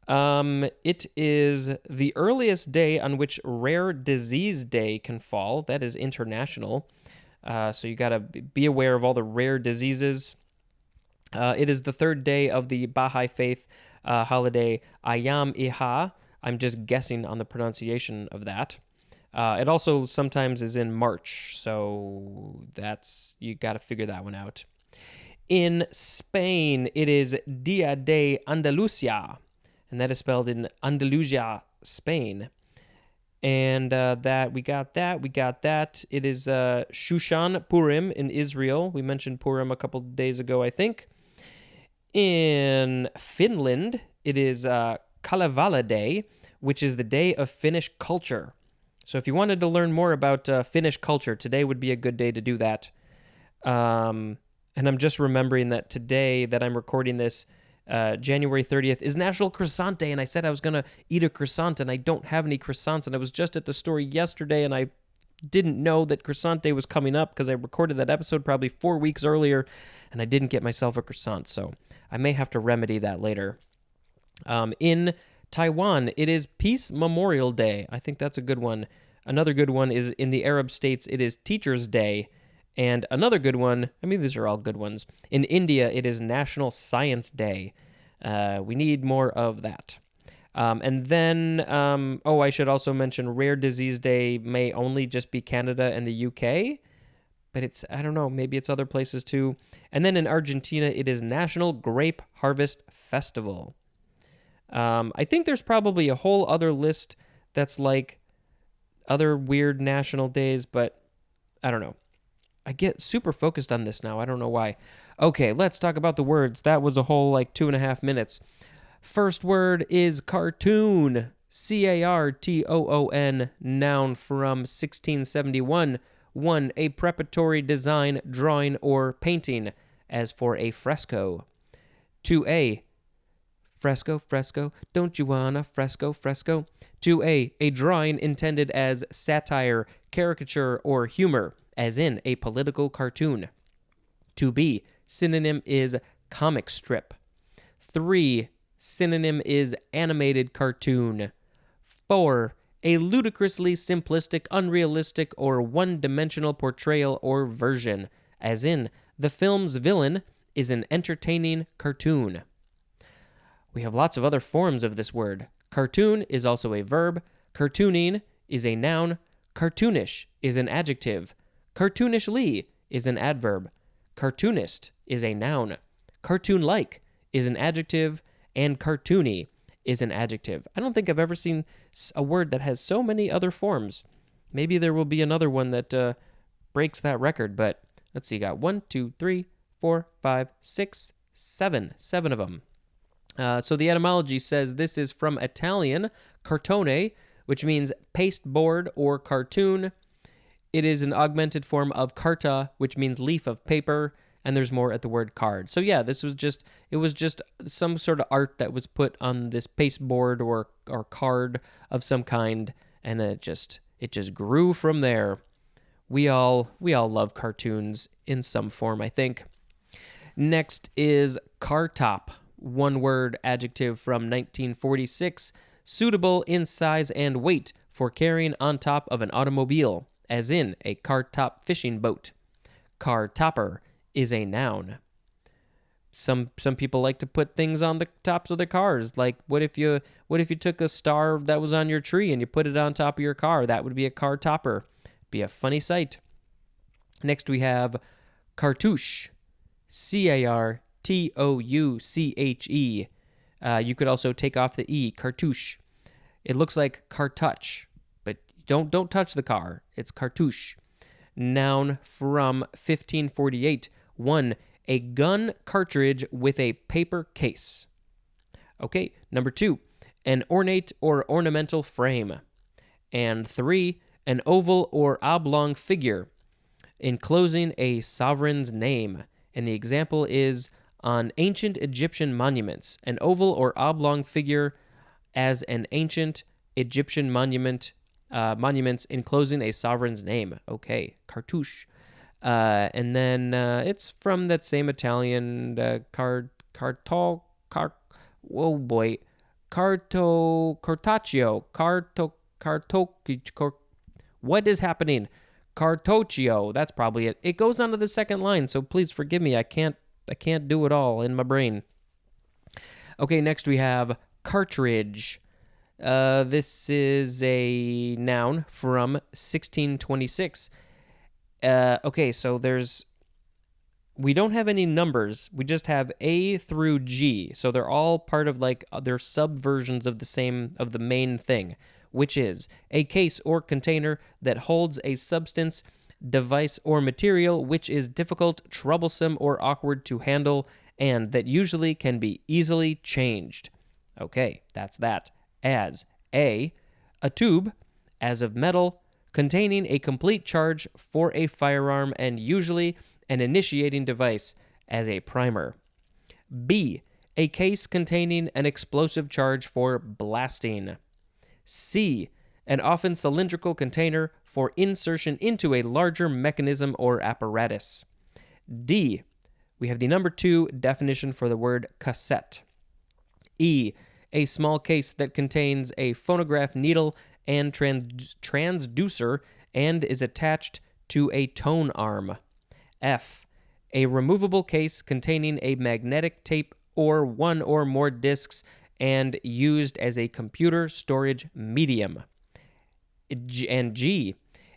It is the earliest day on which Rare Disease Day can fall. That is international. So you got to be aware of all the rare diseases. It is the third day of the Baha'i Faith holiday Ayam Iha. I'm just guessing on the pronunciation of that. It also sometimes is in March, so you got to figure that one out. In Spain, it is Dia de Andalusia, and that is spelled in Andalusia, Spain. And we got that. It is Shushan Purim in Israel. We mentioned Purim a couple days ago, I think. In Finland, it is Kalevala Day, which is the day of Finnish culture. So if you wanted to learn more about Finnish culture, today would be a good day to do that. And I'm just remembering that today that I'm recording this, January 30th, is National Croissant Day, and I said I was going to eat a croissant, and I don't have any croissants, and I was just at the store yesterday, and I didn't know that Croissant Day was coming up because I recorded that episode probably 4 weeks earlier, and I didn't get myself a croissant, so I may have to remedy that later. In Taiwan, it is Peace Memorial Day. I think that's a good one. Another good one is in the Arab states, it is Teacher's Day. And another good one, I mean, these are all good ones. In India, it is National Science Day. We need more of that. And then, I should also mention Rare Disease Day may only just be Canada and the UK, but it's, I don't know, maybe it's other places too. And then in Argentina, it is National Grape Harvest Festival. I think there's probably a whole other list that's like other weird national days, but I don't know. I get super focused on this now. I don't know why. Okay, let's talk about the words. That was a whole 2.5 minutes. First word is cartoon. Cartoon, noun from 1671. 1. A preparatory design, drawing, or painting, as for a fresco. 2a. Fresco, don't you wanna fresco? 2a. A drawing intended as satire, caricature, or humor, as in a political cartoon. 2b. Synonym is comic strip. 3. Synonym is animated cartoon. 4. A ludicrously simplistic, unrealistic, or one-dimensional portrayal or version, as in the film's villain is an entertaining cartoon. We have lots of other forms of this word. Cartoon is also a verb. Cartooning is a noun. Cartoonish is an adjective. Cartoonishly is an adverb. Cartoonist is a noun. Cartoon-like is an adjective. And cartoony is an adjective. I don't think I've ever seen a word that has so many other forms. Maybe there will be another one that breaks that record, but let's see, got 1, 2, 3, 4, 5, 6, 7. 7 of them. So the etymology says this is from Italian, cartone, which means pasteboard or cartoon. It is an augmented form of carta, which means leaf of paper, and there's more at the word card. So yeah, it was just some sort of art that was put on this pasteboard or card of some kind, and then it just grew from there. We all love cartoons in some form, I think. Next is car top, one word adjective from 1946, suitable in size and weight for carrying on top of an automobile, as in a car top fishing boat. Car topper is a noun. Some people like to put things on the tops of their cars. Like what if you took a star that was on your tree and you put it on top of your car? That would be a car topper. Be a funny sight. Next we have cartouche. Cartouche. You could also take off the E, cartouche. It looks like cartouche, but don't touch the car. It's cartouche. Noun from 1548. 1. A gun cartridge with a paper case. Okay, number 2. An ornate or ornamental frame. And 3. An oval or oblong figure enclosing a sovereign's name. And the example is on ancient Egyptian monuments. An oval or oblong figure as an ancient Egyptian monuments enclosing a sovereign's name. Okay, cartouche. And then it's from that same Italian cartaccio. What is happening? Cartoccio. That's probably it. It goes on to the second line, so please forgive me. I can't do it all in my brain. Okay, next we have cartridge. This is a noun from 1626. Okay, so we don't have any numbers. We just have A through G. So they're all part of they're subversions of the main thing, which is a case or container that holds a substance, device, or material which is difficult, troublesome, or awkward to handle, and that usually can be easily changed. Okay, that's that. As a tube, as of metal, containing a complete charge for a firearm and usually an initiating device as a primer. B, a case containing an explosive charge for blasting. C, an often cylindrical container for insertion into a larger mechanism or apparatus. D, we have the number 2 definition for the word cassette. E, a small case that contains a phonograph needle and transducer and is attached to a tone arm. F. A removable case containing a magnetic tape or one or more discs and used as a computer storage medium. And G.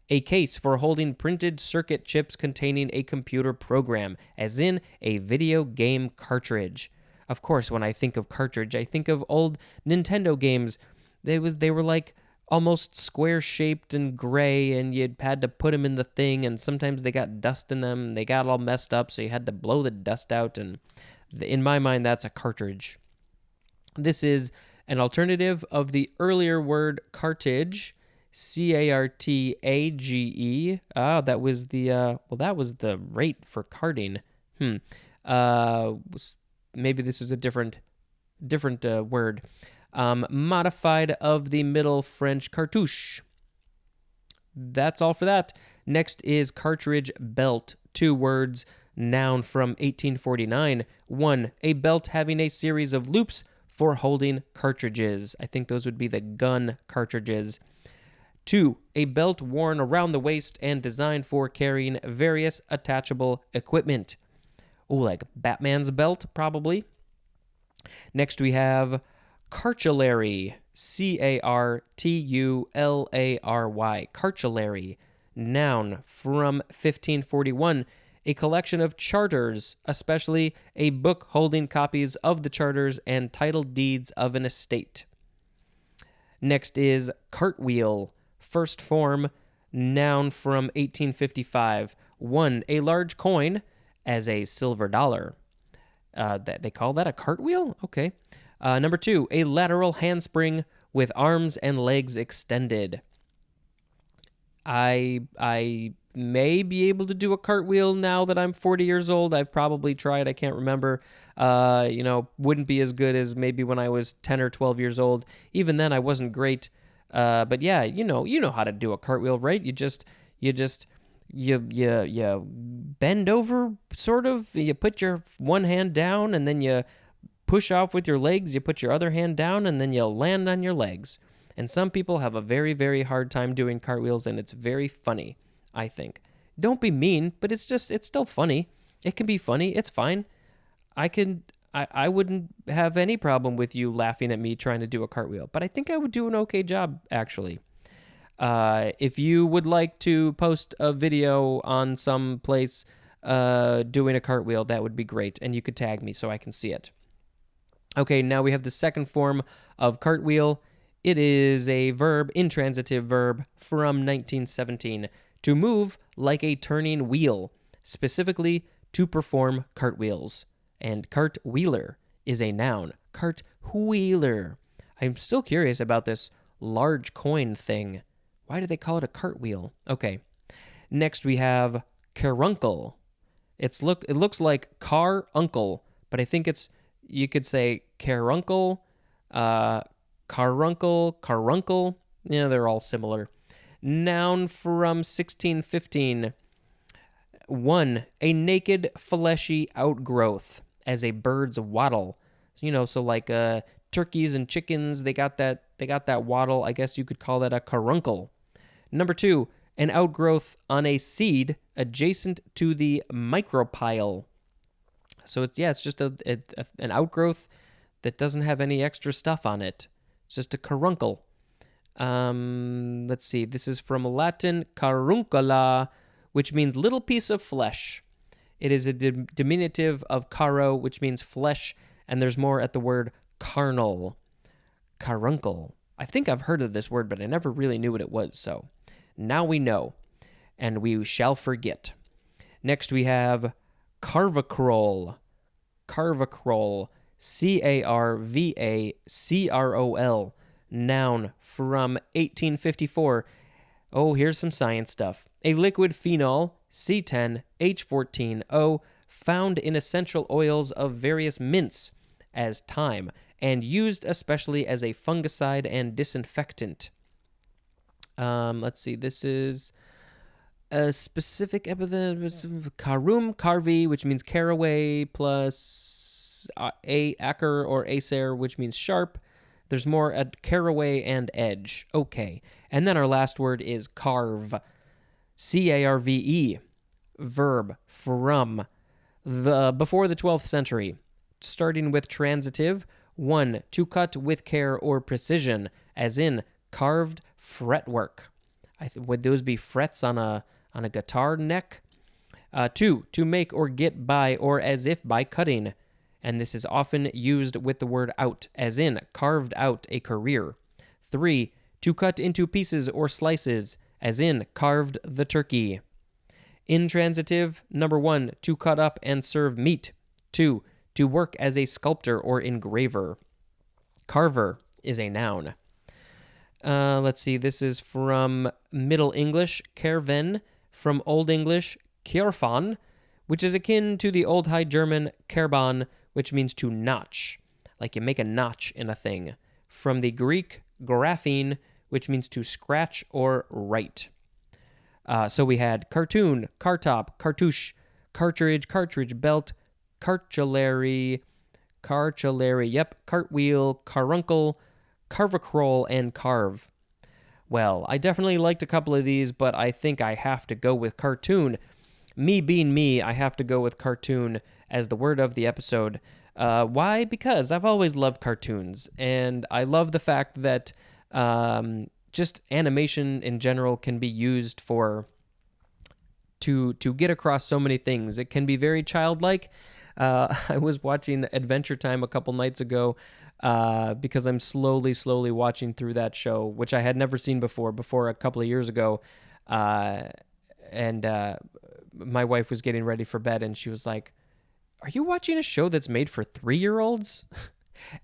A case for holding printed circuit chips containing a computer program, as in a video game cartridge. Of course, when I think of cartridge, I think of old Nintendo games. They were like almost square-shaped and gray, and you had to put them in the thing, and sometimes they got dust in them, and they got all messed up, so you had to blow the dust out, and in my mind, that's a cartridge. This is an alternative of the earlier word cartage, cartage. That was the rate for carting. Maybe this is a different word. Modified of the Middle French cartouche. That's all for that. Next is cartridge belt. 2 words, noun from 1849. 1. A belt having a series of loops for holding cartridges. I think those would be the gun cartridges. 2. A belt worn around the waist and designed for carrying various attachable equipment. Like Batman's belt, probably. Next we have cartulary. Cartulary. Cartulary. Noun from 1541. A collection of charters, especially a book holding copies of the charters and title deeds of an estate. Next is cartwheel. First form, noun from 1855. 1. A large coin, as a silver dollar. They call that a cartwheel? Okay. Number 2, a lateral handspring with arms and legs extended. I may be able to do a cartwheel now that I'm 40 years old. I've probably tried. I can't remember. Wouldn't be as good as maybe when I was 10 or 12 years old. Even then, I wasn't great. But yeah, you know how to do a cartwheel, right? You bend over, sort of. You put your one hand down, and then you push off with your legs. You put your other hand down, and then you land on your legs. And some people have a very, very hard time doing cartwheels, and it's very funny, I think. Don't be mean, but it's still funny. It can be funny. It's fine. I wouldn't have any problem with you laughing at me trying to do a cartwheel, but I think I would do an okay job, actually. If you would like to post a video on some place doing a cartwheel, that would be great, and you could tag me so I can see it. Okay, now we have the second form of cartwheel. It is a verb, intransitive verb, from 1917, to move like a turning wheel, specifically to perform cartwheels. And cartwheeler is a noun. Cartwheeler. I'm still curious about this large coin thing. Why do they call it a cartwheel? Okay. Next we have caruncle. It looks like car uncle, but I think you could say caruncle, caruncle. Yeah, they're all similar. Noun from 1615. 1. A naked, fleshy outgrowth, as a bird's wattle. So like turkeys and chickens, they got that wattle. I guess you could call that a caruncle. Number 2, an outgrowth on a seed adjacent to the micropyle. So it's just an outgrowth that doesn't have any extra stuff on it. It's just a caruncle. Let's see. This is from Latin caruncula, which means little piece of flesh. It is a diminutive of caro, which means flesh, and there's more at the word carnal. Caruncle. I think I've heard of this word, but I never really knew what it was, so now we know, and we shall forget. Next we have carvacrol. Carvacrol. Carvacrol. Noun from 1854. Oh, here's some science stuff. A liquid phenol, C10H14O, found in essential oils of various mints as thyme, and used especially as a fungicide and disinfectant. Let's see, this is a specific epithet, carve, which means caraway, plus acer or acer, which means sharp. There's more at caraway and edge. Okay. And then our last word is carve. C-A-R-V-E. Verb from before the 12th century. Starting with transitive. 1. To cut with care or precision, as in carved fretwork. Would those be frets on a guitar neck? 2. To make or get by or as if by cutting. And this is often used with the word out, as in carved out a career. 3. To cut into pieces or slices, as in carved the turkey. Intransitive, number 1, to cut up and serve meat. 2. To work as a sculptor or engraver. Carver is a noun. Let's see, this is from Middle English, kerven, from Old English, kjörfan, which is akin to the Old High German kerban, which means to notch, like you make a notch in a thing. From the Greek, graphene, which means to scratch or write. So we had cartoon, cartop, cartouche, cartridge, cartridge belt, cartulary, cartwheel, caruncle, carvacrol, and carve. Well, I definitely liked a couple of these, but I think I have to go with cartoon. Me being me, I have to go with cartoon as the word of the episode. Why? Because I've always loved cartoons, and I love the fact that just animation in general can be used to get across so many things. It can be very childlike. I was watching Adventure Time a couple nights ago because I'm slowly watching through that show, which I had never seen before a couple of years ago. And my wife was getting ready for bed, and she was like, "Are you watching a show that's made for 3-year-olds?"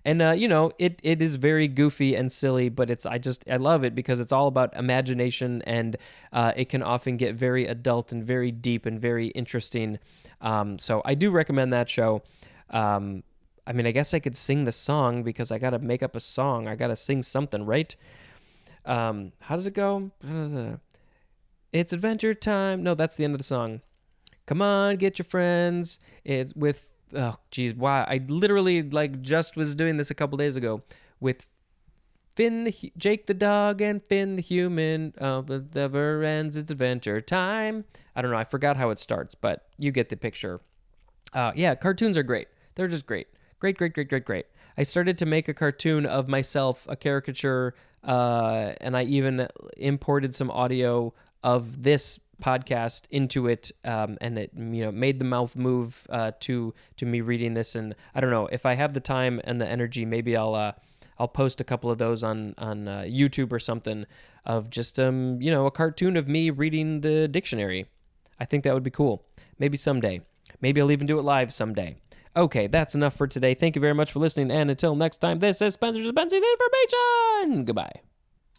And it is very goofy and silly, but I love it because it's all about imagination, and it can often get very adult and very deep and very interesting. So I do recommend that show. I mean, I guess I could sing the song because I got to make up a song. I got to sing something, right? How does it go? It's adventure time. No, that's the end of the song. Come on, get your friends. It's with, oh, geez, why? I literally, just was doing this a couple days ago with Jake the dog and Finn the human. The never ends, it's adventure time. I don't know, I forgot how it starts, but you get the picture. Yeah, cartoons are great. They're just great. Great. I started to make a cartoon of myself, a caricature, and I even imported some audio of this podcast into it, and it made the mouth move to me reading this. And I don't know, if I have the time and the energy, maybe I'll post a couple of those on YouTube or something of just a cartoon of me reading the dictionary. I think that would be cool. Maybe someday. Maybe I'll even do it live someday. Okay, that's enough for today. Thank you very much for listening, and until next time, this is Spencer's Dispensing Information. Goodbye.